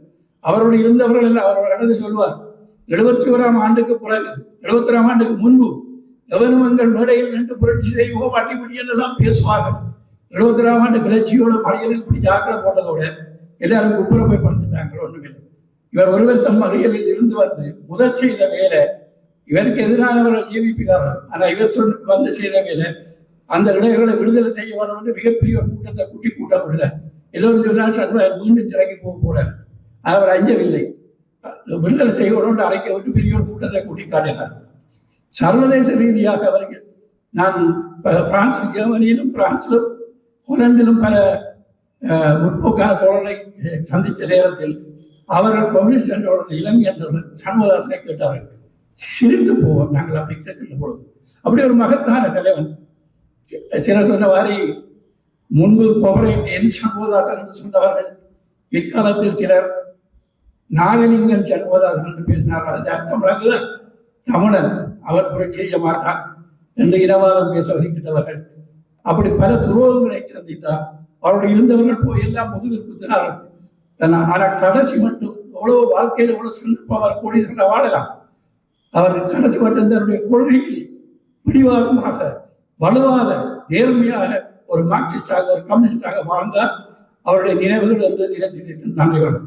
அவரோடு இருந்தவர்கள் அவரோட இடத்துல சொல்லுவார், 71ஆம் ஆண்டுக்கு பிறகு 71ஆம் ஆண்டுக்கு முன்பு எவனும் எங்கள் மேடையில் நின்று புரட்சி செய்வோம் அடிப்படி என்றுதான் பேசுவார்கள். 71ஆம் ஆண்டு கிளர்ச்சியோட பழையனுக்கு இப்படி ஜாக்கிரதை போட்டதோட எல்லாரும் குப்புற போய் படுத்துட்டாங்க. ஒன்றுமில்லை. இவர் ஒரு வருஷம் மறியலில் இருந்து வந்து முதல் செய்த வேலை, இவருக்கு எதிரானவர்கள் ஜேவிபிக்காரர், ஆனால் இவர் வந்து செய்த வேலை அந்த இளைஞர்களை விடுதலை செய்ய வேண்டும் என்று மிகப்பெரிய ஒரு கூட்டத்தை கூட்டம் விடல. எல்லோரும் சொன்னால் சண்முகம் மீண்டும் சிறைக்கு போக போறார். அவர் அஞ்சவில்லை. விடுதலை செய்ய வேண்டும் அழைக்க விட்டு பெரிய ஒரு கூட்டத்தை கூட்டி காட்டினார். சர்வதேச ரீதியாக அவர்கள் நான் பிரான்ஸ், ஜெர்மனியிலும் பிரான்சிலும் ஹோலந்திலும் பல முற்போக்கான தோழரை சந்தித்த நேரத்தில் அவர்கள் கம்யூனிஸ்ட் என்றவுடன் இளம் என்றவர் சண்முகதாசனை கேட்டார்கள். சிரித்து போவோம் நாங்கள் அப்படி கேட்கின்ற பொழுது. அப்படி ஒரு மகத்தான தலைவன். சிலர் சொன்ன மாதிரி முன்பு கோபரேட் என் சண்முகதாசன் என்று சொன்னவர்கள் பிற்காலத்தில் சிலர் நாகலிங்கன் சண்முகதாசன் என்று பேசினார்கள். அதன் அர்த்தம் விளங்குதான், தமிழன் அவர் புரட்சி செய்ய மாட்டான் என்று இனவாதம் பேச வருகின்றவர்கள். அப்படி பல துரோகங்களை சந்தித்தார். அவருடைய இருந்தவர்கள் போய் எல்லாம் முதுகில் குத்தினார்கள். ஆனால் கடைசி மட்டும் எவ்வளவு வாழ்க்கையில் எவ்வளவு சந்தர்ப்பம் அவர் கோடி சொல்ல வாழலாம். அவர் கடைசி மட்டும் தன்னுடைய கொள்கையில் பிடிவாதமாக வலுவாத நேர்மையாக ஒரு மார்க்சிஸ்டாக ஒரு கம்யூனிஸ்டாக வாழ்ந்தார். அவருடைய நினைவுகள் வந்து நிலைத்திருக்கும். நன்றிகள்.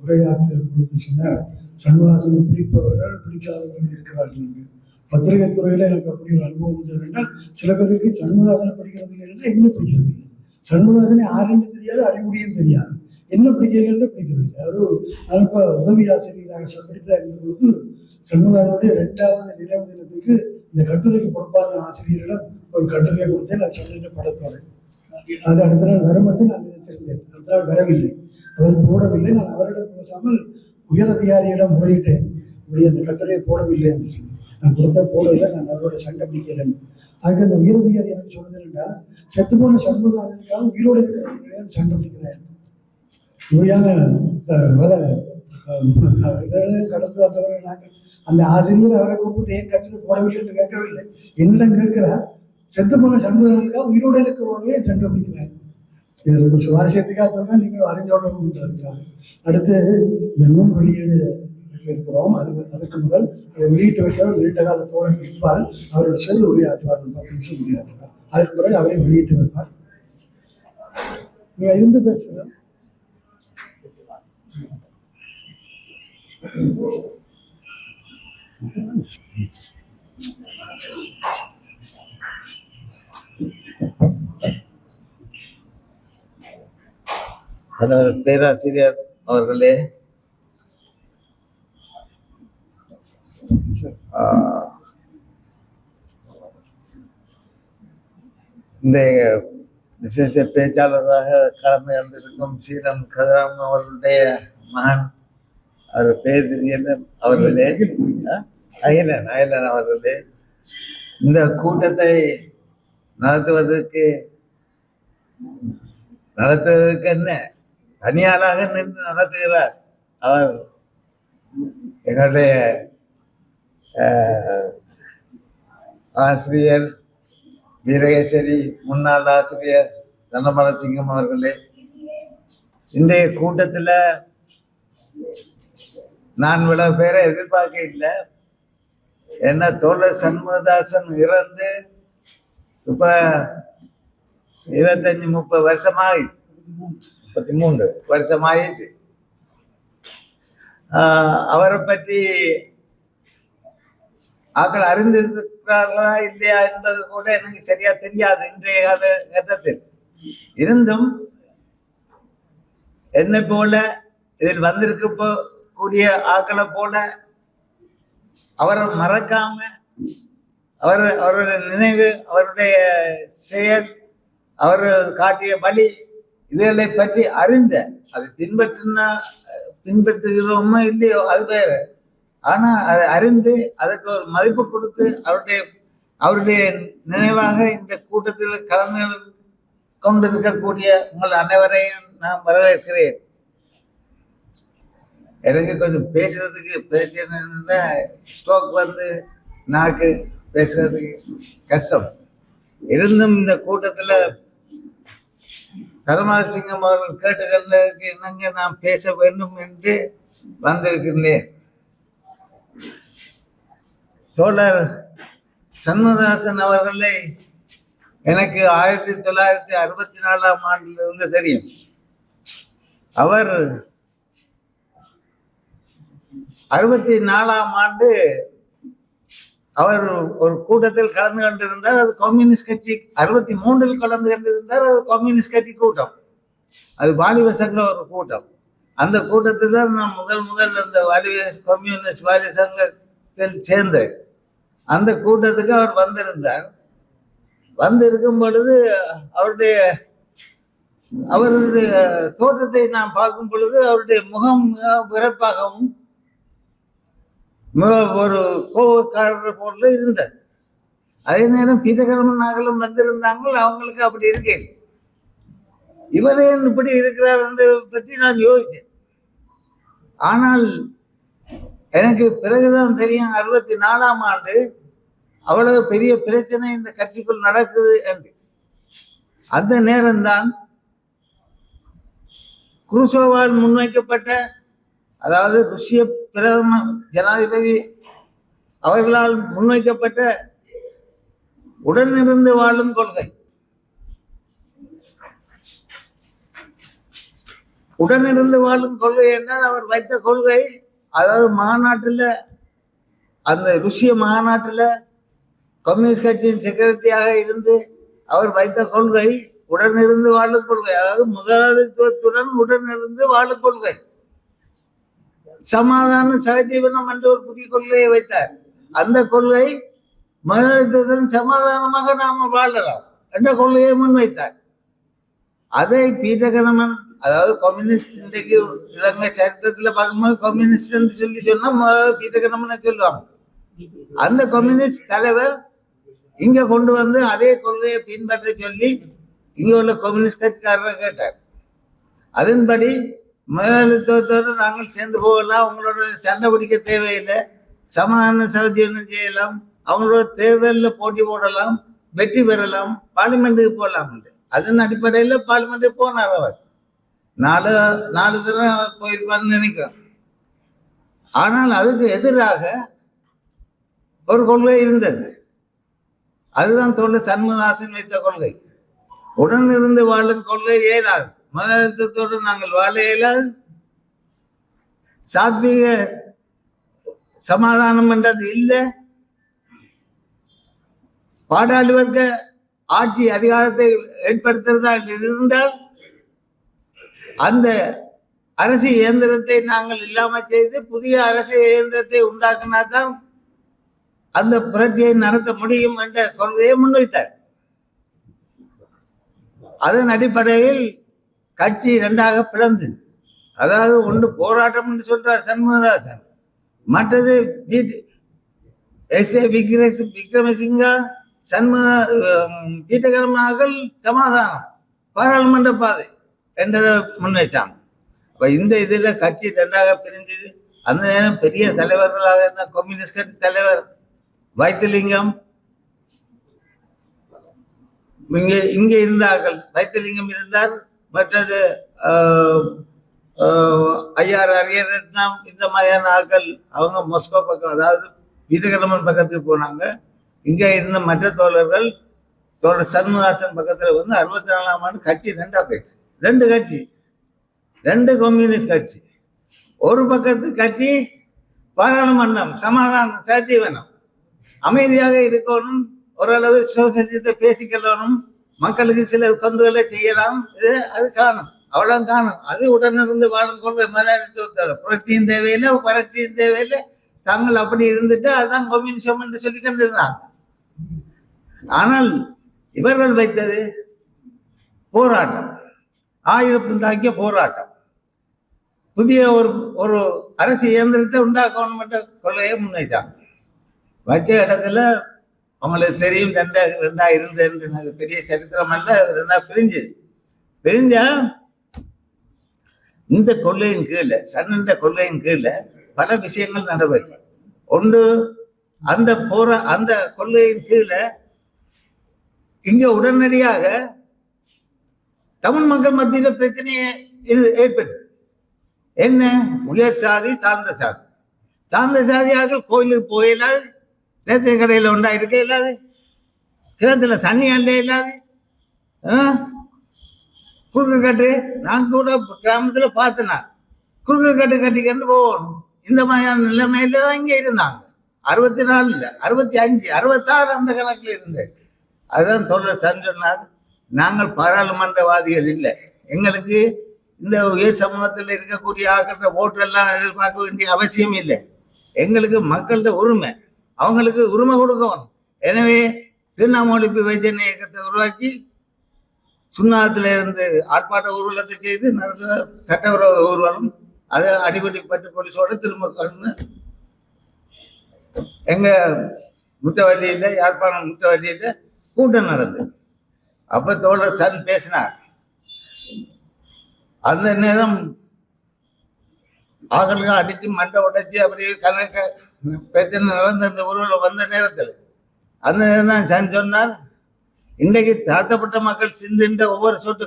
உரையாற்றிய பொழுது சொன்னார், சண்முகதாசனை பிடிப்பவர்கள் பிடிக்காதவர்கள் இருக்கிறார்கள் என்று. பத்திரிகை துறையில எனக்கு அப்படி ஒரு அனுபவம் உண்டு என்றால், சில பேருக்கு சண்முகதாசனை பிடிக்கிறது இல்லை, என்ன பிடிக்கிறது இல்லை. சண்முகதாசனை யாருன்னு தெரியாது, அடிமுடியும் தெரியாது, என்ன பிடிக்கல பிடிக்கிறது இல்லை. அவரு நான் இப்போ உதவி ஆசிரியராக படித்தா இருந்த பொழுது சண்முகதாசனுடைய 2வது நினைவு தினத்துக்கு இந்த கட்டுரைக்கு பொறுப்பான ஆசிரியரிடம் ஒரு கட்டுரையை கொடுத்தேன். நான் சொன்ன படத்தோட அது அடுத்த நாள் வர மட்டும் நான் நினைத்திருந்தேன். அடுத்த நாள் வரவில்லை, அவர் போடவில்லை. நான் அவரிடம் பேசாமல் உயர் அதிகாரியிடம் முறையிட்டேன், இப்படி அந்த கட்டுரையை போடவில்லை என்று சொல்லி. நான் கொடுத்த போடவில்லை, நான் அவரோட சண்டை பிடிக்கிறேன். அதுக்கு அந்த உயர் அதிகாரி எனக்கு சொன்னது என்றால், செத்து போன சண்முகதாசனுக்காக உயிரோடு இருக்கிற சண்டை பிடிக்கிறேன். இப்படியான பல கடந்து வந்தவர்கள் நாங்கள். அந்த ஆசிரியர் அவரை கூப்பிட்டு ஏன் கட்டுரை போடவில்லை என்று கேட்கவில்லை, என்னிடம் கேட்கிறார். செத்து போன சண்முகதாசனுக்காக உயிரோடு இருக்கிறவர்களே சண்டை பிடிக்கிறேன். இது ஒரு சுவாரஸ்யத்துக்காக சொன்னால் நீங்கள் அறிஞ்சோன்றதுக்காக. அடுத்து இந்த நூல் வெளியீடு இருக்கிறோம். அதற்கு முதல் அதை வெளியிட்டு வைக்கிறவர் நீண்ட காலத்தோடு இருப்பார். அவரோட செல் உரையாற்றுவார், 10 நிமிஷம் உரையாற்றுவார். அதற்கு பிறகு அவரை வெளியிட்டு வைப்பார். நீங்க இருந்து பேசுங்க. பேராசிரியர் அவர்களே, இந்த விசேஷ பேச்சாளராக கலந்து கொண்டிருக்கும் சீரன் கதிராம் அவர்களுடைய மகன், அவர் பேர் தெரியல, அவர்களே அகிலன் அவர்களே, இந்த கூட்டத்தை நடத்துவதற்கு என்ன தனியாளாக நின்று நடத்துகிறார். அவர் எங்களுடைய ஆசிரியர் வீரகேசரி முன்னாள் ஆசிரியர் தனமலசிங்கம் அவர்களே, இன்றைய கூட்டத்தில் நான் இவ்வளவு பேரை எதிர்பார்க்க இல்லை. என்ன தோழர் சண்முகதாசன் இறந்து இப்ப 25-30 வருஷமாயிட்டு, 33 வருஷமாயிட்டு. அவரை பற்றி ஆக்கள் அறிந்திருக்கிறார்களா இல்லையா என்பது கூட எனக்கு சரியா தெரியாது இன்றைய காலகட்டத்தில். இருந்தும் என்னை போல இதில் வந்திருக்க கூடிய ஆக்களை போல அவரை மறக்காம அவருடைய நினைவு, அவருடைய செயல், அவர் காட்டிய வழி, இதுகளை பற்றி அறிந்த அது பின்பற்றுகிறோமோ இல்லையோ அது வேற. ஆனா அதை அறிந்து அதுக்கு ஒரு மதிப்பு கொடுத்து அவருடைய நினைவாக இந்த கூட்டத்தில் கலந்து கொண்டிருக்கக்கூடிய உங்கள் அனைவரையும் நான் வரவேற்கிறேன். எனக்கு கொஞ்சம் பேசுறதுக்கு பிரச்சனை, ஸ்ட்ரோக் வந்து நாக்கு பேசுறதுக்கு கஷ்டம். இருந்தும் இந்த கூட்டத்தில் தனமலசிங்கம் அவர்கள் கேட்டுக்கிறதுக்கு என்னங்க நான் பேச வேண்டும் என்று வந்திருக்கின்றேன். தோழர் சண்முகதாசன் அவர்களை எனக்கு 1964ஆம் ஆண்டிலிருந்து தெரியும். அவர் 64ஆம் ஆண்டு அவர் ஒரு கூட்டத்தில் கலந்து கொண்டிருந்தார். அது கம்யூனிஸ்ட் கட்சி 63 கலந்து கொண்டிருந்தார். அது கம்யூனிஸ்ட் கட்சி கூட்டம், அது வாலிப சங்க ஒரு கூட்டம். அந்த கூட்டத்தில் தான் நான் முதல் அந்த கம்யூனிஸ்ட் வாலிப சங்கத்தில் சேர்ந்தேன். அந்த கூட்டத்துக்கு அவர் வந்திருந்தார். வந்திருக்கும் பொழுது அவருடைய தோற்றத்தை நான் பார்க்கும் பொழுது அவருடைய முகம் விறப்பாகவும் ஒரு கோபக்காரர் போல இருந்தது. அதே நேரம் பீட்டகரமன் நாங்களும் வந்திருந்தாங்க, அவங்களுக்கு அப்படி இருக்கேன். இவரே இப்படி இருக்கிறார் என்று பற்றி நான் யோசித்தேன். ஆனால் எனக்கு பிறகுதான் தெரியும் 64ஆம் ஆண்டு அவ்வளவு பெரிய பிரச்சனை இந்த கட்சிக்குள் நடக்குது என்று. அந்த நேரம்தான் குருசோவால் முன்வைக்கப்பட்ட, அதாவது ருஷ்ய பிரதம ஜனாதிபதி அவர்களால் முன்வைக்கப்பட்ட உடனிருந்து வாழும் கொள்கை, உடனிருந்து வாழும் கொள்கை என்றால் அவர் வைத்த கொள்கை, அதாவது மாநாட்டில், அந்த ருஷ்ய மாநாட்டில் கம்யூனிஸ்ட் கட்சியின் செக்ரட்டரியாக இருந்து அவர் வைத்த கொள்கை உடனிருந்து வாழும் கொள்கை, அதாவது முதலாளித்துவத்துடன் உடனிருந்து வாழும் கொள்கை. சமாதான சகஜீவனம் என்று ஒரு புதிய கொள்கையை வைத்தார். அந்த கொள்கை முதலாளித்துவத்துடன் சமாதானமாக நாம வாழலாம் என்ற கொள்கையை முன்வைத்தார். அதை பீட்டகரமன், அதாவது கம்யூனிஸ்ட், இன்றைக்கு இலங்கை சரித்திரத்தில் பார்க்கும்போது கம்யூனிஸ்ட் என்று சொன்னா முதல்ல பீட்டகரமனை சொல்லுவாங்க. அந்த கம்யூனிஸ்ட் தலைவர் இங்க கொண்டு வந்து அதே கொள்கையை பின்பற்ற சொல்லி இங்க உள்ள கம்யூனிஸ்ட் கட்சிக்காரரை கேட்டார். அதன்படி முதலாளித்துவத்தோடு நாங்கள் சேர்ந்து போகலாம், உங்களோட சண்டை பிடிக்க தேவையில்லை, சமாதான சௌஜன்யம் செய்யலாம், அவங்களோட தேர்தலில் போட்டி போடலாம், வெற்றி பெறலாம், பார்லிமெண்ட்டுக்கு போகலாம் என்று. அதன் அடிப்படையில் பார்லிமெண்ட்டுக்கு போனார். அவர் நாலு தடவை அவர் போயிருப்பார்னு நினைக்கிறேன். ஆனால் அதுக்கு எதிராக ஒரு கொள்கை இருந்தது. அதுதான் தோழர் சண்முகதாசன் வைத்த கொள்கை. உடன் இருந்து வாழும் கொள்கை இயலாது, முதலாளித்துவத்தோடு நாங்கள் வாழ இயலாது, சாத்வீக சமாதானம் என்றது இல்லை, பாடாளி வர்க்க ஆட்சி அதிகாரத்தை ஏற்படுத்துறதா இருந்தால் அந்த அரசு இயந்திரத்தை நாங்கள் இல்லாமல் செய்து புதிய அரசு இயந்திரத்தை உண்டாக்கினாதான் அந்த புரட்சியை நடத்த முடியும் என்ற கொள்கையை முன்வைத்தார். அதன் அடிப்படையில் கட்சி இரண்டாக பிளந்தது. அதாவது ஒன்று போராட்டம் என்று சொல்றார் சண்முகதாசன், மற்றது விக்ரமசிங்கா பீட்டகரமனார்கள் சமாதானம் பாராளுமன்ற பாதை என்றதை முன்வைச்சாங்க. அப்ப இந்த இதுல கட்சி இரண்டாக பிரிஞ்சது. அந்த நேரம் பெரிய தலைவர்களாக இருந்த கம்யூனிஸ்ட் கட்சி தலைவர் வைத்திலிங்கம் இங்கே இருந்தார்கள். வைத்திலிங்கம் இருந்தார், மற்றது ஐஆர் அரியரட்னம், இந்த மாதிரியான ஆக்கள் அவங்க மொஸ்கோ பக்கம், அதாவது வீரகரமன் பக்கத்துக்கு போனாங்க. இங்கே இருந்த மற்ற தோழர்கள் தோழர் சண்முகதாசன் பக்கத்தில் வந்து 64ஆம் ஆண்டு கட்சி ரெண்டா போயிடுச்சு. ரெண்டு கட்சி, ரெண்டு கம்யூனிஸ்ட் கட்சி. ஒரு பக்கத்து கட்சி பாராளுமன்றம் சமாதானம் சஜீவனம், அமைதியாக இருக்கணும், ஓரளவு சோசலிசத்தை பேசிக்கொள்ளணும், மக்களுக்கு சில தொண்டுகளை செய்யலாம், இது அது காணும், அவ்வளவு காணும். அது உடனிருந்து வாழும் கொள்கை முதலாளித்துவத்தோட புரட்சியும் தேவையில்லை, வறட்சியும் தேவையில்லை, தாங்கள் அப்படி இருந்துட்டு அதுதான் கம்யூனிசம் என்று சொல்லி கொண்டிருந்தாங்க. ஆனால் இவர்கள் வைத்தது போராட்டம், ஆயுதம் தாக்கிய போராட்டம், புதிய ஒரு அரசு இயந்திரத்தை உண்டாக்கணும் என்ற கொள்கையை முன்வைத்தாங்க. வச்ச இடத்துல அவங்களுக்கு தெரியும் ரெண்டா இருந்தது, பெரிய சரித்திரம் அல்ல, ரெண்டா பிரிஞ்சா இந்த கொள்கையின் கீழே, சண்ட கொள்கையின் கீழே பல விஷயங்கள் நடைபெற்று. ஒன்று, அந்த கொள்கையின் கீழே இங்க உடனடியாக தமிழ் மக்கள் மத்தியில் பிரச்சனையை ஏற்பட்டது. என்ன? உயர் சாதி தாழ்ந்த சாதி. தாழ்ந்த சாதியாக கோயிலுக்கு போயிடாது, தேசிய கடையில் உண்டா இருக்க இல்லாது, கிணத்துல தண்ணி அள்ள இல்லாது, குறுக்கு கட்டு, நான் கூட கிராமத்தில் பார்த்தேன், குறுக்கு கட்டு கட்டிக்கிட்டு போகணும். இந்த மாதிரியான நிலைமையில தான் இங்கே இருந்தாங்க. 64 இல்லை, 65, 66 அந்த கணக்கில் இருந்தது. அதுதான் தோழர் சன் சொன்னார், நாங்கள் பாராளுமன்றவாதிகள் இல்லை, எங்களுக்கு இந்த உயர் சமூகத்தில் இருக்கக்கூடிய ஆக்கிற ஓட்டெல்லாம் எதிர்பார்க்க வேண்டிய அவசியம் இல்லை. எங்களுக்கு மக்கள்கிட்ட உரிமை, அவங்களுக்கு உரிமை கொடுக்கணும். எனவே திருவண்ணாமொழிப்பு வைத்தியன் இயக்கத்தை உருவாக்கி சுண்ணாத்துல இருந்து ஆர்ப்பாட்ட ஊர்வலத்தை செய்து நடந்த சட்டவிரோத ஊர்வலம், அதை அடிபடி போலீஸோட திரும்ப கலந்து எங்க முத்தவள்ளியில, யாழ்ப்பாணம் முத்தவள்ளியில கூட்டம் நடந்தது. அப்ப தோழர் சன் பேசினார். அந்த நேரம் ஆகலுக்கு அடிச்சு மண்டை உடைச்சி அப்படியே கணக்க பிரச்சனை நடந்த அந்த ஊர்வலம் வந்த நேரத்தில் அந்த நேரம் தான் சன் சொன்னார், இன்றைக்கு தாழ்த்தப்பட்ட மக்கள் சிந்துகின்ற ஒவ்வொரு சொட்டு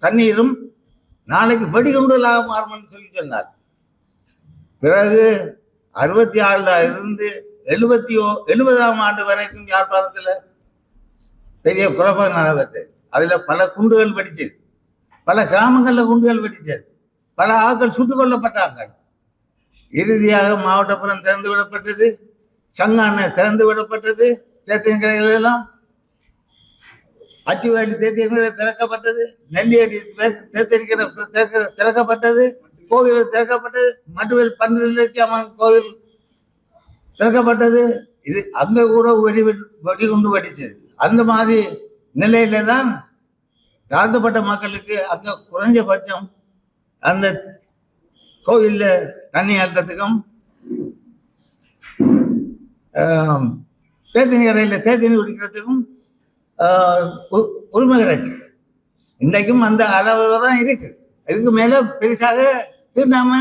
கண்ணீரும் நாளைக்கு வெடிகுண்டுகளாக மாறும்னு சொல்லி சொன்னார். பிறகு 66 இருந்து 70ஆம் ஆண்டு வரைக்கும் யாழ்ப்பாணத்தில் பெரிய குழப்பம் நடைபெற்றது. அதுல பல குண்டுகள் வெடிச்சது, பல கிராமங்களில் குண்டுகள் வெடிச்சது, பல ஆட்கள் சுட்டுக் கொல்லப்பட்டாங்க. இறுதியாக மாவட்டப்புறம் திறந்து விடப்பட்டது, சங்கான திறந்து விடப்பட்டது, தேர்தல் கடைகள் எல்லாம் அச்சுவாடி தேர்தல் திறக்கப்பட்டது, நெல்லியடி தேர்தல் திறக்கப்பட்டது, கோவில் திறக்கப்பட்டது, மட்டுவேல் 12 அம்மன் கோவில் திறக்கப்பட்டது. இது அங்க கூட வெடிகுண்டு வெடிச்சது. அந்த மாதிரி நிலையில தான் தாழ்த்தப்பட்ட மக்களுக்கு அங்க குறைஞ்சபட்சம் அந்த கோவில்ல தண்ணி அல்றதுக்கும் தேர்தல் கடையில் தேர்தல் குடிக்கிறதுக்கும் உரிமை கிடைச்சு. இன்றைக்கும் அந்த அளவு தான் இருக்கு. இதுக்கு மேல பெருசாக திருநாம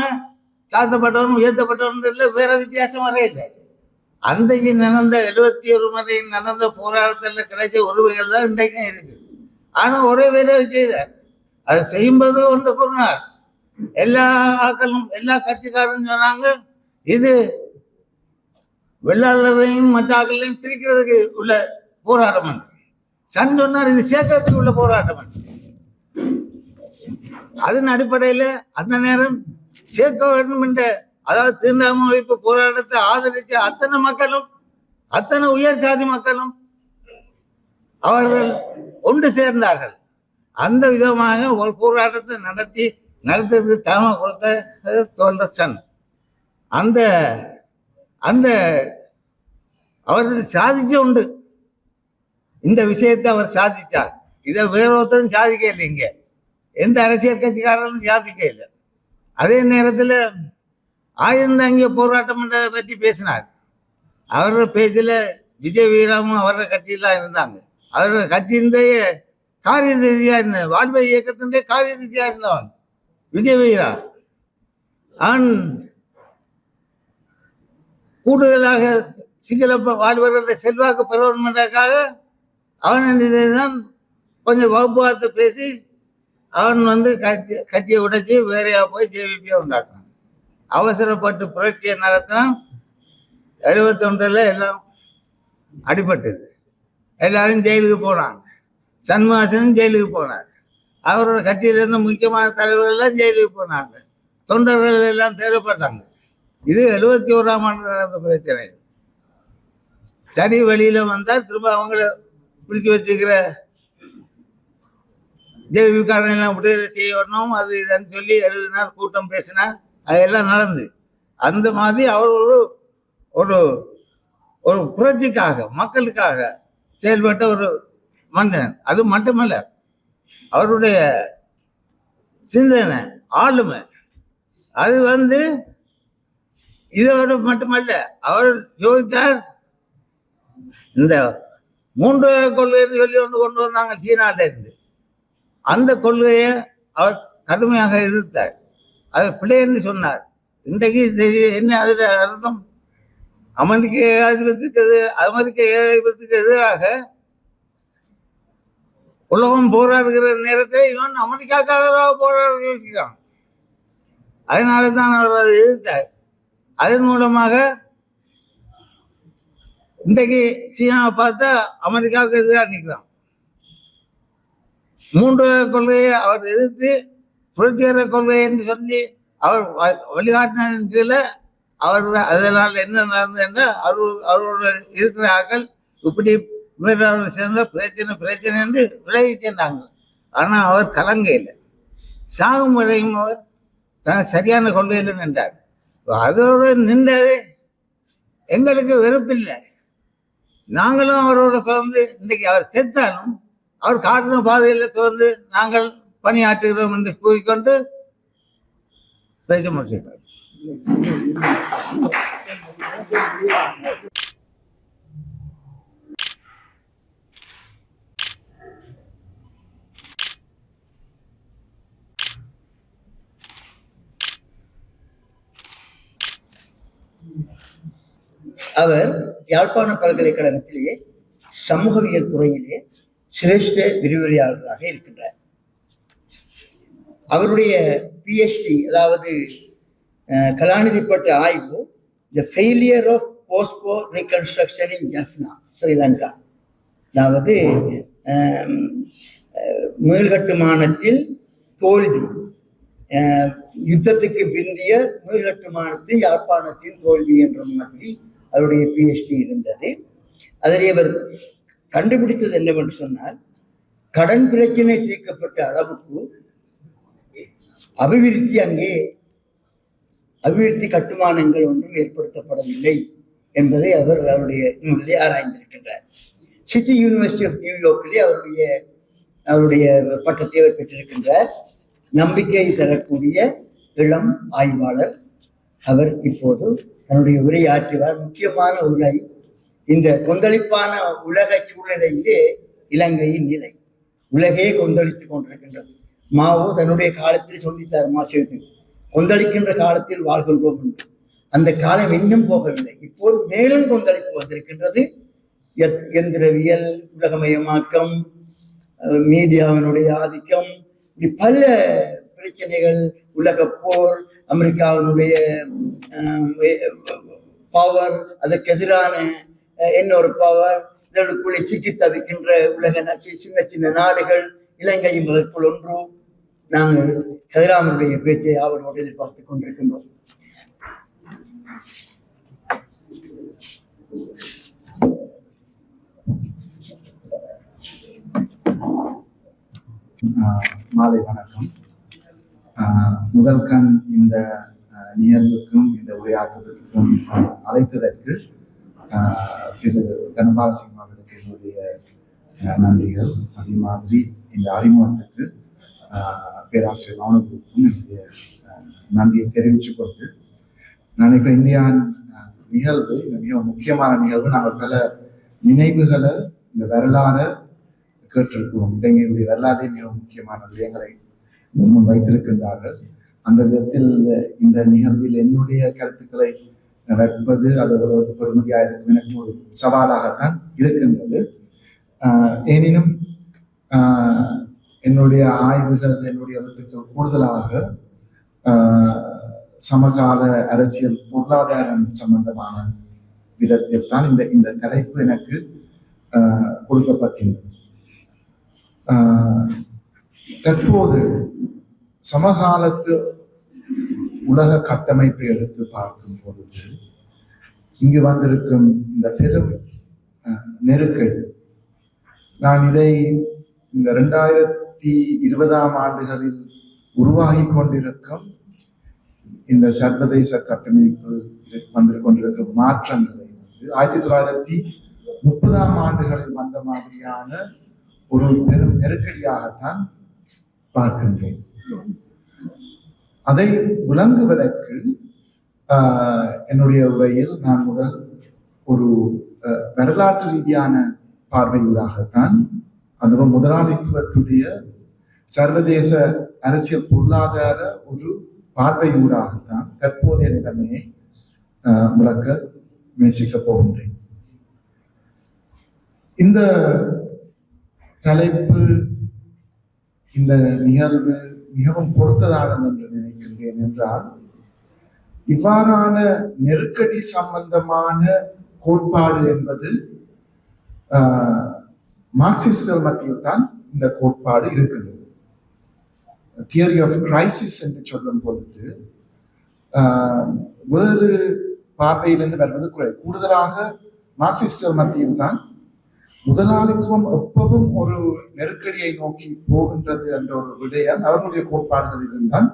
தாழ்த்தப்பட்டவரும் உயர்த்தப்பட்டவரும் இல்லை, வேற வித்தியாசம் வர இல்லை. அன்றைக்கு நடந்த 71 முறை நடந்த போராட்டத்தில் கிடைச்ச உரிமைகள் தான் இன்றைக்கும் இருக்கு. ஆனா ஒரே வேலை செய்தார், அதை செய்யும்போது ஒன்று கூறினார், எல்லா ஆக்களும் எல்லா கட்சிக்காரரும் சொன்னாங்க இது வெள்ளாளரையும் மற்ற ஆக்களையும் பிரிக்கிறதுக்கு உள்ள போராட்டம் என்று. சன் சொன்னார் இது சேர்க்கறதுக்கு உள்ள போராட்டம் என்று. அதன் அடிப்படையில் அந்த நேரம் சேர்க்க வேண்டும் என்ற, அதாவது திருநாம வைப்பு போராட்டத்தை ஆதரித்த அத்தனை மக்களும், அத்தனை உயர் சாதி மக்களும் அவர்கள் ஒன்று சேர்ந்தார்கள். அந்த விதமாக ஒரு போராட்டத்தை நடத்துறதுக்கு தலைமை கொடுத்த தோழர் சன். அந்த அந்த அவர்கள் சாதிச்ச உண்டு, இந்த விஷயத்தை அவர் சாதிச்சார். இதை வேற ஒருத்தரும் சாதிக்க இல்லைங்க, எந்த அரசியல் கட்சிக்காரரும் சாதிக்க இல்லை. அதே நேரத்தில் ஆயுதந்தாங்கிய போராட்டம் பற்றி பேசினார். அவரோட பேச்சில் விஜய் வீராமும் அவரோட கட்சியெல்லாம் இருந்தாங்க. அவரோட கட்சியினுடைய காரிய ரீதியா இருந்த வாலிப இயக்கத்தினுடைய காரிய ரீதியா இருந்தவன் விஜய் வீரா. அவன் கூடுதலாக சிங்கள வாலிபர்களுடைய செல்வாக்கு பெறணுன்றதுக்காக அவன் கொஞ்சம் வகுப்பார்த்து பேசி அவன் கட்சியை உடைச்சி வேறையா போய் ஜேவிபியா உண்டாக்குனான். அவசரப்பட்டு புரட்சியை நடத்தினான். 71 எல்லாம் அடிபட்டது, எல்லாரும் ஜெயிலுக்கு போனாங்க. சண்முகாசனும் ஜெயிலுக்கு போனார். அவரோட கட்சியிலிருந்து முக்கியமான தலைவர்கள் எல்லாம் ஜெயிலுக்கு போனாங்க. தொண்டர்கள் எல்லாம் தேடப்பட்டாங்க. இது 71ஆம் ஆண்டு நடந்த பிரச்சனை. சரி வெளியில வந்தா திரும்ப அவங்கள பிடிச்சி வச்சுக்கிற ஜேவிபிக்காரன் விடுதலை செய்யணும், அது இதுன்னு சொல்லி எழுதினார், கூட்டம் பேசினார், அதெல்லாம் நடந்து. அந்த மாதிரி அவர் ஒரு ஒரு புரட்சிக்காக மக்களுக்காக செயல்பட்ட ஒரு மனிதன். அது மட்டுமல்ல, அவருடைய சிந்தனை ஆளுமை அது இதோடு மட்டுமல்ல. அவர் யோசித்தார், இந்த 3 கொள்கைன்னு சொல்லி கொண்டு வந்தாங்க சீனால இருந்து. அந்த கொள்கையை அவர் கடுமையாக எதிர்த்தார். அது பிள்ளைன்னு சொன்னார். இன்றைக்கு என்ன அதுல அர்த்தம்? அமெரிக்க ஏகாதிபத்தியத்துக்கு எதிராக உலகம் போராடுகிற நேரத்தை இவன் அமெரிக்காக்காக போராடுகிறான். அதனால தான் அவர் அதை எதிர்த்தார். அதன் மூலமாக இன்றைக்கு சீனாவை பார்த்தா அமெரிக்காவுக்கு எதிராக நிற்கிறான். 3 கொள்கையை அவர் எதிர்த்து புரட்சிகர கொள்கை என்று சொல்லி அவர் வழிகாட்டினதன் கீழே அதனால் என்ன நடந்ததுன்னா அவரோட இருக்கிற ஆக்கள் இப்படி வேறவர்கள் சேர்ந்த பிரச்சனை என்று விலகி சென்றாங்க. ஆனால் அவர் கலங்க இல்லை. சாகும் வரையும் அவர் சரியான கொள்கையில் நின்றார். அதோடு நின்றது எங்களுக்கு வெறுப்பில்லை. நாங்களும் அவரோட தொடர்ந்து இன்றைக்கு அவர் செத்தாலும் அவர் காட்டின பாதையில் தொடர்ந்து நாங்கள் பணியாற்றுகிறோம் என்று கூறிக்கொண்டு பேச முடியும். அவர் யாழ்ப்பாண பல்கலைக்கழகத்திலேயே சமூகவியல் துறையிலே சிரேஷ்ட விரிவுரையாளராக இருக்கின்றார். அவருடைய பிஹெச்டி, அதாவது கலாநிதி பட்ட ஆய்வு the failure of Posco reconstruction in Jaffna, Sri Lanka. அதாவது மீள்கட்டுமானத்தில் தோல்வி, யுத்தத்துக்கு பிந்திய மீள்கட்டுமானத்தில் யாழ்ப்பாணத்தின் தோல்வி என்ற மாதிரி அவருடைய பிஹெச்டி இருந்தது. அதில் அவர் கண்டுபிடித்தது என்னவென்று சொன்னால், கடன் பிரச்சனை தீர்க்கப்பட்ட அளவுக்கு அபிவிருத்தி கட்டுமானங்கள் ஒன்றும் ஏற்படுத்தப்படவில்லை என்பதை அவர் அவருடைய நூலிலே ஆராய்ந்திருக்கின்றார். சிட்டி யூனிவர்சிட்டி ஆஃப் நியூயார்க்கிலே அவருடைய பட்டத்தை அவர் பெற்றிருக்கின்றார். நம்பிக்கை தரக்கூடிய இளம் ஆய்வாளர் அவர். இப்போது தன்னுடைய உரையாற்றுவார். முக்கியமான உரை இந்த கொந்தளிப்பான உலக சூழ்நிலையிலே இலங்கையின் நிலை. உலகே கொந்தளித்துக் கொண்டிருக்கின்றது. மாவோ தன்னுடைய காலத்தில் சொல்லித்தார், மாசேது கொந்தளிக்கின்ற காலத்தில் வாழ்கின்றோம் என்று. அந்த காலம் இன்னும் போகவில்லை. இப்போது மேலும் கொந்தளிப்பு வந்திருக்கின்றது. எந்திரவியல், உலகமயமாக்கம், மீடியாவினுடைய ஆதிக்கம், இப்படி பல பிரச்சனைகள், உலக போர், அமெரிக்காவினுடைய பவர், அதற்கு எதிரான இன்னொரு பவர், இதற்குள்ளே சிக்கி தவிக்கின்ற உலக சின்ன சின்ன நாடுகள், இலங்கை என்பதற்குள் ஒன்று. நாங்கள் கதிராமனுடைய பேச்சை அவரோடு எதிர்பார்த்துக் கொண்டிருக்கின்றோம். மாலை வணக்கம். முதல் கண் இந்த நிகழ்வுக்கும் இந்த உரையாற்றுவதற்கும் அழைத்ததற்கு திரு தனபாலசிங்கம் அவர்களுக்கு என்னுடைய நன்றிகள். அதே மாதிரி இந்த அறிமுகத்துக்கு பேராசிரியர் மௌனகுருக்கும் என்னுடைய நன்றியை தெரிவித்துக் கொண்டு, நினைக்கிறேன் இந்தியா நிகழ்வு இந்த மிக முக்கியமான நிகழ்வு. நாங்கள் பல நினைவுகளை, இந்த வரலாறு கேட்டிருக்கிறோம். இலங்கையுடைய வரலாறு மிக முக்கியமான விடயங்களை முன் வைத்திருக்கின்றார்கள். அந்த விதத்தில் இந்த நிகழ்வில் என்னுடைய கருத்துக்களை வைப்பது அது ஒரு பெருமதியாக இருக்கும், எனக்கு ஒரு சவாலாகத்தான் இருக்கின்றது. எனினும் என்னுடைய ஆய்வுகள், என்னுடைய எழுத்துக்கள் கூடுதலாக சமகால அரசியல் பொருளாதாரம் சம்பந்தமான விதத்தில் தான் இந்த தலைப்பு எனக்கு கொடுக்கப்பட்டுள்ளது. தற்போது சமகாலத்து உலக கட்டமைப்பை எடுத்து பார்க்கும் பொழுது இங்கு வந்திருக்கும் இந்த பெரும் நெருக்கடி, நான் இதை இந்த 2020ஆம் ஆண்டுகளில் உருவாகி கொண்டிருக்கும் இந்த சர்வதேச கட்டமைப்பு வந்து கொண்டிருக்கும் மாற்றங்களை 1930ஆம் ஆண்டுகளில் வந்த மாதிரியான ஒரு பெரும் நெருக்கடியாகத்தான் பார்க்கின்றேன். அதை விளங்குவதற்கு என்னுடைய உரையில் நான் முதல் ஒரு வரலாற்று ரீதியான பார்வையூடாகத்தான், அதுவும் முதலாளித்துவத்துடைய சர்வதேச அரசியல் பொருளாதார ஒரு பார்வையூடாகத்தான் தற்போதைய நிலைமையை விளக்க முயற்சிக்கப் போகின்றேன். இந்த தலைப்பு, இந்த நிகழ்வு மிகவும் பொருத்ததானது என்று நினைக்கின்றேன். என்றால் இவ்வாறான நெருக்கடி சம்பந்தமான கோட்பாடு என்பது மார்க்சிஸ்டர் மத்தியில் தான் இந்த கோட்பாடு இருக்கிறது. தியரி ஆஃப் கிரைசிஸ் என்று சொல்லும் பொழுது வேறு பார்வையிலிருந்து வருவது குறைவு. கூடுதலாக மார்க்சிஸ்டர் மத்தியில் தான் முதலாளித்துவம் எப்பவும் ஒரு நெருக்கடியை நோக்கி போகின்றது என்ற ஒரு விடயம் அவர்களுடைய கோட்பாடுகளில் இருந்தால்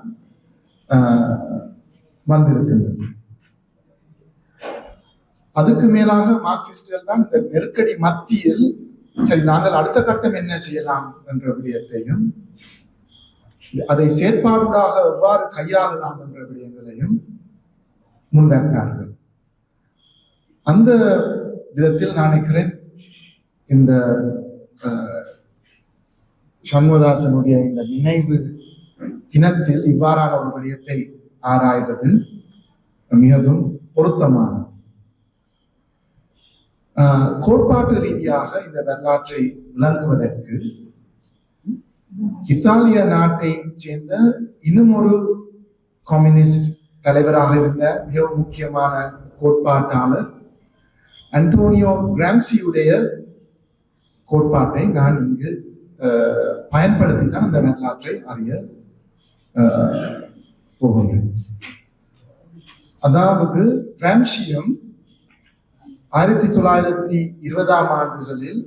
வந்திருக்கின்றது. அதுக்கு மேலாக மார்க்சிஸ்டர்கள் தான் இந்த நெருக்கடி மத்தியில் சரி நாங்கள் அடுத்த கட்டம் என்ன செய்யலாம் என்ற விடயத்தையும் அதை செயற்பாடாக எவ்வாறு கையாளலாம் என்ற விடயங்களையும் முன்வைத்தார்கள். அந்த விதத்தில் நான் நினைக்கிறேன் இந்த சண்முகதாசனுடைய இந்த நினைவு தினத்தில் இவ்வாறான ஒரு விடயத்தை ஆராய்வது மிகவும் பொருத்தமானது. கோட்பாட்டு ரீதியாக இந்த வரலாற்றை விளங்குவதற்கு இத்தாலிய நாட்டை சேர்ந்த இன்னும் ஒரு கம்யூனிஸ்ட் தலைவராக இருந்த மிக முக்கியமான கோட்பாட்டாளர் அன்டோனியோ கிராம்சியுடைய கோட்பாட்டை நான் இங்கு பயன்படுத்தி தான் அந்த வரலாற்றை அறிய போகின்றேன். அதாவது கிராம்சியும் 1920ஆம் ஆண்டுகளில்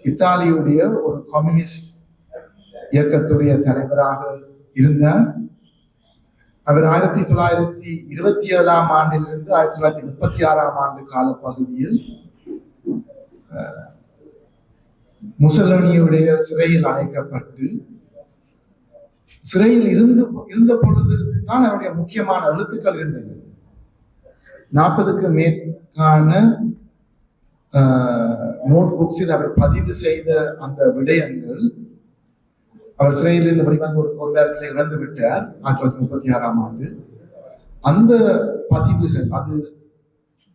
இத்தாலியுடைய ஒரு கம்யூனிஸ்ட் இயக்கத்துடைய தலைவராக இருந்தார். அவர் 1927ஆம் ஆண்டிலிருந்து 1936ஆம் ஆண்டு காலப்பகுதியில் முசோலினியுடைய சிறையில் அடைக்கப்பட்டு சிறையில் இருந்த பொழுது தான் அவருடைய முக்கியமான எழுத்துக்கள் இருந்தது. 40க்கு மேற்கான நோட் புக்ஸில் அவர் பதிவு செய்த அந்த விடயங்கள் அவர் சிறையில் இருந்து வெளிவந்த ஒரு நேரத்தில் இறந்து விட்டார் 1936ஆம் ஆண்டு. அந்த பதிவுகள் அது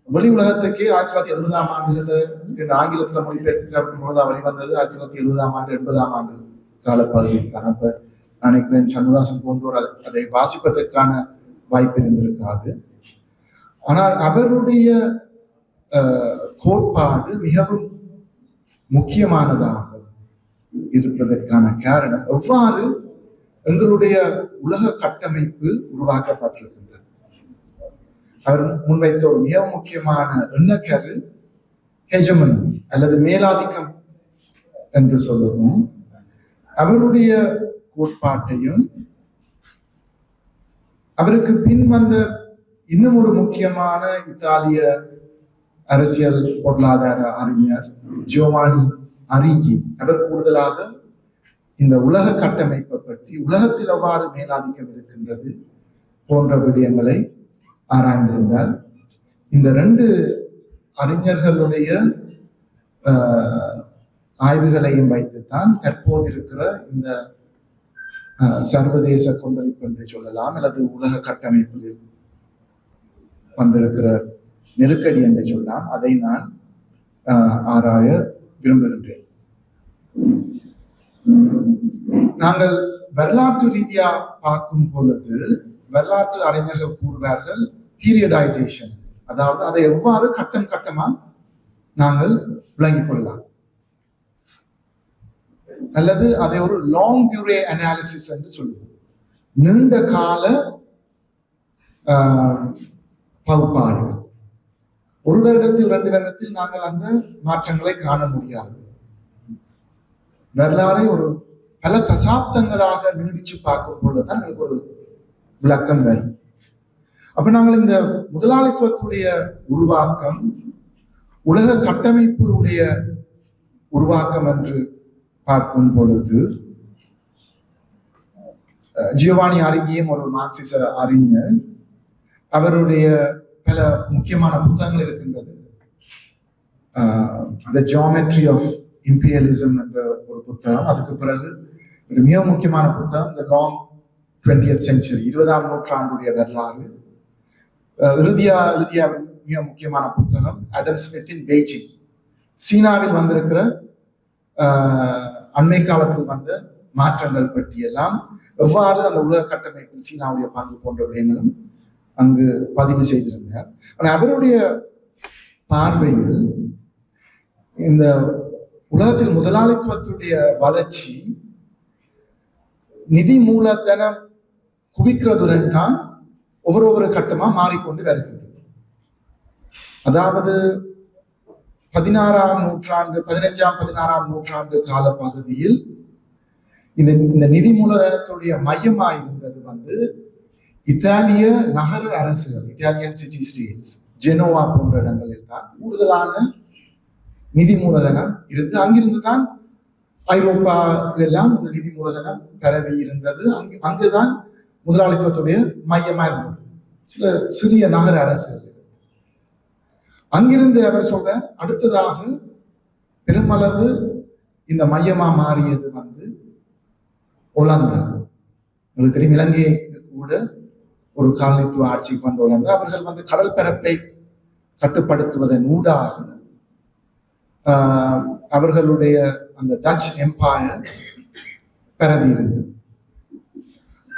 வெளி உலகத்துக்கே 1970ஆம் ஆண்டுகள் இந்த ஆங்கிலத்தில் மொழிபெயர்த்து வெளிவந்தது 1970ஆம் ஆண்டு 80ஆம் ஆண்டு காலப்பகுதியில் தான். அப்ப நினைக்கிறேன் சண்முகதாசன் போன்றோர் அதை வாசிப்பதற்கான வாய்ப்பு இருந்திருக்காது. ஆனால் அவருடைய கோட்பாடு மிகவும் முக்கியமானதாக இருப்பதற்கான காரணம் எவ்வாறு எங்களுடைய உலக கட்டமைப்பு உருவாக்கப்பட்டிருக்கின்றது. அவர் முன்வைத்த ஒரு மிக முக்கியமான எண்ணக்கரு ஹெஜமனி அல்லது மேலாதிக்கம் என்று சொல்லுவோம். அவருடைய கோட்பாட்டையும் அவருக்கு பின் வந்த இன்னும் ஒரு முக்கியமான இத்தாலிய அரசியல் பொருளாதார அறிஞர் ஜோவானி அரிகி அவர் கூடுதலாக இந்த உலக கட்டமைப்பை பற்றி உலகத்தில் எவ்வாறு மேலாதிக்கம் இருக்கின்றது போன்ற விடயங்களை ஆராய்ந்திருந்தார். இந்த 2 அறிஞர்களுடைய ஆய்வுகளையும் வைத்துத்தான் தற்போது இருக்கிற இந்த சர்வதேச கொந்தளிப்பு என்று சொல்லலாம் அல்லது உலக கட்டமைப்பில் வந்திருக்கிற நெருக்கடி என்று சொல்லலாம் அதை நான் ஆராய விரும்புகின்றேன். நாங்கள் வரலாற்று ரீதியா பார்க்கும் பொழுது வரலாற்று அறிஞர்கள் கூறுவார்கள் பீரியடைசேஷன், அதாவது அதை எவ்வாறு கட்டம் கட்டமா நாங்கள் விளங்கிக் கொள்ளலாம் அல்லது அதை ஒரு லாங் டியூரே அனாலிசிஸ் என்று சொல்லுவோம். நீண்ட கால பகுப்பாய்வு. ஒரு வருடத்தில் 2 வருடத்தில் நாங்கள் அந்த மாற்றங்களை காண முடியாது. வரலாறை ஒரு பல தசாப்தங்களாக நீடிச்சு பார்க்கும் பொழுதுதான் எங்களுக்கு ஒரு விளக்கம் வரும். அப்ப நாங்கள் இந்த முதலாளித்துவத்துடைய உருவாக்கம் உலக கட்டமைப்புடைய உருவாக்கம் என்று பார்க்கும் பொழுது ஜியோவானி அரிகியும் ஒரு மார்க்சிச அறிஞர், அவருடைய பல முக்கியமான புத்தகங்கள் இருக்கின்றது. The Geometry of Imperialism என்ற ஒரு புத்தகம். அதுக்கு பிறகு ஒரு மிக முக்கியமான புத்தகம் The Long 20th Century 20ஆம் நூற்றாண்டுடைய வரலாறு. இறுதியா மிக முக்கியமான புத்தகம் அடம் ஸ்மித்தின் பெய்ஜிங், சீனாவில் வந்திருக்கிற அண்மை காலத்தில் வந்த மாற்றங்கள் பற்றியெல்லாம் எவ்வாறு அந்த உலக கட்டமைப்பில் சீனாவுடைய பங்கு போன்ற விடயங்களும் அங்கு பதிவு செய்திருந்தார். ஆனால் அவருடைய பார்வையில் இந்த உலகத்தில் முதலாளித்துவத்துடைய வளர்ச்சி நிதி மூலதனம் குவிக்கிறதுடன் தான் ஒவ்வொரு கட்டமா மாறிக்கொண்டு வருகின்றது. அதாவது 15ஆம் 16ஆம் கால பகுதியில் இந்த நிதி மூலதனத்துடைய மையமாக இருந்தது வந்து இத்தாலிய நகர அரசுகள், இட்டாலியன் சிட்டி ஸ்டேட்ஸ், ஜெனோவா போன்ற இடங்களில் தான் கூடுதலான நிதி மூலதனம் இருந்து அங்கிருந்து தான் ஐரோப்பாவுக்கு எல்லாம் இந்த நிதி மூலதனம் பரவி இருந்தது. அங்குதான் முதலாளித்துவத்துடைய மையமா இருந்தது. சில சிறிய நகர அரசுகள் அங்கிருந்து அவர் சொல்ற அடுத்ததாக பெருமளவு இந்த மையமா மாறியது வந்து ஒலாந்தா. உங்களுக்கு தெரியும், இலங்கைக்கு கூட ஒரு காலனித்துவ ஆட்சிக்கு வந்த ஒலாந்தா. அவர்கள் வந்து கடல் பரப்பை கட்டுப்படுத்துவதன் ஊடாக அவர்களுடைய அந்த டச் எம்பையர் பரவி இருந்தது.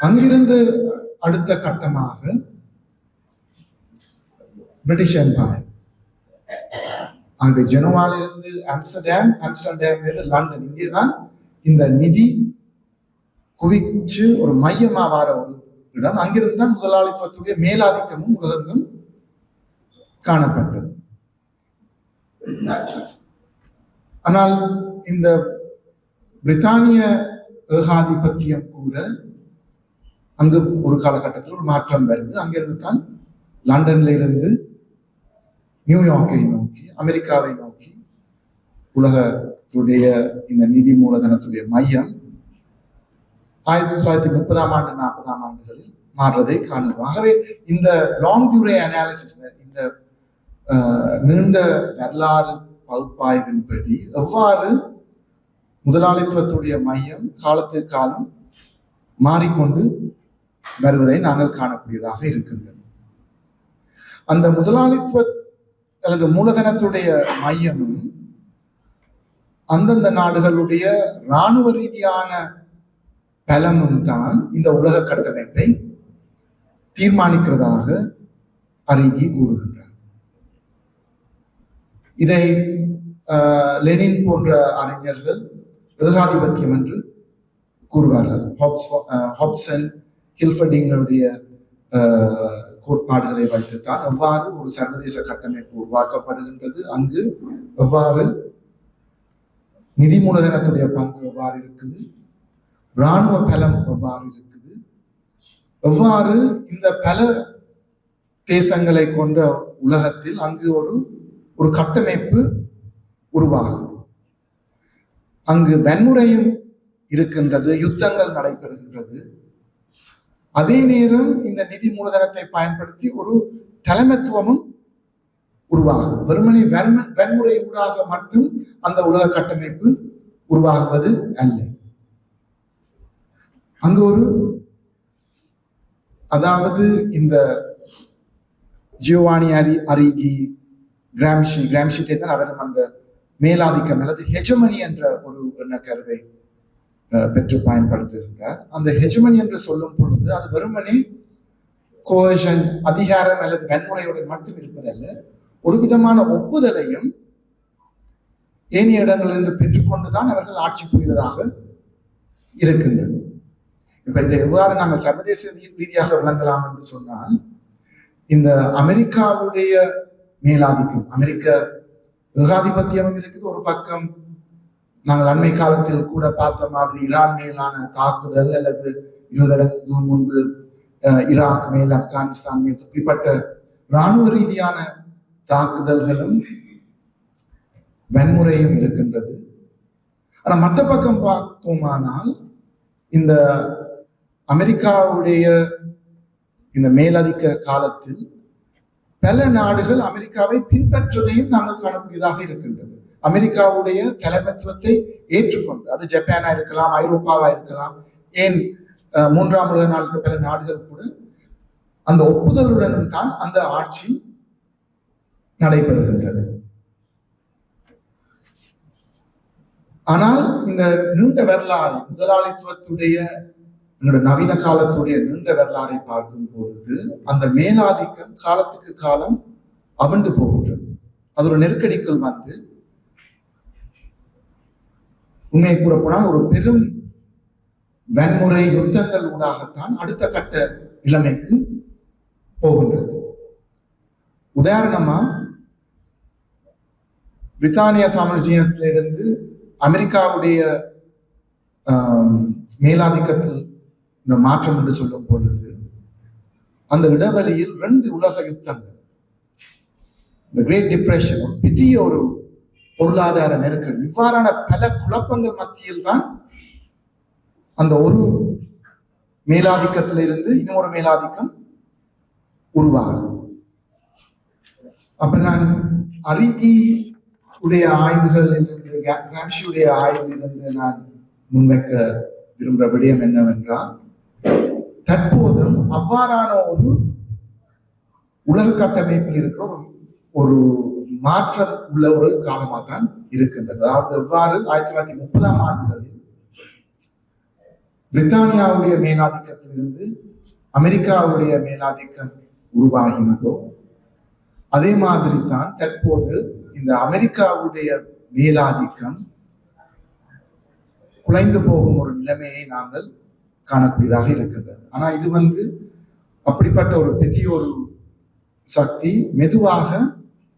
அங்கிருந்து அடுத்த கட்டமாக பிரிட்டிஷ் எம்பையர், அங்க ஜெனோவாலிருந்து ஆம்ஸ்டர்டாம் லண்டன், இங்கேதான் இந்த நிதி குவிச்சு ஒரு மையமா வார ஒரு இடம். அங்கிருந்து தான் முதலாளித்துவத்துடைய மேலாதிக்கமும் உலகமும் காணப்பட்டது. ஆனால் இந்த பிரித்தானிய ஏகாதிபத்தியம் கூட அங்கு ஒரு காலகட்டத்தில் ஒரு மாற்றம் வருது. அங்கிருந்து தான் லண்டன்ல இருந்து நியூயார்க்கை நோக்கி, அமெரிக்காவை நோக்கி உலகத்துடைய இந்த நிதி மூலதனத்துடைய மையம் 1930ஆம் ஆண்டு 40ஆம் ஆண்டுகளில் மாறுறதை காணுவோம். ஆகவே இந்த லாங் டியூரே அனாலிசிஸ், இந்த நீண்ட வரலாறு பகுப்பாய்வின்படி எவ்வாறு முதலாளித்துவத்துடைய மையம் காலத்துக்கு காலம் மாறிக்கொண்டு வருவதை நாங்கள் காணக்கூடியதாக இருக்கின்றது. அந்த முதலாளித்துவ அல்லது மூலதனத்துடைய மையமும் அந்தந்த நாடுகளுடைய இராணுவ ரீதியான பலமும் தான் இந்த உலக கட்டமைப்பை தீர்மானிக்கிறதாக அரிகி கூறுகின்றார். இதை லெனின் போன்ற அறிஞர்கள் ஏகாதிபத்தியம் என்று கூறுவார்கள். ஹாப்சன், ஹில்ஃபர்டிங்களுடைய கோட்பாடுகளை வைத்துத்தான் எவ்வாறு ஒரு சர்வதேச கட்டமைப்பு உருவாக்கப்படுகின்றது, அங்கு எவ்வாறு நிதி மூலதனத்துடைய பங்கு எவ்வாறு இருக்குது, இராணுவ பலம் எவ்வாறு இருக்குது, எவ்வாறு இந்த பல தேசங்களை கொண்ட உலகத்தில் அங்கு ஒரு கட்டமைப்பு உருவாகுது. அங்கு வன்முறையும் இருக்கின்றது, யுத்தங்கள் நடைபெறுகின்றது. அதே நேரம் இந்த நிதி மூலதனத்தை பயன்படுத்தி ஒரு தலைமைத்துவமும் உருவாகுது. வெறுமனே வன்முறை ஊடாக மட்டும் அந்த உலக கட்டமைப்பு உருவாகுவது அல்ல. அங்கு அதாவது இந்த ஜியோவானி அரிகி, கிராம்ஷி தான் அவரும் அந்த மேலாதிக்கம் அல்லது ஹெஜமனி என்ற ஒரு எண்ணக்கருவை பெற்று பயன்படுத்துகின்றார். அந்த ஹெஜமனி என்று சொல்லும் பொழுது அது வெறுமனே கோஷன், அதிகாரம் அல்லது வன்முறையுடன் மட்டும் இருப்பதல்ல, ஒரு விதமான ஒப்புதலையும் ஏனைய இடங்களிலிருந்து பெற்றுக்கொண்டுதான் அவர்கள் ஆட்சி புரிவதாக இருக்கின்றது. இப்ப இதை எவ்வாறு நாங்கள் சர்வதேச ரீதியாக விளங்கலாம் என்று சொன்னால், இந்த அமெரிக்காவுடைய மேலாதிக்கம், அமெரிக்க ஏகாதிபத்தியமும் இருக்குது. ஒரு பக்கம் நாங்கள் அண்மை காலத்தில் கூட பார்த்த மாதிரி ஈரான் மேலான தாக்குதல் அல்லது 20 வருடங்களுக்கு முன்பு ஈராக் மேல், ஆப்கானிஸ்தான் மேல் இப்படிப்பட்ட இராணுவ ரீதியான தாக்குதல்களும் வன்முறையும் இருக்கின்றது. ஆனால் மற்ற பக்கம் பார்த்தோமானால் இந்த அமெரிக்காவுடைய இந்த மேலதிக்க காலத்தில் பல நாடுகள் அமெரிக்காவை பின்பற்றுவதையும் நாங்கள் காணக்கூடியதாக இருக்கின்றது. அமெரிக்காவுடைய தலைமைத்துவத்தை ஏற்றுக்கொண்டு, அது ஜப்பானா இருக்கலாம், ஐரோப்பாவா இருக்கலாம், ஏன் 3ஆம் உலக நாடுகள் பல நாடுகள் கூட அந்த ஒப்புதலுடன் தான் அந்த ஆட்சி நடைபெறுகின்றது. ஆனால் இந்த நீண்ட வரலாறு, முதலாளித்துவத்துடைய நவீன காலத்துடைய நீண்ட வரலாறை பார்க்கும் பொழுது அந்த மேலாதிக்கம் காலத்துக்கு காலம் அவிழ்ந்து போகின்றது. அது ஒரு நெருக்கடிக்குள் வந்து உண்மையை கூறப்போனால் ஒரு பெரும் வன்முறை யுத்தங்கள் ஊடாகத்தான் அடுத்த கட்ட நிலைமைக்கு போகின்றது. உதாரணமா பிரித்தானிய சாம்ராஜ்யத்திலிருந்து அமெரிக்காவுடைய மேலாதிக்கத்தில் இந்த மாற்றம் என்று சொல்லும் பொழுது அந்த இடைவெளியில் 2 உலக யுத்தங்கள், இந்த கிரேட் டிப்ரெஷன், பெரிய ஒரு பொருளாதார நெருக்கடி, இவ்வாறான பல குழப்பங்கள் மத்தியில் தான் அந்த ஒரு மேலாதிக்கத்திலிருந்து இன்னொரு மேலாதிக்கம் உருவாகும். அப்ப நான் அரிதி உடைய ஆய்வுகளிலிருந்து, கிராம்ஷியுடைய ஆய்விலிருந்து நான் முன்வைக்க விரும்புகிற விடயம் என்னவென்றால், தற்போதும் அவ்வாறான ஒரு உலக கட்டமைப்பில் இருக்கிற ஒரு மாற்றம் உள்ள ஒரு காலமாக தான் இருக்கின்றது. அதாவது எவ்வாறு 1930ஆம் ஆண்டுகளில் பிரித்தானியாவுடைய மேலாதிக்கத்திலிருந்து அமெரிக்காவுடைய மேலாதிக்கம் உருவாகினதோ அதே மாதிரி தான் தற்போது இந்த அமெரிக்காவுடைய மேலாதிக்கம் குலைந்து போகும் ஒரு நிலைமையை நாங்கள் காணக்கூடியதாக இருக்கின்றது. ஆனா இது அப்படிப்பட்ட ஒரு பெரிய ஒரு சக்தி மெதுவாக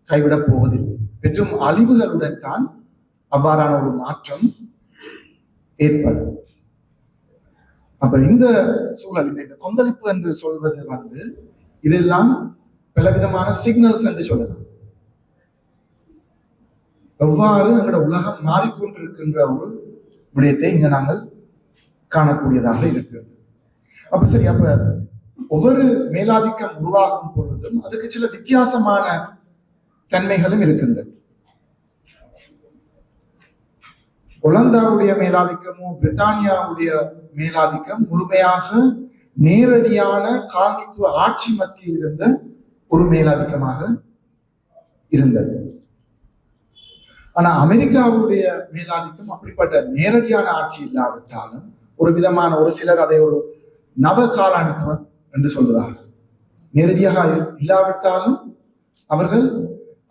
கைவிடப் போவதில்லை. பெற்றும் அழிவுகளுடன் தான் அவ்வாறான ஒரு மாற்றம் ஏற்படும். அப்ப இந்த சூழல், இந்த கொந்தளிப்பு என்று சொல்வது இதெல்லாம் பலவிதமான சிக்னல்ஸ் என்று சொல்லலாம். எவ்வாறு எங்களோட உலகம் மாறிக்கொண்டிருக்கின்ற ஒரு விடயத்தை இங்க நாங்கள் காணக்கூடியதாக இருக்கிறது. அப்ப ஒவ்வொரு மேலாதிக்கம் உருவாகும் பொழுதும் அதுக்கு சில வித்தியாசமான தன்மைகளும் இருக்கின்றது. ஒலந்தாவுடைய மேலாதிக்கமும் பிரித்தானியாவுடைய மேலாதிக்கம் முழுமையாக நேரடியான காலனித்துவ ஆட்சி மத்தியில் இருந்த ஒரு மேலாதிக்கமாக இருந்தது. ஆனா அமெரிக்காவுடைய மேலாதிக்கம் அப்படிப்பட்ட நேரடியான ஆட்சி இல்லாவிட்டாலும் ஒரு விதமான, ஒரு சிலர் அதை ஒரு நவ காலனித்துவம் என்று சொல்லுவார்கள். நேரடியாக இல்லாவிட்டாலும் அவர்கள்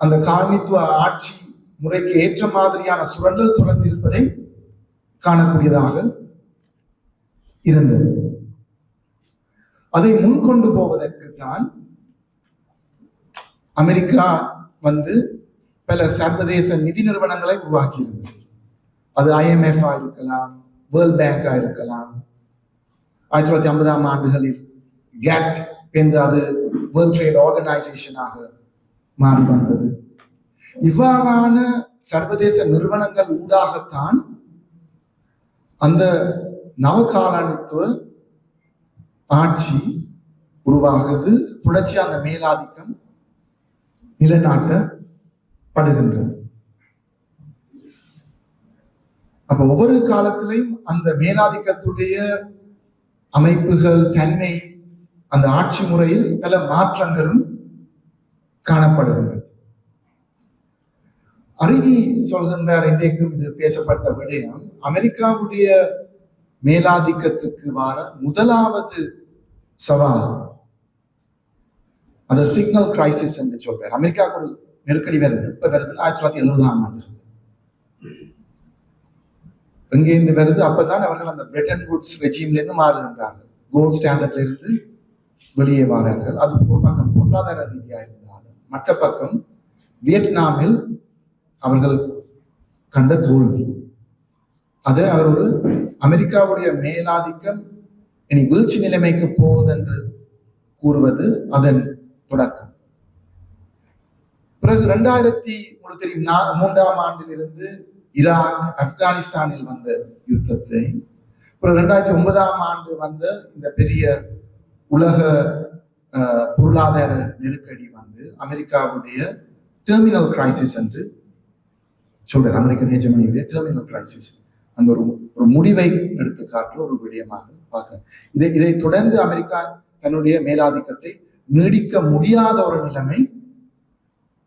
அந்த காலனித்துவ ஆட்சி முறைக்கு ஏற்ற மாதிரியான சுரண்டல் தொடர்ந்து இருப்பதை காணக்கூடியதாக இருந்தது. அதை முன்கொண்டு போவதற்கு தான் அமெரிக்கா பல சர்வதேச நிதி நிறுவனங்களை உருவாக்கியிருந்தது. அது IMF இருக்கலாம், வேர்ல்ட் பேங்கா இருக்கலாம். 1950ஆம் ஆண்டுகளில் GATT என்று அது வேர்ல்ட் ட்ரேட் ஆர்கனைசேஷனாக மாறி வந்தது. இவ்வாறான சர்வதேச நிறுவனங்கள் ஊடாகத்தான் அந்த நவகாலனித்துவ ஆட்சி உருவாகுது. தொடர்ச்சி அந்த மேலாதிக்கம் நிலைநாட்டப்படுகின்றது. அப்ப ஒவ்வொரு காலத்திலையும் அந்த மேலாதிக்கத்துடைய அமைப்புகள், தன்மை, அந்த ஆட்சி முறையில் பல மாற்றங்களும் காணப்படுகின்றது. அருகி சொல்கின்றார், இன்றைக்கும் இது பேசப்பட்ட விடயம், அமெரிக்காவுடைய மேலாதிக்கத்துக்கு வர முதலாவது சவால் அந்த சிக்னல் கிரைசிஸ் என்று சொல்றார். அமெரிக்காவுக்கு ஒரு நெருக்கடி வருது. இப்ப வருது 1970ஆம் ஆண்டு. எங்கேருந்து வருது? அப்பதான் அவர்கள் அந்த பிரிட்டன் வுட்ஸ் ரெஜிம்ல இருந்து மாறுகின்றார்கள். கோல்ட் ஸ்டாண்டர்ட்ல இருந்து வெளியே வரார்கள். அது ஒரு பக்கம் பொருளாதார ரீதியா இருந்தாலும், மற்ற பக்கம் வியட்நாமில் அவர்கள் கண்ட தோல்வி. அது அவர் ஒரு அமெரிக்காவுடைய மேலாதிக்கம் இனி வீழ்ச்சி நிலைமைக்கு போகுது என்று கூறுவது அதன் தொடக்கம். பிறகு 2003ஆம் ஆண்டிலிருந்து ஈராக், ஆப்கானிஸ்தானில் வந்த யுத்தத்தை, பிறகு 2009ஆம் ஆண்டு வந்த இந்த பெரிய உலக பொருளாதார நெருக்கடி அமெரிக்காவுடைய டெர்மினல் கிரைசிஸ் என்று சொல்றார். அமெரிக்கன் ஹெஜமனியுடைய டெர்மினல் கிரைசிஸ், அந்த ஒரு முடிவை எடுத்து காட்டுற ஒரு விடயமாக பார்க்கிறேன். இதை தொடர்ந்து அமெரிக்கா தன்னுடைய மேலாதிக்கத்தை நீடிக்க முடியாத ஒரு நிலைமை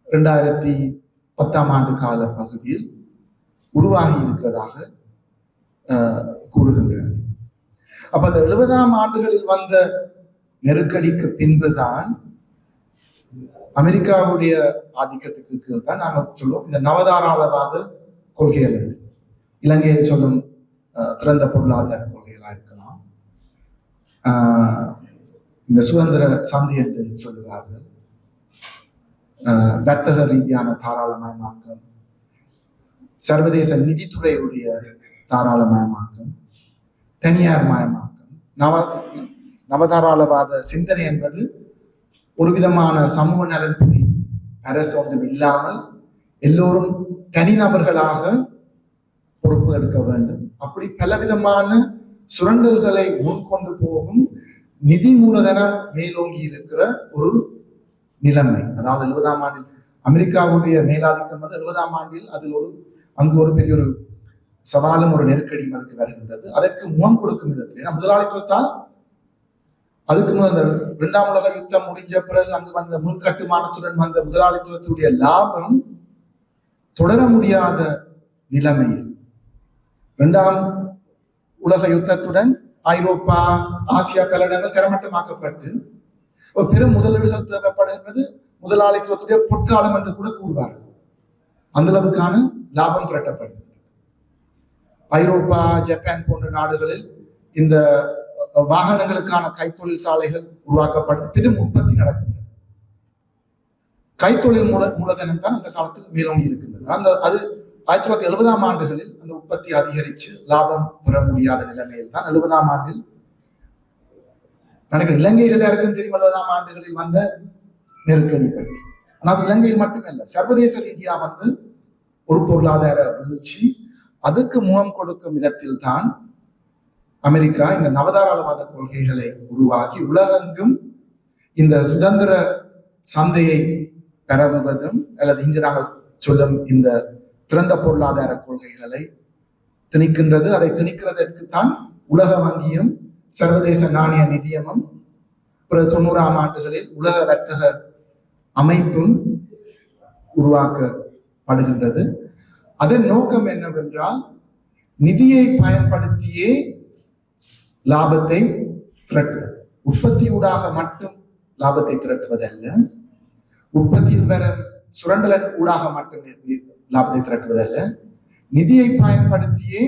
2010ஆம் ஆண்டு கால பகுதியில் உருவாகி இருக்கிறதாக கூறுகின்றார். அப்ப அந்த 70ஆம் ஆண்டுகளில் வந்த நெருக்கடிக்கு பின்புதான் அமெரிக்காவுடைய ஆதிக்கத்துக்கு கீழ் தான் நாங்கள் சொல்லுவோம் இந்த நவதாராளவாத கொள்கைகள் என்று. இலங்கையில் சொல்லும் திறந்த பொருளாதார கொள்கைகளா இருக்கலாம், இந்த சுதந்திர சந்தை என்று சொல்லுவார்கள், வர்த்தக ரீதியான தாராளமயமாக்கம், சர்வதேச நிதித்துறையுடைய தாராளமயமாக்கம், தனியார் மயமாக்கம், நவதாராளவாத சிந்தனை என்பது ஒரு விதமான சமூக நலன்புரி அரசு ஒன்றும் இல்லாமல் எல்லோரும் தனிநபர்களாக பொறுப்பு எடுக்க வேண்டும். அப்படி பலவிதமான சுரண்டல்களை முன்கொண்டு போகும் நிதி மூலதனம் மேலோங்கி இருக்கிற ஒரு நிலைமை. அதாவது 70ஆம் ஆண்டில் அமெரிக்காவுடைய மேலாதிக்கம் வந்து 70ஆம் ஆண்டில் அதில் அங்கு ஒரு பெரிய ஒரு சவாலும் ஒரு நெருக்கடியும் அதுக்கு வருகின்றது. அதற்கு முகம் கொடுக்கும் விதத்தில், ஏன்னா முதலாளித்துவத்தால் அதுக்கு முதல் 2ஆம் உலக யுத்தம் முடிஞ்ச பிறகு அங்கு வந்த முன்கட்டுமானத்துடன் வந்த முதலாளித்துவத்துடைய லாபம் தொடர முடியாத நிலைமையில் 2ஆம் உலக யுத்தத்துடன் ஐரோப்பா, ஆசியா பல இடங்கள் தரமட்டமாக்கப்பட்டு பெரும் முதலீடுகள் தேவைப்படுகிறது. முதலாளித்துவத்துடைய பொற்காலம் என்று கூட கூறுவார்கள். அந்த அளவுக்கான லாபம் திரட்டப்படுகிறது. ஐரோப்பா, ஜப்பான் போன்ற நாடுகளில் இந்த வாகனங்களுக்கான கைத்தொழில் சாலைகள் உருவாக்கப்பட்டு பெரும் உற்பத்தி நடக்கின்றது. கைத்தொழில் மூலதனம் தான் அந்த காலத்தில் மேலோங்கி இருக்கின்றது. அது 1970ஆம் ஆண்டுகளில் அந்த உற்பத்தி அதிகரித்து லாபம் பெற முடியாத நிலைமையில் தான் 70ஆம் ஆண்டில் நடக்கிற இலங்கையில் எல்லாருக்கும் தெரியும் 70ஆம் ஆண்டுகளில் வந்த நெருக்கடி பற்றி. ஆனால் இலங்கையில் மட்டுமல்ல, சர்வதேச ரீதியா வந்து ஒரு பொருளாதார வீழ்ச்சி, அதுக்கு முகம் கொடுக்கும் விதத்தில் தான் அமெரிக்கா இந்த நவதாராளவாத கொள்கைகளை உருவாக்கி உலகெங்கும் இந்த சுதந்திர சந்தையை பரவுவதும் அல்லது இங்கு நாங்கள் சொல்லும் இந்த திறந்த பொருளாதார கொள்கைகளை திணிக்கின்றது. அதை திணிக்கிறதற்கு தான் உலக வங்கியும் சர்வதேச நாணய நிதியமும் 90ஆம் ஆண்டுகளில் உலக வர்த்தக அமைப்பும் உருவாக்கப்படுகின்றது. அதன் நோக்கம் என்னவென்றால் நிதியை பயன்படுத்தியே லாபத்தை திரட்டுவது. உற்பத்தியூடாக மட்டும் லாபத்தை திரட்டுவதல்ல, உற்பத்தியில் வர சுரண்டலன் ஊடாக மட்டும் லாபத்தை திரட்டுவதல்ல, நிதியை பயன்படுத்தியே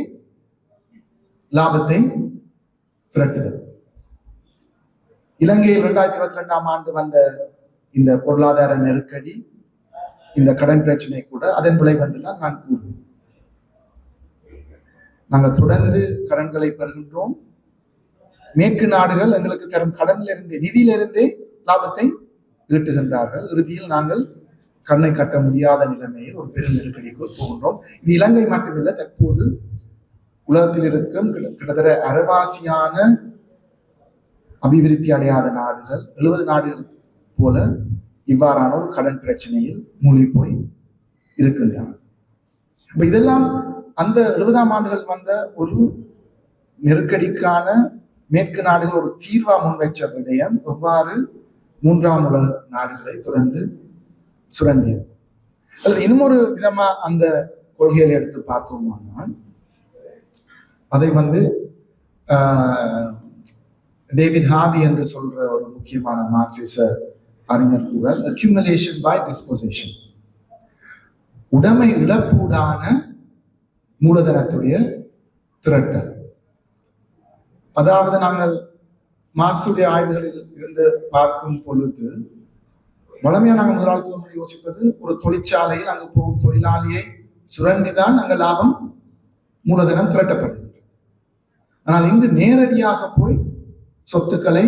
லாபத்தை திரட்டுவது. இலங்கையில் 2022ஆம் ஆண்டு வந்த இந்த பொருளாதார நெருக்கடி, இந்த கடன் பிரச்சனை கூட அதன் விளைவென்று தான் நான் கூறுவேன். நாங்கள் தொடர்ந்து கடன்களை பெறுகின்றோம். மேற்கு நாடுகள் எங்களுக்கு தரும் கடனிலிருந்தே, நிதியிலிருந்தே லாபத்தை ஈட்டுகின்றார்கள். இறுதியில் நாங்கள் கண்ணை கட்ட முடியாத நிலைமையில் ஒரு பெரும் நெருக்கடிக்கு போகின்றோம். இது இலங்கை மட்டுமில்லை, தற்போது உலகத்தில் இருக்கும் கிட்டத்தட்ட அரைவாசியான அபிவிருத்தி அடையாத நாடுகள், 70 நாடுகள் போல இவ்வாறான ஒரு கடன் பிரச்சனையில் மூழ்கி போய் இருக்கின்றார்கள். இப்ப இதெல்லாம் அந்த 70ஆம் ஆண்டுகள் வந்த ஒரு நெருக்கடிக்கான மேற்கு நாடுகள் ஒரு தீர்வா முன்வைச்ச விடயம் எவ்வாறு 3ஆம் உலக நாடுகளை தொடர்ந்து சுரண்டியது. அல்லது இன்னொரு விதமா அந்த கொள்கைகளை எடுத்து பார்த்தோமானால் அதை வந்து டேவிட் ஹாவி என்று சொல்ற ஒரு முக்கியமான மார்க்சிச அறிஞர் கூறல், அக்யூமுலேஷன் பை டிஸ்போசிஷன், உடைமை இழப்பூடான மூலதனத்துடைய திரட்டல். அதாவது நாங்கள் மார்க்சுடைய ஆய்வுகளில் இருந்து பார்க்கும் பொழுது வளமையா நாங்கள் முதலாளித்துவம் யோசிப்பது, ஒரு தொழிற்சாலையில் அங்கு போகும் தொழிலாளியை சுரண்டிதான் அங்கு லாபம் மூலதனம் திரட்டப்படுகின்றது. ஆனால் இங்கு நேரடியாக போய் சொத்துக்களை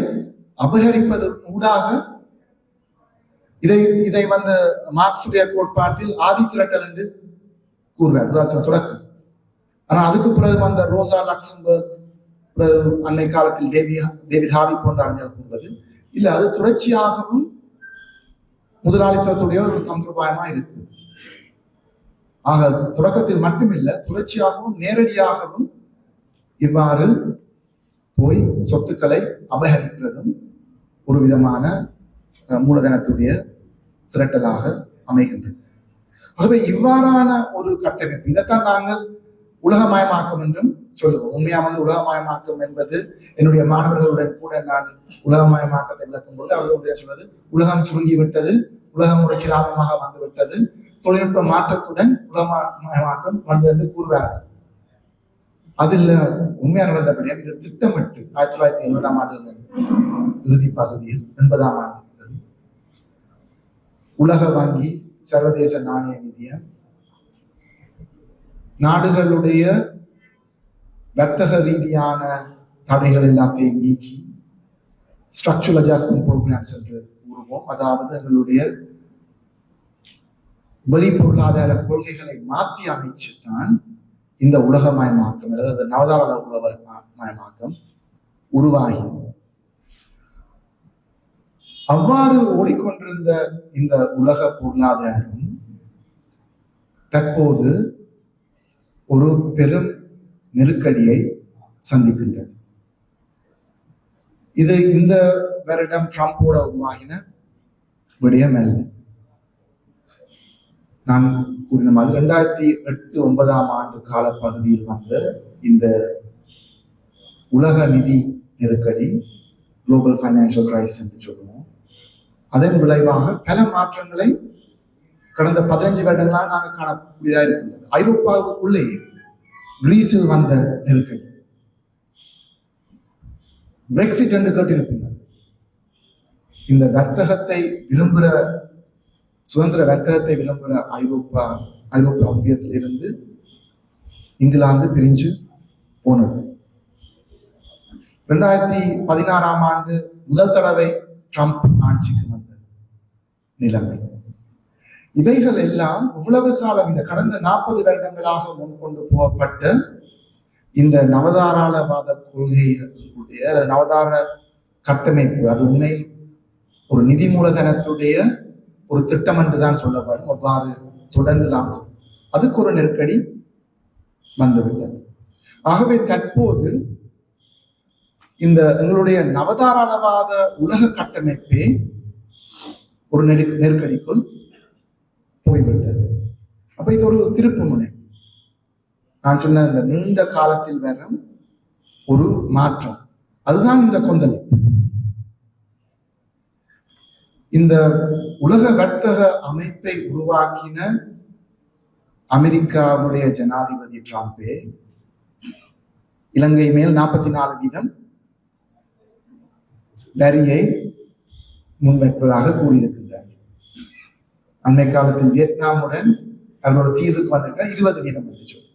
அபகரிப்பது ஊடாக இதை வந்து மார்க்சுடைய கோட்பாட்டில் ஆதி திரட்டல் என்று கூறுவார் தொடக்கம். ஆனால் அதுக்கு பிறகு வந்த ரோசா லக்சம்பர்க், அன்னை காலத்தில் டேவிட் ஹாவி போன்ற அறிஞர்கள் கூறுவது இல்ல, அது தொடர்ச்சியாகவும் முதலாளித்துவத்துடைய ஒரு தந்திரோபாயமா இருக்கு. ஆக தொடக்கத்தில் மட்டுமில்லை, தொடர்ச்சியாகவும் நேரடியாகவும் இவ்வாறு போய் சொத்துக்களை அபகரிக்கிறதும் ஒரு விதமான மூலதனத்துடைய திரட்டலாக அமைகின்றது. ஆகவே இவ்வாறான ஒரு கட்டமைப்பு, இதைத்தான் நாங்கள் உலகமயமாக்கம் என்றும் சொல்லுவோம். உண்மையா வந்து உலகமயமாக்கம் என்பது, என்னுடைய மாணவர்களுடன் கூட நான் உலகமயமாக்கத்தை விளக்கும் போது அவர்களுடைய சொல்வது, உலகம் சுருங்கி விட்டது, உலகம் ஒரு கிராமமாக வந்து விட்டது, தொழில்நுட்ப மாற்றத்துடன் உலகமயமாக்கம் வந்தது என்று கூறுவார்கள். அதில் உண்மையா நடந்தபடியா இது திட்டமிட்டு 1980ஆம் ஆண்டு இறுதி பகுதியில் 80ஆம் ஆண்டு உலக வங்கி, சர்வதேச நாணய நிதியம் நாடுகளுடைய வர்த்தக ரீதியான தடைகள் எல்லாத்தையும் நீக்கி ஸ்ட்ரக்சரல் அட்ஜஸ்ட்மெண்ட் ப்ரோக்ராம்ஸ் என்று கூறுவோம். அதாவது எங்களுடைய வெளி பொருளாதார கொள்கைகளை மாற்றி அமைச்சுதான் இந்த உலகமயமாக்கம் அல்லது நவதார உலகமயமாக்கம் உருவாகினது. அவ்வாறு ஓடிக்கொண்டிருந்த இந்த உலக பொருளாதாரம் தற்போது ஒரு பெரும் நெருக்கடியை சந்திக்கின்றது. இது இந்த வருடம் ட்ரம்போட உருவாகின விடயம் அல்ல. நான் கூறின மாதிரி 2008-2009 ஆண்டு காலப்பகுதியில் வந்த இந்த உலக நிதி நெருக்கடி, குளோபல் ஃபைனான்சியல் கிரைசிஸ் என்று சொல்லுவோம், அதன் விளைவாக பல மாற்றங்களை கடந்த 15 வருடங்களாக நாங்கள் காணக்கூடியதாக இருக்கின்றது. ஐரோப்பாவுக்குள்ளே கிரீஸில் வந்த நெருக்கடி, பிரெக்சிட் என்று கேட்டிருப்பீங்க. இந்த வர்த்தகத்தை விரும்புகிற, சுதந்திர வர்த்தகத்தை விரும்புகிற ஐரோப்பிய ஒன்றியத்திலிருந்து இங்கிலாந்து பிரிஞ்சு போனது. 2016 ஆண்டு முதல் தடவை ட்ரம்ப் ஆட்சிக்கு வந்த நிலைமை. இவைகள் எல்லாம் இவ்வளவு காலம் இந்த கடந்த 40 வருடங்களாக முன்கொண்டு போகப்பட்ட இந்த நவதாராளவாத கொள்கைகளுடைய நவதார கட்டமைப்பு, அது உண்மையில் ஒரு நிதி மூலதனத்துடைய ஒரு திட்டம் என்றுதான் சொல்லப்படும். அவ்வாறு தொடர்ந்துலாம் அதுக்கு ஒரு நெருக்கடி வந்துவிட்டது. ஆகவே தற்போது இந்த எங்களுடைய நவதாராளவாத உலக கட்டமைப்பே ஒரு நெருக்கடிக்குள் போய்விட்டது. அப்ப இது ஒரு திருப்பு முனை. நான் சொன்ன இந்த நீண்ட காலத்தில் வரும் ஒரு மாற்றம், அதுதான் இந்த கொந்தளிப்பு. இந்த உலக வர்த்தக அமைப்பை உருவாக்கின அமெரிக்காவுடைய ஜனாதிபதி ட்ரம்பே இலங்கை மேல் 44% வரியை முன்வைப்பதாக கூறியிருக்கின்றார். அண்மை காலத்தில் வியட்நாமுடன் அவரோட தீர்வுக்கு வந்திருக்கிற 20% என்று சொல்லி.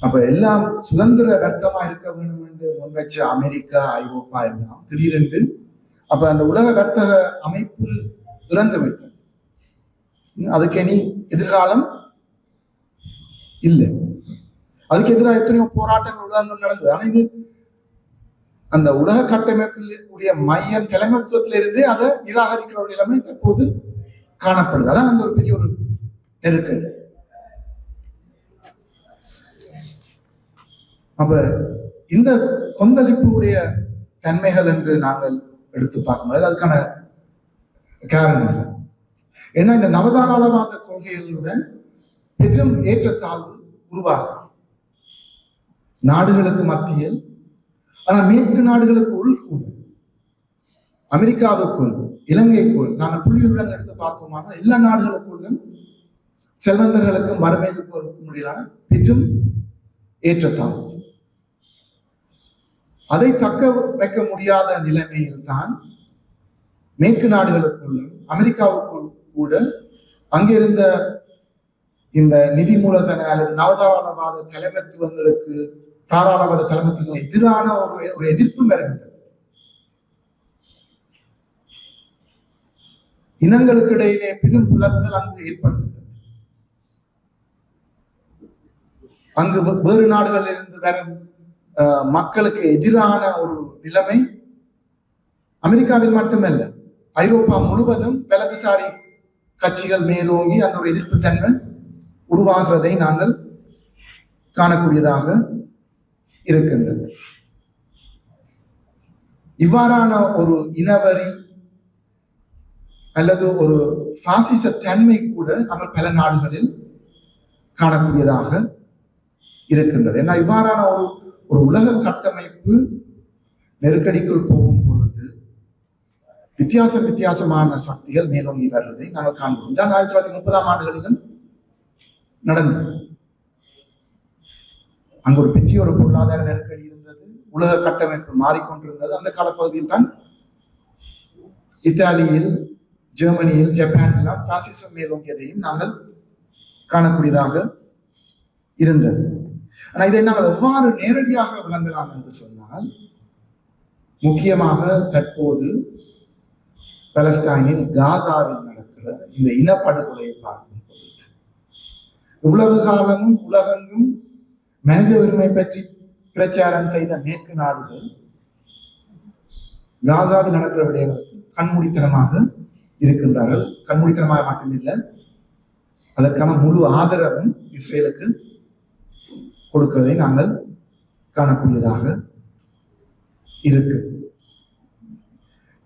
அப்ப எல்லாம் சுதந்திர வர்த்தமா இருக்க வேண்டும் என்று முன்வைச்ச அமெரிக்கா, ஐரோப்பா எல்லாம் திடீரென்று அப்ப அந்த உலக வர்த்தக அமைப்பு இறந்து விட்டது. அதுக்கு இனி எதிர்காலம் இல்லை. அதுக்கு எதிராக எத்தனையோ போராட்டங்கள் உலகம் நடந்தது. ஆனா இது அந்த உலக கட்டமைப்பில் உடைய மையம் தலைமைத்துவத்திலிருந்தே அதை நிராகரிக்கிற ஒரு நிலைமை தற்போது காணப்படுது. அதான் அந்த ஒரு பெரிய ஒரு நெருக்கடி. அப்ப இந்த கொந்தளிப்புடைய தன்மைகள் என்று நாங்கள் எடுத்து பார்க்கும்போது அதுக்கான காரணங்கள் ஏன்னா இந்த நவதாராளவாத கொள்கைகளுடன் பெரும் ஏற்றத்தாழ்வு உருவாகும் நாடுகளுக்கு மத்தியில். ஆனால் மேற்கு நாடுகளுக்குள் கூட, அமெரிக்காவுக்குள், இலங்கைக்குள் நாங்கள் புள்ளி விவரங்கள் எடுத்து பார்த்தோம்னா எல்லா நாடுகளுக்குள்ளும் செல்வந்தர்களுக்கும் வறுமைக்கும் இடையிலான பெரும் ஏற்றத்தாழ்வு. அதை தக்க வைக்க முடியாத நிலைமையில் தான் மேற்கு நாடுகளுக்குள்ளும் அமெரிக்காவுக்குள் கூட அங்கிருந்த இந்த நிதி மூலதன அல்லது நவதாராளவாத தலைமைத்துவங்களுக்கு, தாராளவாத தலைமைத்துவங்களுக்கு எதிரான ஒரு எதிர்ப்பு வருகின்றது. இனங்களுக்கு இடையிலே பெரும் பிளவுகள் அங்கு ஏற்படுகின்றது. அங்கு வேறு நாடுகளில் இருந்து வரும் மக்களுக்கு எதிரான ஒரு நிலைமை அமெரிக்காவில் மட்டுமல்ல, ஐரோப்பா முழுவதும் வலதுசாரி கட்சிகள் மேலோங்கி அந்த ஒரு எதிர்ப்பு தன்மை உருவாகிறதை நாங்கள் காணக்கூடியதாக இருக்கின்றது. இவ்வாறான ஒரு இனவரி அல்லது ஒரு பாசிச தன்மை கூட நம்ம பல நாடுகளில் காணக்கூடியதாக இருக்கின்றது. ஏன்னா இவ்வாறான ஒரு உலக கட்டமைப்பு நெருக்கடிக்குள் போகும் பொழுது வித்தியாசமான சக்திகள் மேலோங்கி வர்றதை நாங்கள் காண்கிறோம். 1930 ஆண்டுகளிலும் நடந்தது. அங்கு ஒரு பெரிய ஒரு பொருளாதார நெருக்கடி இருந்தது, உலக கட்டமைப்பு மாறிக்கொண்டிருந்தது. அந்த காலப்பகுதியில் தான் இத்தாலியில், ஜெர்மனியில், ஜப்பானில் பாசிசம் மேலோங்கியதையும் நாங்கள் காணக்கூடியதாக இருந்தது. ஆனா இதை நாங்கள் எவ்வாறு நேரடியாக விளங்கலாம் என்று சொன்னால், முக்கியமாக தற்போது பலஸ்தீனில் காசாவில் நடக்கிற இந்த இனப்படுகொலையை பார்க்கும் பொழுது, இவ்வளவு காலமும் உலகெங்கும் மனித உரிமை பற்றி பிரச்சாரம் செய்த மேற்கு நாடுகள் காசாவில் நடக்கிற விடயங்களுக்கு கண்மூடித்தனமாக இருக்கின்றார்கள். கண்மூடித்தனமாக மட்டுமில்லை, அதற்கான முழு ஆதரவும் இஸ்ரேலுக்கு கொடுக்கிறதை நாங்கள் காணக்கூடியதாக இருக்கு.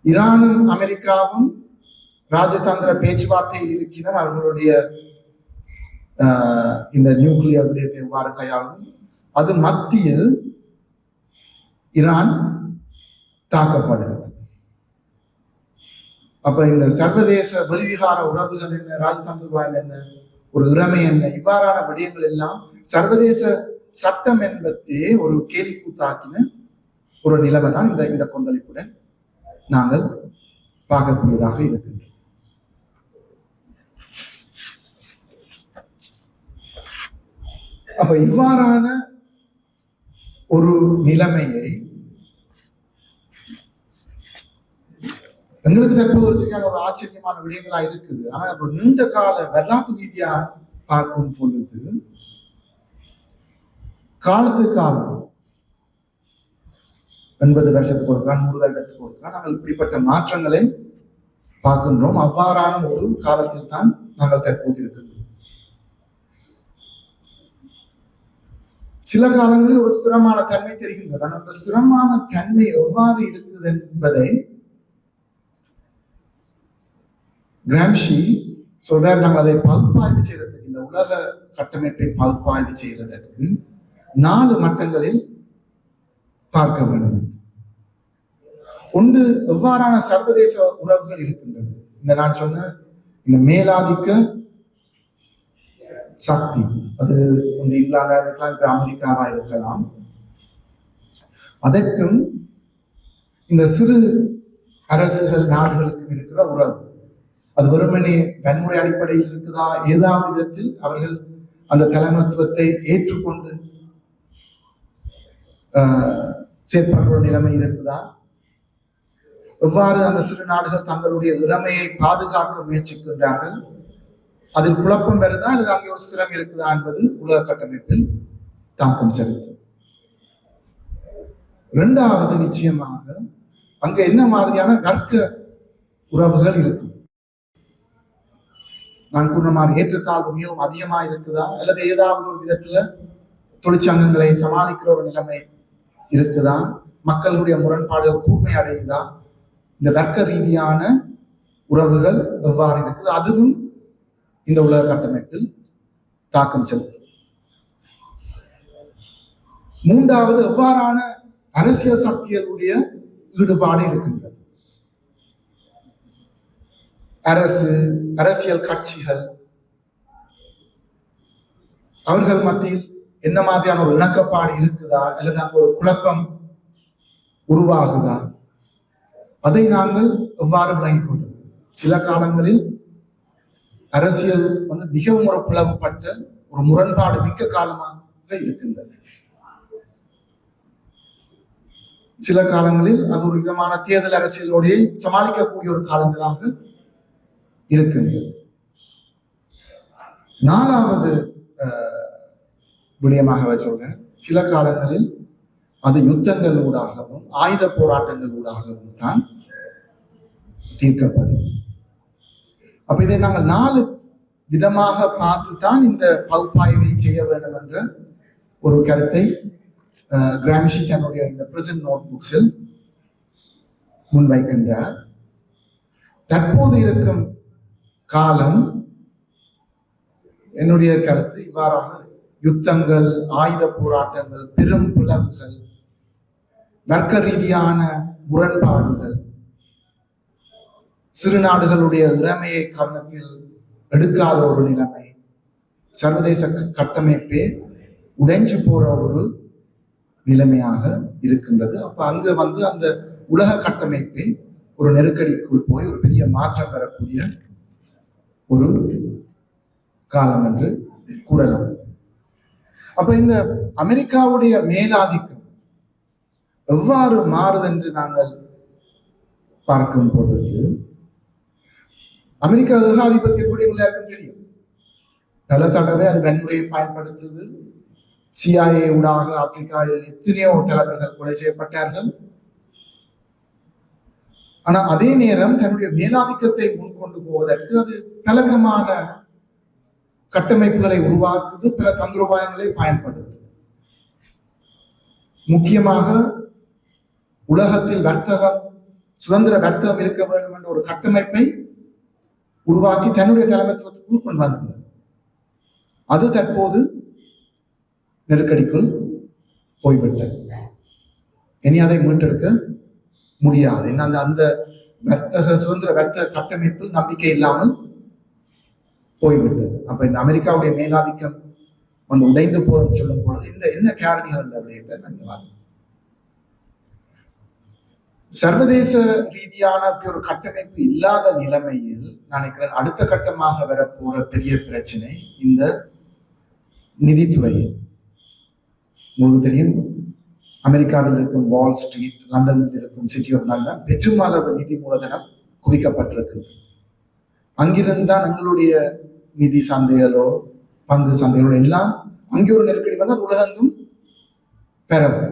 ஈரானும் அமெரிக்காவும் ராஜதந்திர பேச்சுவார்த்தையில் இருக்கிற அவர்களுடைய இந்த நியூக்ளியர் விடயத்தை எவ்வாறு கையாளும், அது மத்தியில் ஈரான் தாக்கப்படுகிறது. அப்ப இந்த சர்வதேச வெளிவிகார உறவுகள் என்ன, ராஜதந்திரம் என்ன, ஒரு இறமை என்ன, இவ்வாறான விடயங்கள் எல்லாம் சர்வதேச சட்டம் என்பதே ஒரு கேலி கூத்தாக்கின ஒரு நிலைமை தான் இந்த கொந்தளிப்புடன் நாங்கள் பார்க்கக்கூடியதாக இருக்கின்றோம். அப்ப இவ்வாறான ஒரு நிலைமையை எங்களுக்கு தற்போது ஒரு சரியான ஒரு ஆச்சரியமான விடயங்களா இருக்குது. ஆனா ஒரு நீண்ட கால வரலாற்று ரீதியா பார்க்கும் பொழுது காலத்துக்கு காலம் 80 வருஷத்துக்கு ஒருக்கா 100 வருடத்துக்கு ஒருக்கா நாங்கள் இப்படிப்பட்ட மாற்றங்களை பார்க்கின்றோம். அவ்வாறான ஒரு காலத்தில் தான் நாங்கள் தற்போது இருக்கின்றோம். சில காலங்களில் ஒரு ஸ்திரமான தன்மை தெரிகின்றது. ஆனால் அந்த ஸ்திரமான தன்மை எவ்வாறு இருக்குது என்பதை கிராம்ஷி சொல்றார். நாங்கள் அதை பகுப்பாய்வு செய்யறதுக்கு, இந்த உலக கட்டமைப்பை பகுப்பாய்வு செய்வதற்கு 4 மட்டங்களில் பார்க்க வேண்டும். ஒன்று, எவ்வாறான சர்வதேச உறவுகள் இருக்கின்றது. இந்த நான் சொன்ன இந்த மேலாதிக்க சக்தி, அது இந்த இங்கிலாந்தா இருக்கலாம், இப்ப அமெரிக்காவா இருக்கலாம், அதற்கும் இந்த சிறு அரசுகள் நாடுகளுக்கும் இருக்கிற உறவு, அது வெறுமனே வன்முறை அடிப்படையில் இருக்குதா, ஏதாவது விதத்தில் அவர்கள் அந்த தலைமைத்துவத்தை ஏற்றுக்கொண்டு செயற்படுற நிலைமை இருக்குதா, எவ்வாறு அந்த சிறு நாடுகள் தங்களுடைய இறமையை பாதுகாக்க முயற்சிக்கின்றார்கள், அதில் குழப்பம் வருதா அல்லது அங்கே ஒரு ஸ்திரம் இருக்குதா என்பது உலக கட்டமைப்பில் தாக்கம் செலுத்தும். 2வது, நிச்சயமாக அங்க என்ன மாதிரியான வர்க்க உறவுகள் இருக்கு. நான் கூறின மாதிரி ஏற்றத்தாழ்வு மிகவும் அதிகமா இருக்குதா, அல்லது ஏதாவது ஒரு விதத்துல தொழிற்சங்கங்களை சமாளிக்கிற ஒரு நிலைமை இருக்குதா, மக்களுடைய முரண்பாடுகள் கூர்மை அடையுதா, இந்த வர்க்க ரீதியான உறவுகள் எவ்வாறு இருக்குது, அதுவும் இந்த உலக கட்டமைப்பில் தாக்கம் செலுத்தும். 3வது, எவ்வாறான அரசியல் சக்திகளுடைய ஈடுபாடு இருக்கின்றது. அரசியல் கட்சிகள் அவர்கள் மத்தியில் என்ன மாதிரியான ஒரு இணக்கப்பாடு இருக்குதா, அல்லது அங்க ஒரு குழப்பம் உருவாகுதா, அதை நாங்கள் எவ்வாறு விளங்கிக் கொண்டோம். சில காலங்களில் அரசியல் மிகவும் ஒரு பிளவுபட்ட ஒரு முரண்பாடு மிக்க காலமாக இருக்கின்றது. சில காலங்களில் அது ஒரு விதமான தேர்தல் அரசியலோடைய சமாளிக்கக்கூடிய ஒரு காலங்களாக இருக்கின்றது. 4வது விடயமாக சொல்றேன், சில காலங்களில் அது யுத்தங்கள் ஊடாகவும் ஆயுத போராட்டங்கள் ஊடாகவும் தான் தீர்க்கப்படுது. அப்ப இதை நாங்கள் 4 விதமாக பார்த்துத்தான் இந்த பகுப்பாய்வை செய்ய வேண்டும் என்ற ஒரு கருத்தை கிராம்ஷி தன்னுடைய இந்த பிரசன்ட் நோட் புக்ஸில் முன்வைக்கின்றார். தற்போது இருக்கும் காலம், என்னுடைய கருத்து இவ்வாறாக யுத்தங்கள், ஆயுத போராட்டங்கள், பெரும் பிளவுகள், வர்க்க ரீதியான முரண்பாடுகள், சிறு நாடுகளுடைய இறமையை கவனத்தில் எடுக்காத ஒரு நிலைமை, சர்வதேச கட்டமைப்பே உடைஞ்சு போற ஒரு நிலைமையாக இருக்கின்றது. அப்ப அங்க அந்த உலக கட்டமைப்பை ஒரு நெருக்கடிக்குள் போய் ஒரு பெரிய மாற்றம் பெறக்கூடிய ஒரு காலம் என்று கூறலாம். அப்ப இந்த அமெரிக்காவுடைய மேலாதிக்கம் எவ்வாறு மாறுது என்று நாங்கள் பார்க்கும் பொழுது, அமெரிக்கா ஏகாதிபத்தியத்துடைய எல்லாருக்கும் தெரியும். பல தடவை அது வன்முறையை பயன்படுத்துது. CIA ஊடாக ஆப்பிரிக்காவில் எத்தனையோ தலைவர்கள் கொலை செய்யப்பட்டார்கள். ஆனா அதே நேரம் தன்னுடைய மேலாதிக்கத்தை முன்கொண்டு போவதற்கு அது பலவிதமான கட்டமைப்புகளை உருவாக்குது, பல தந்திரோபாயங்களை பயன்படுத்துது. முக்கியமாக உலகத்தில் வர்த்தகம், சுதந்திர வர்த்தகம் இருக்க வேண்டும் என்ற ஒரு கட்டமைப்பை உருவாக்கி தன்னுடைய தலைமைத்துவத்துக்குள் கொண்டு வந்தது. அது தற்போது நெருக்கடிக்குள் போய்விட்டது. இனி அதை மீட்டெடுக்க முடியாது. அந்த வர்த்தக சுதந்திர வர்த்தக கட்டமைப்பில் நம்பிக்கை இல்லாமல் போய்விட்டது. அப்ப இந்த அமெரிக்காவுடைய மேலாதிக்கம் வந்து உடைந்து போதுன்னு சொல்லும் பொழுது இந்த என்ன காரணிகள் என்ற விடயத்தை நாங்கள் சர்வதேச ரீதியான அப்படி ஒரு கட்டமைப்பு இல்லாத நிலைமையில் நினைக்கிறேன் அடுத்த கட்டமாக வரப்போற பெரிய பிரச்சனை இந்த நிதித்துறை. உங்களுக்கு தெரியும், அமெரிக்காவில் இருக்கும் வால் ஸ்ட்ரீட், லண்டனில் இருக்கும் சிட்டி ஆஃப் லண்டன் பெருமளவு நிதி மூலதனம் குவிக்கப்பட்டிருக்கு. அங்கிருந்தான் எங்களுடைய நிதி சந்தைகளோ பங்கு சந்தைகளோ எல்லாம் அங்கே ஒரு நெருக்கடி வந்தால் உலகெங்கும் பெறவும்.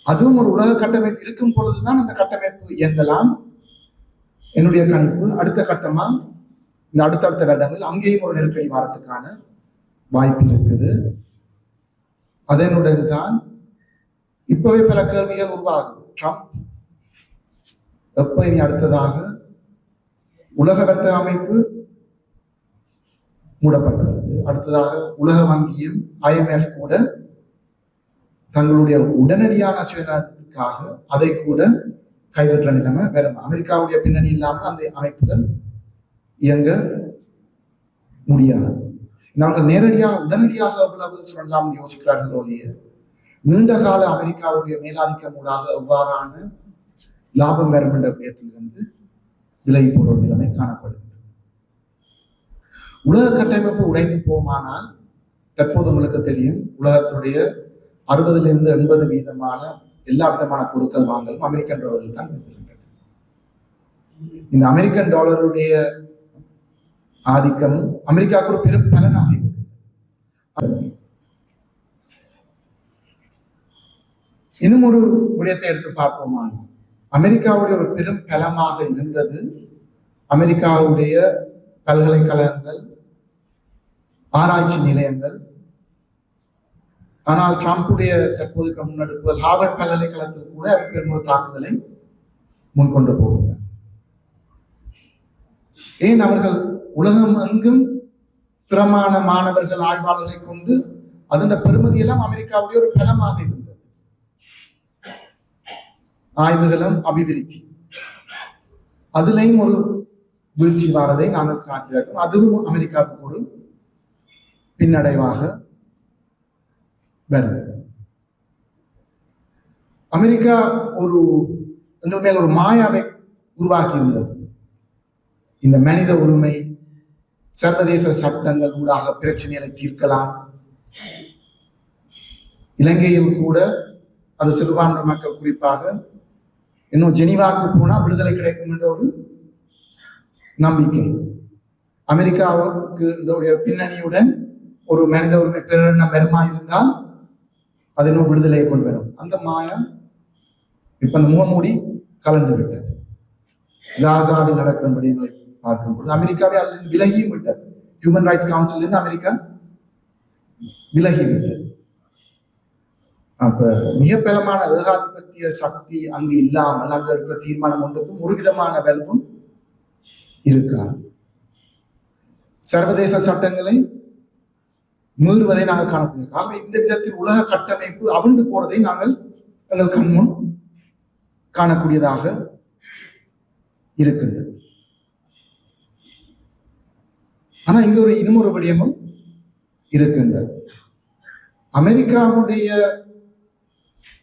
அதுவும் ஒரு உலக கட்டமைப்பு இருக்கும் பொழுதுதான் அந்த கட்டமைப்பு இயங்கலாம். என்னுடைய கணிப்பு அடுத்த கட்டமா இந்த அடுத்தடுத்த வருடங்கள் அங்கேயும் ஒரு நெருக்கடி வரத்துக்கான வாய்ப்பு இருக்குது. அதனுடன் தான் இப்பவே பல கேள்விகள் உருவாகுது. ட்ரம்ப் எப்ப இனி அடுத்ததாக உலக வர்த்தக அமைப்பு மூடப்பட்டுள்ளது, அடுத்ததாக உலக வங்கியும் IMF கூட தங்களுடைய உடனடியான சுயநலத்துக்காக அதை கூட கைவிடுற நிலைமை வரும். அமெரிக்காவுடைய பின்னணி இல்லாமல் அந்த அமைப்புகள் இயங்க முடியாது. நாங்கள் உடனடியாக எவ்வளவு சொல்லலாம் யோசிக்கிறார்கள் ஒழிய நீண்ட கால அமெரிக்காவுடைய மேலாதிக்கம் ஊடாக எவ்வாறான லாபம் வரும் என்ற விடயத்திலிருந்து விலகி போற ஒரு நிலைமை காணப்படுகிறது. உலக கட்டமைப்பு உடைந்து போமானால் தற்போது உங்களுக்கு தெரியும், உலகத்துடைய 60% எல்லா விதமான கொடுக்கல் வாங்கலும் அமெரிக்கன் டாலரில் தான் இருக்கின்றது. இந்த அமெரிக்கன் டாலருடைய ஆதிக்கம் அமெரிக்காவுக்கு ஒரு பெரும் பலனாக இருக்கு. இன்னும் ஒரு விடயத்தை எடுத்து பார்ப்போமானால், அமெரிக்காவுடைய ஒரு பெரும் பலமாக இருந்தது அமெரிக்காவுடைய பல்கலைக்கழகங்கள், ஆராய்ச்சி நிலையங்கள். ஆனால் ட்ரம்புடைய தற்போதைய முன்னெடுப்புகள் ஹார்வர்ட் பல்கலைக்கழகத்தில் கூட பெரும் ஒரு தாக்குதலை முன்கொண்டு போகின்றனர். ஏன் அவர்கள் உலகம் எங்கும் திறமான மாணவர்கள், ஆய்வாளர்களை கொண்டு அதன் பெருமதியெல்லாம் அமெரிக்காவுடைய ஒரு பலமாக இருந்தது. ஆய்வுகளும் அபிவிருத்தி அதுலேயும் ஒரு வீழ்ச்சி வாரதை நாங்கள் காட்டியிருக்கோம். அதுவும் அமெரிக்காவுக்கு ஒரு பின்னடைவாக வரும். அமெரிக்கா ஒரு மேல் ஒரு மாயாவை உருவாக்கி இருந்தது. இந்த மனித உரிமை, சர்வதேச சட்டங்கள் ஊடாக பிரச்சனைகளை தீர்க்கலாம். இலங்கையில் கூட அது சிறுபான்மை மக்கள் குறிப்பாக இன்னும் ஜெனீவாக்கு போனா விடுதலை கிடைக்கும் என்ற ஒரு நம்பிக்கை. அமெரிக்காவுக்கு பின்னணியுடன் ஒரு மனித உரிமை பிரகடனம் வருமா இருந்தால் அது இன்னும் விடுதலையை கொண்டு வரும். அந்த மாயம் இப்ப அந்த முகமூடி கலந்து விட்டது. காசாவில் நடக்கிற விடயங்களை பார்க்கும்போது அமெரிக்காவே அதிலிருந்து விலகியும் விட்டது. ஹியூமன் ரைட்ஸ் கவுன்சில் இருந்து அமெரிக்கா விலகி விட்டது. அப்ப மிக பலமான ஏகாதிபத்திய சக்தி அங்கு இல்லாமல் அங்க இருக்கிற தீர்மானம் ஒன்றுக்கும் ஒரு விதமான வெல்வும் இருக்காது. சர்வதேச சட்டங்களை மீறுவதை நாங்கள் காணப்படுகிறோம். ஆகவே இந்த விதத்தில் உலக கட்டமைப்பு அவிழ்ந்து போறதை நாங்கள் எங்கள் கண்முன் காணக்கூடியதாக இருக்கின்றது. ஆனா இங்க இன்னொரு விடயமும் இருக்கின்றது. அமெரிக்காவுடைய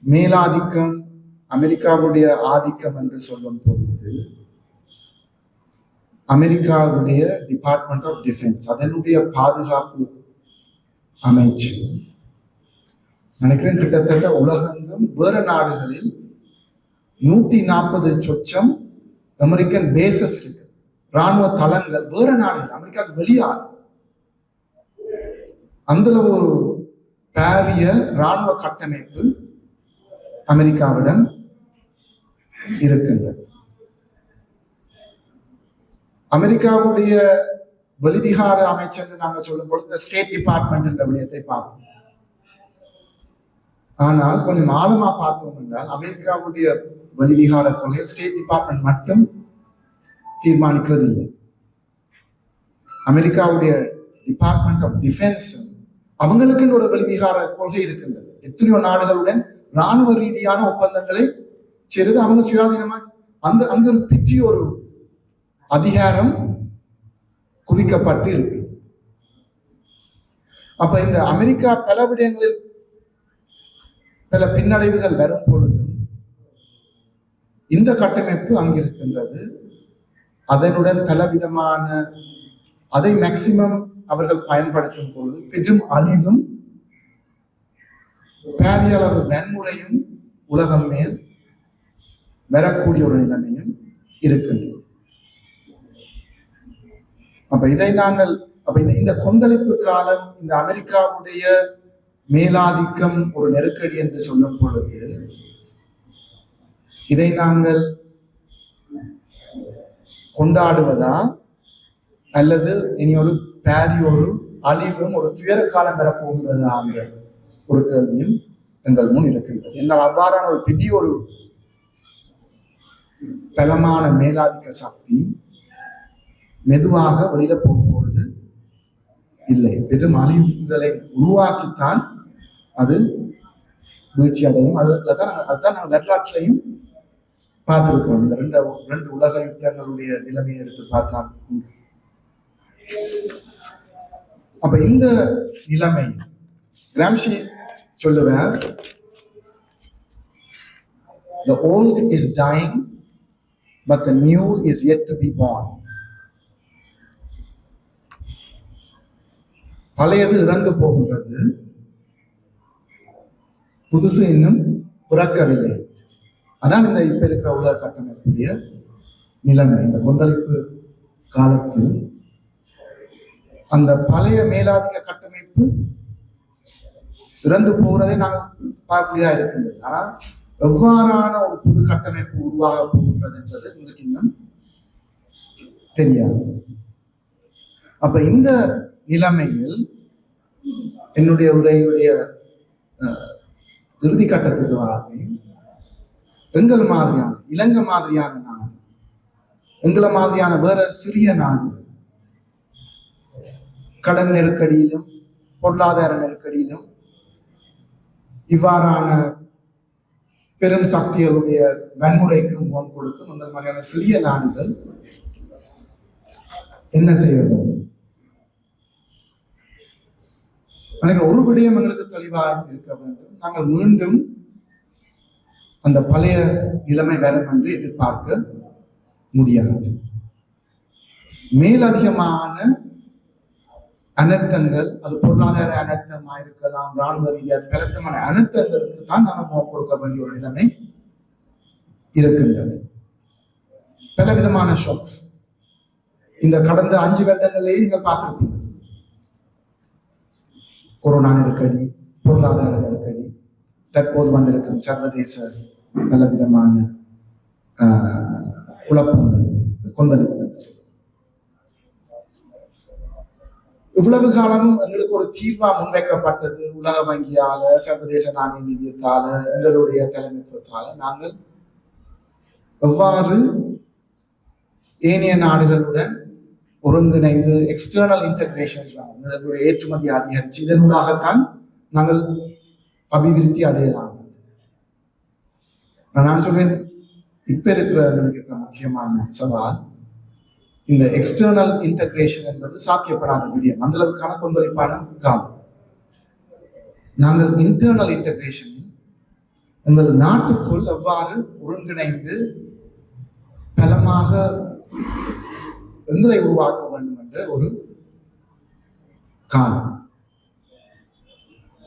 மேலாதிக்கம், அமெரிக்காவுடைய ஆதிக்கம் என்று சொல்லும் பொழுது அமெரிக்காவுடைய டிபார்ட்மெண்ட் ஆஃப் டிஃபென்ஸ், அதனுடைய பாதுகாப்பு அமைச்சு நினைக்கிறேன் கிட்டத்தட்ட உலகெங்கும் வேற நாடுகளில் 140 சொச்சம் அமெரிக்கன் பேசஸ் இருக்கு, ராணுவ தளங்கள் வேற நாடுகள், அமெரிக்காவுக்கு வெளியாகும். அந்த ஒரு பாரிய ராணுவ கட்டமைப்பு அமெரிக்காவிடம் இருக்கின்றது. அமெரிக்காவுடைய வெளிவிகார அமைச்சர் நாங்கள் சொல்லும் பொழுது ஸ்டேட் டிபார்ட்மெண்ட் என்ற விடயத்தை பார்ப்போம். ஆனால் கொஞ்சம் ஆழமா பார்த்தோம் என்றால் அமெரிக்காவுடைய வெளிவிகார கொள்கை ஸ்டேட் டிபார்ட்மெண்ட் மட்டும் தீர்மானிக்கிறது இல்லை. அமெரிக்காவுடைய டிபார்ட்மெண்ட் ஆஃப் டிஃபென்ஸ் அவங்களுக்குன்னு ஒரு வெளிவிகார கொள்கை இருக்கின்றது. எத்தனையோ நாடுகளுடன் ராணுவ ரீதியான ஒப்பந்தங்களை செய்து அவங்க சுயாதீனமா அங்க ஒரு பெரிய ஒரு அதிகாரம் குவிக்கப்பட்டு இருக்கு. அப்ப இந்த அமெரிக்கா பல விடயங்களில் பல பின்னடைவுகள் வரும் பொழுதும் இந்த கட்டமைப்பு அங்கிருக்கின்றது. அதனுடன் பலவிதமான அதை மேக்சிமம் அவர்கள் பயன்படுத்தும் பொழுது பெரும் அழிவும் பாரிய அளவு வன்முறையும் உலகம் மேல் வரக்கூடிய ஒரு நிலைமையும் இருக்கின்றது. அப்ப இதை நாங்கள் இந்த கொந்தளிப்பு காலம், இந்த அமெரிக்காவுடைய மேலாதிக்கம் ஒரு நெருக்கடி என்று சொல்லும் பொழுது இதை நாங்கள் கொண்டாடுவதா அல்லது இனி ஒரு ஒரு அழிவும் ஒரு துயர காலம் பெறப்போகிறதா என்ற ஒரு கேள்வியும் எங்கள் முன் இருக்கின்றது. என்னால் அவ்வாறான ஒரு பெரிய ஒரு பலமான மேலாதிக்க சக்தி மெதுவாக வெளியில போகிறது இல்லை. பெரும் அழிவுகளை உருவாக்கித்தான் அது வீழ்ச்சி அடையும். அதுதான் நாங்கள் வரலாற்றையும் பார்த்திருக்கிறோம். இந்த ரெண்டு உலக யுத்தங்களுடைய நிலைமையை எடுத்து பார்த்தால் அப்ப இந்த நிலைமை கிராம்ஷி சொல்லுவார், the old is dying but the new is yet to be born. பழையது இறந்து போகின்றது, புதுசு இன்னும் பிறக்கவில்லை. அதான் இந்த இப்ப இருக்கிற உலக கட்டமைப்புடைய நிலைமை. இந்த கொந்தளிப்பு காலத்தில் அந்த பழைய மேலாதிக்க கட்டமைப்பு இறந்து போகிறதை நாங்கள் பார்க்கக்கூடியதா இருக்கின்றது. ஆனால் எவ்வாறான ஒரு புது கட்டமைப்பு உருவாக போகின்றது என்பது உங்களுக்கு இன்னும் தெரியாது. அப்ப இந்த நிலைமையில் என்னுடைய உரையுடைய இறுதி கட்டத்துக்கு வாரத்தை எங்கள் மாதிரியான இலங்கை மாதிரியான நாடு, எங்களை மாதிரியான வேற சிறிய நாடு கடன் நெருக்கடியிலும் பொருளாதார நெருக்கடியிலும் இவ்வாறான பெரும் சக்திகளுடைய வன்முறைக்கும் முகம் கொடுக்கும் அந்த மாதிரியான சிறிய நாடுகள் என்ன செய்ய வேண்டும்? ஒரு விடயம் எங்களுக்கு தெளிவாக இருக்க வேண்டும். நாங்கள் மீண்டும் அந்த பழைய நிலைமை வரும் என்று எதிர்பார்க்க முடியாது. மேலதிகமான அனர்த்தங்கள், அது பொருளாதார அனர்த்தமாக இருக்கலாம், ராணுவ ரீதியாக பலத்தமான அனர்த்தங்களுக்கு தான் நாம் முகம் கொடுக்க வேண்டிய ஒரு நிலைமை இருக்கின்றது. பலவிதமான ஷாக்ஸ் இந்த கடந்த 5 வருடங்களிலேயே நீங்கள் பார்த்திருப்பீங்க. கொரோனா நெருக்கடி, பொருளாதார நெருக்கடி, தற்போது வந்திருக்கும் சர்வதேச பலவிதமான குழப்பங்கள், கொந்தளிப்பு. இவ்வளவு காலமும் எங்களுக்கு ஒரு தீர்வா முன்வைக்கப்பட்டது உலக வங்கியால, சர்வதேச நாணய நிதியத்தால, எங்களுடைய தலைமைத்துவத்தால நாங்கள் எவ்வாறு ஏனைய நாடுகளுடன் ஒருங்கிணைந்து எக்ஸ்டர்னல் இன்டகிரேஷன் ஏற்றுமதி அதிகரிச்சு இதனூடாகத்தான் நாங்கள் அபிவிருத்தி அடையலாம். நான் சொல்றேன், இப்ப இருக்கிறவங்களுக்கு இருக்கிற முக்கியமான சவால் இந்த எக்ஸ்டர்னல் இன்டகிரேஷன் என்பது சாத்தியப்படாத விடயம். அந்த அளவுக்கான கொந்தளிப்பான காலம். நாங்கள் இன்டர்னல் இன்டகிரேஷன் எங்கள் நாட்டுக்குள் எவ்வாறு ஒருங்கிணைந்து பலமாக எங்களை உருவாக்க வேண்டும் என்ற ஒரு காலம்.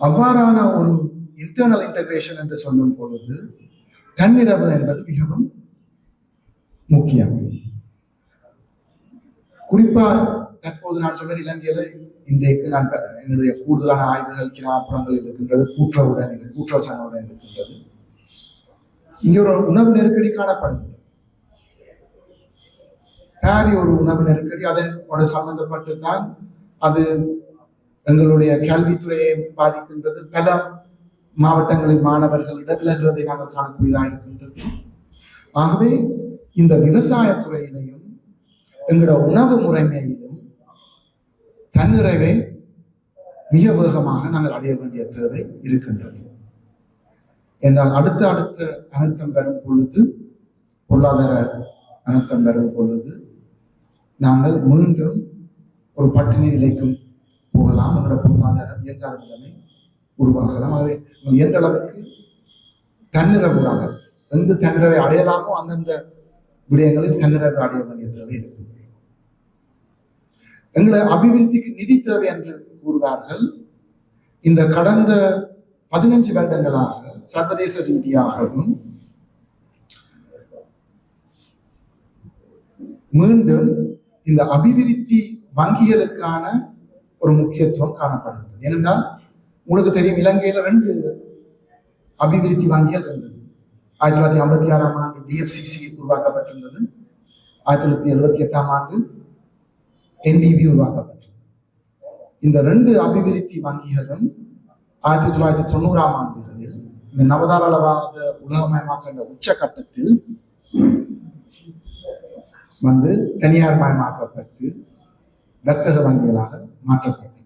அவ்வாறான ஒரு இன்டர்னல் இன்டகிரேஷன் என்று சொல்லும் பொழுது தன்னிறைவு என்பது மிகவும் முக்கியம். குறிப்பா தற்போது நான் சொன்ன இலங்கையில இன்றைக்கு நான் என்னுடைய கூடுதலான ஆய்வுகள் கிராமப்புறங்களில் இருக்கின்றது, கூட்டுறவுடன் இருக்கின்றது. இங்கே ஒரு உணவு நெருக்கடி காணப்படுகிறது. பாரி ஒரு உணவு நெருக்கடி, அதனோட சம்பந்தப்பட்டு தான் அது எங்களுடைய கல்வித்துறையை பாதிக்கின்றது. பல மாவட்டங்களில் மாணவர்களிடம் விலகுவதை நாங்கள் காணக்கூடியதாக இருக்கின்றது. ஆகவே இந்த விவசாயத்துறையிலையும் எங்களோட உணவு முறைமையிலும் தன்னிறைவை மிக வேகமாக நாங்கள் அடைய வேண்டிய தேவை இருக்கின்றது. என்றால் அடுத்த அனர்த்தம் பெறும் பொழுது, பொருளாதார அனர்த்தம் பெறும் பொழுது நாங்கள் மீண்டும் ஒரு பட்டினி நிலைக்கும் போகலாம். எங்களோட பொருளாதாரம் இயங்காத நிலைமை உருவாகலாம். ஆகவே எந்த அளவுக்கு தன்னிறைவுறாக எங்கு தன்னிறைவை அடையலாமோ அந்தந்த விடயங்களில் தன்னிறைவு அடைய வேண்டிய தேவை இருக்கு. எங்களை அபிவிருத்திக்கு நிதி தேவை என்று கூறுவார்கள். இந்த கடந்த 15 வருடங்களாக சர்வதேச ரீதியாகவும் மீண்டும் இந்த அபிவிருத்தி வங்கிகளுக்கான ஒரு முக்கியத்துவம் காணப்படுகிறது. ஏனென்றால் உங்களுக்கு தெரியும், இலங்கையில 2 அபிவிருத்தி வங்கிகள் இருந்தது. 1956ஆம் ஆண்டு DFCC உருவாக்கப்பட்டிருந்தது. 1978ஆம் ஆண்டு NDB உருவாக்கப்பட்டது. இந்த 2 அபிவிருத்தி வங்கிகளும் 1990ஆம் ஆண்டுகளில் இந்த நவதாராளவாத உலகமயமாக்கின்ற உச்சகட்டத்தில் வந்து தனியார் மயமாக்கப்பட்டு வர்த்தக வங்கிகளாக மாற்றப்பட்டது.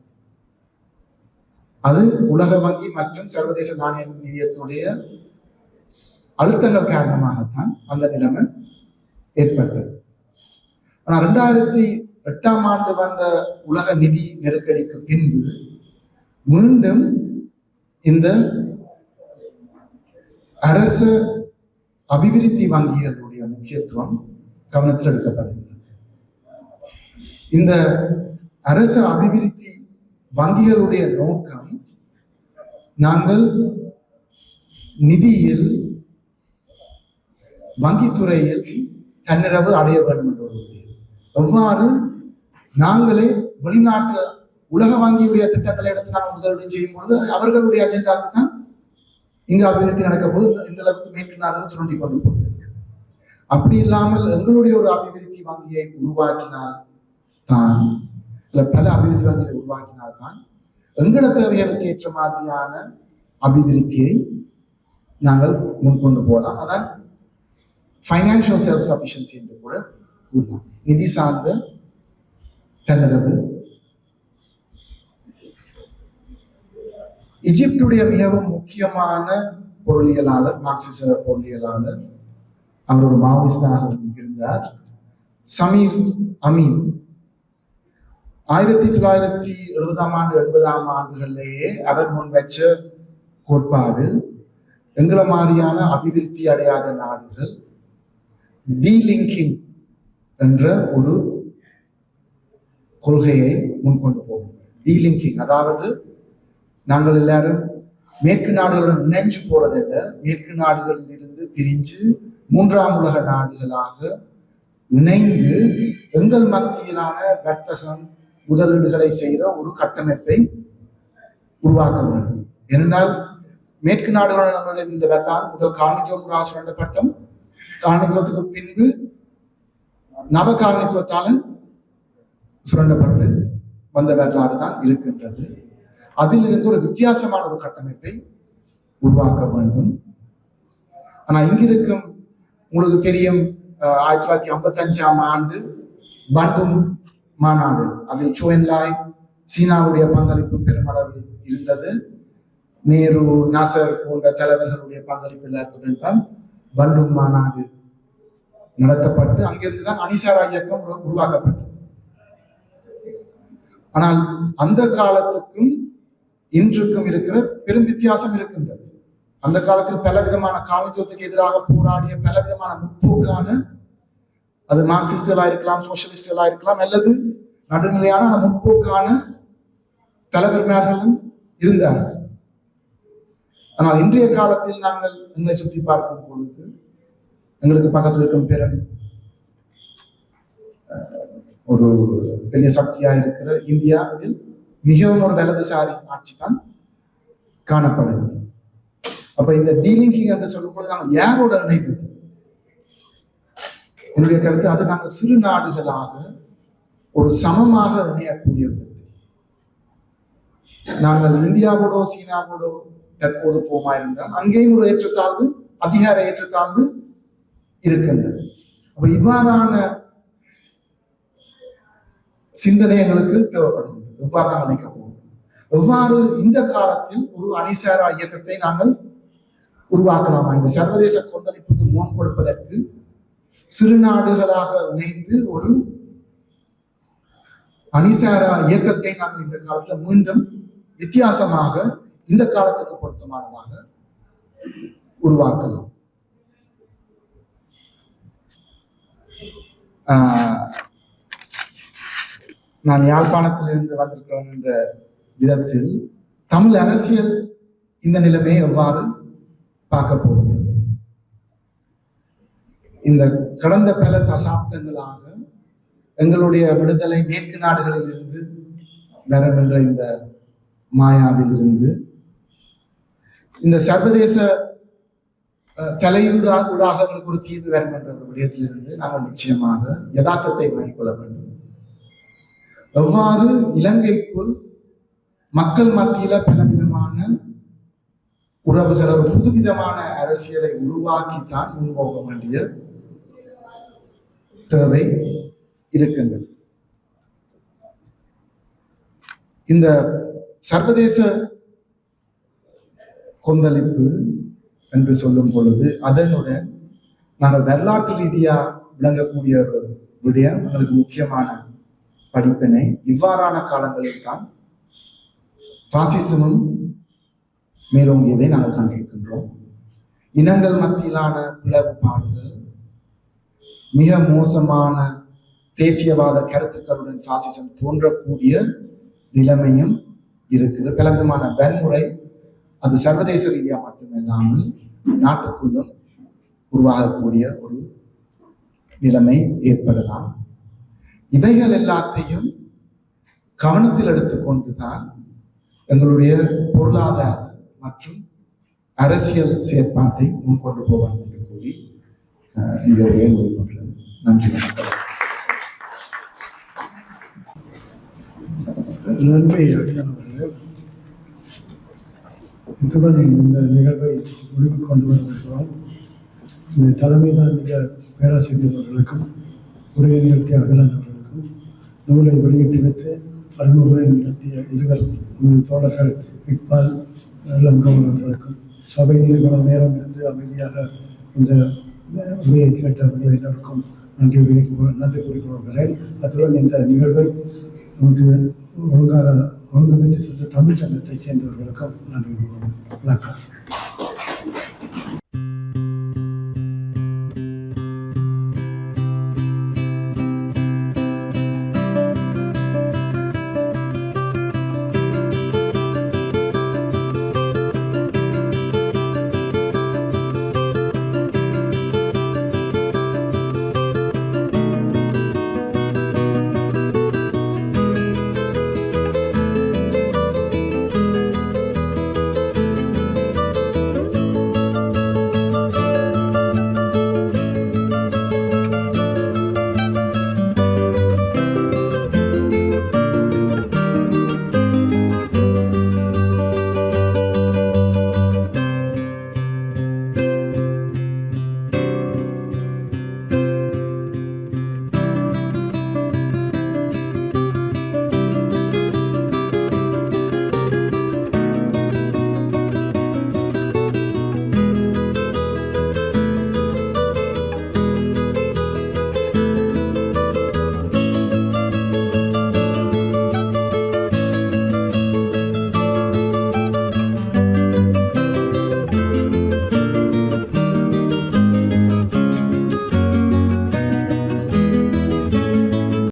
அது உலக வங்கி மற்றும் சர்வதேச நாணய நிதியத்துடைய அழுத்தங்கள் காரணமாகத்தான் அந்த நிலைமை ஏற்பட்டது. ஆனால் 2008ஆம் ஆண்டு வந்த உலக நிதி நெருக்கடிக்கு பின்பு மீண்டும் இந்த அரசு அபிவிருத்தி வங்கிகளுடைய முக்கியத்துவம் கவனத்தில் எடுக்கப்படுகிறது. இந்த அரசு அபிவிருத்தி வங்கிகளுடைய நோக்கம் நாங்கள் நிதியில் வங்கித்துறையில் தன்னிறைவு அடைய வேண்டும் என்ற ஒரு விடயம். எவ்வாறு நாங்களே வெளிநாட்டு உலக வங்கியுடைய திட்டங்களை எடுத்து நாங்கள் முதலீடு செய்யும் பொழுது அவர்களுடைய அஜெண்டாவுக்கு தான் இங்கு அபிவிருத்தி நடக்க போது இந்த அளவுக்கு மேற்கு நாடுகள் சுருண்டி கொண்டு போகிறது. அப்படி இல்லாமல் எங்களுடைய ஒரு அபிவிருத்தி வங்கியை உருவாக்கினால் தான், பல அபிவிருத்தி வங்கிகளை உருவாக்கினால் தான் எங்களோட தேவைகளுக்கு ஏற்ற மாதிரியான அபிவிருத்தியை நாங்கள் முன்கொண்டு போகலாம். அதான் ஃபைனான்சியல் செல்ஃப் சஃபிஷியன்சி என்று கூட கூறலாம். நிதி சார்ந்த தன்னிறைவு. எகிப்துடைய மிகவும் முக்கியமான பொருளியலாளர், மார்க்சிச பொருளியலாளர், அவர் ஒரு மாவோயிஸ்டாக இருந்தார், சமீர் அமீன். 1970ஆம் ஆண்டு 80ஆம் ஆண்டுகளிலேயே அவர் முன் வச்ச கோட்பாடு, எங்களை மாதிரியான அபிவிருத்தி அடையாத நாடுகள் டீலிங்கிங் என்ற ஒரு கொள்கையை முன்கொண்டு போகும். டீலிங்கிங், அதாவது நாங்கள் எல்லாரும் மேற்கு நாடுகளுடன் இணைஞ்சு போறதில்ல, மேற்கு நாடுகளில் இருந்து பிரிஞ்சு 3ஆம் உலக நாடுகளாக இணைந்து எங்கள் மத்தியிலான வர்த்தகம் முதலீடுகளை செய்த ஒரு கட்டமைப்பை உருவாக்க வேண்டும். ஏனென்றால் மேற்கு நாடுகளுடன் இந்த வரலாறு முதல் காலனித்துவ சுரண்டப்பட்டம், காலனித்துவத்துக்கு பின்பு நவ காலனித்துவத்தால் சுரண்டப்பட்டு வந்த வரலாறு தான் இருக்கின்றது. அதிலிருந்து ஒரு வித்தியாசமான ஒரு கட்டமைப்பை உருவாக்க வேண்டும். ஆனா இங்கிருக்கும் உங்களுக்கு தெரியும், 1955ஆம் ஆண்டு பண்டும் மாநாடு, அதில் சோயன்லாய் சீனாவுடைய பங்களிப்பு பெருமளவு இருந்தது. நேரு, நாசர் போன்ற தலைவர்களுடைய பங்களிப்பு எல்லாத்துடன் தான் பண்டும் மாநாடு நடத்தப்பட்டு அங்கிருந்துதான் அணிசாரா இயக்கம் உருவாக்கப்பட்டது. ஆனால் அந்த காலத்துக்கும் இன்றுக்கும் இருக்கிற பெரும் வித்தியாசம் இருக்கின்றது. அந்த காலத்தில் பலவிதமான காலனித்துவத்துக்கு எதிராக போராடிய பலவிதமான முற்போக்கான அது மார்க்சிஸ்டுகளா இருக்கலாம், சோசியலிஸ்டுகளா இருக்கலாம், அல்லது நடுநிலையான முற்போக்கான தலைவர்மார்களும் இருந்தார்கள். ஆனால் இன்றைய காலத்தில் நாங்கள் எங்களை சுற்றி பார்க்கும் பொழுது எங்களுக்கு பக்கத்தில் இருக்கும் பேரன் ஒரு பெரிய சக்தியா இருக்கிற இந்தியாவில் மிகவும் ஒரு வலதுசாரி ஆட்சி தான் காணப்படுகிறது. அப்ப இந்த டீலிங்கிங் என்று சொல்லும்போது நாங்கள் யாரோட இணைவது? என்னுடைய கருத்து அது நாங்கள் சிறு நாடுகளாக ஒரு சமமாக இணையக்கூடிய விதத்தில் நாங்கள் இந்தியாவோடோ சீனாவோடோ தற்போது போமா இருந்தால் அங்கேயும் ஒரு ஏற்றத்தாழ்வு, அதிகார ஏற்றத்தாழ்வு இருக்கின்றது. அப்ப இவ்வாறான சிந்தனை எங்களுக்கு தேவைப்படுகின்றது. எவ்வாறு நாங்கள் நினைக்க போகிறோம், எவ்வாறு இந்த காலத்தில் ஒரு அணிசாரா இயக்கத்தை நாங்கள் உருவாக்கலாமா? இந்த சர்வதேச கொந்தளிப்புக்கு முகம் கொடுப்பதற்கு சிறு நாடுகளாக இணைந்து ஒரு அணிசாரா இயக்கத்தை நாங்கள் இந்த காலத்தில் மீண்டும் வித்தியாசமாக இந்த காலத்துக்கு பொருத்தமானதாக உருவாக்கலாம். நான் யாழ்ப்பாணத்திலிருந்து வந்திருக்கிறேன் என்ற விதத்தில் தமிழ் அரசியல் இந்த நிலைமையை எவ்வாறு பார்க்க போகிறது? இந்த கடந்த பல தசாப்தங்களாக எங்களுடைய விடுதலை மேற்கு நாடுகளில் இருந்து வரும் என்ற இந்த மாயாவில் இருந்து இந்த சர்வதேச தலையீடாக எங்களுக்கு ஒரு தீர்வு வரும் என்ற ஒரு விடயத்திலிருந்து நாங்கள் நிச்சயமாக யதார்த்தத்தை விளங்கிக் கொள்ள வேண்டும். எவ்வாறு இலங்கைக்குள் மக்கள் மத்தியில பலவிதமான உறவுகள், ஒரு புதுவிதமான அரசியலை உருவாக்கித்தான் முன்போக வேண்டிய தேவை இருக்கின்றது. இந்த சர்வதேச கொந்தளிப்பு என்று சொல்லும் பொழுது அதனுடன் நாங்கள் வரலாற்று ரீதியா விளங்கக்கூடிய ஒரு விடயம், எங்களுக்கு முக்கியமான படிப்பினை இவ்வாறான காலங்களில் தான் பாசிசமும் மேலோங்கியதை நாங்கள் கண்டிருக்கின்றோம். இனங்கள் மத்தியிலான பிளவுபாடுகள், மிக மோசமான தேசியவாத கருத்துக்களுடன் பாசிசம் தோன்றக்கூடிய நிலைமையும் இருக்குது. பலவிதமான வன்முறை அது சர்வதேச ரீதியாக மட்டுமில்லாமல் நாட்டுக்குள்ளும் உருவாகக்கூடிய ஒரு நிலைமை ஏற்படலாம். இவைகள் எல்லாத்தையும் கவனத்தில் எடுத்துக்கொண்டுதான் எங்களுடைய பொருளாதார மற்றும் அரசியல் செயற்பாட்டை முன்கொண்டு போவாங்க என்று கூறி இந்த உரையை முடிவுபடுறேன். நன்றி. நன்றி அகிலன் அவர்களே. இத்துடன் இந்த நிகழ்வை முடிவு கொண்டு வருகிறோம். இந்த தலைமை தாங்கிய பேராசிரியர் அவர்களுக்கும் உரையை நிறுத்திய அகிலன் அவர்களுக்கும் நூலை வெளியிட்டு வைத்து அறிமுறை நடத்திய இருவர் தோழர்கள் இக்பால் லங்கவன் அவர்களுக்கும் சபையில் இவ்வளவு நேரம் இருந்து அமைதியாக இந்த உரையை கேட்டவர்கள் எல்லோருக்கும் நன்றி கூறிக்கொள்கிறேன். அத்துடன் இந்த நிகழ்வை நமக்கு ஒழுங்கமைத்து தந்த தமிழ் சங்கத்தைச் சேர்ந்தவர்களுக்கும் நன்றி. வணக்கம்.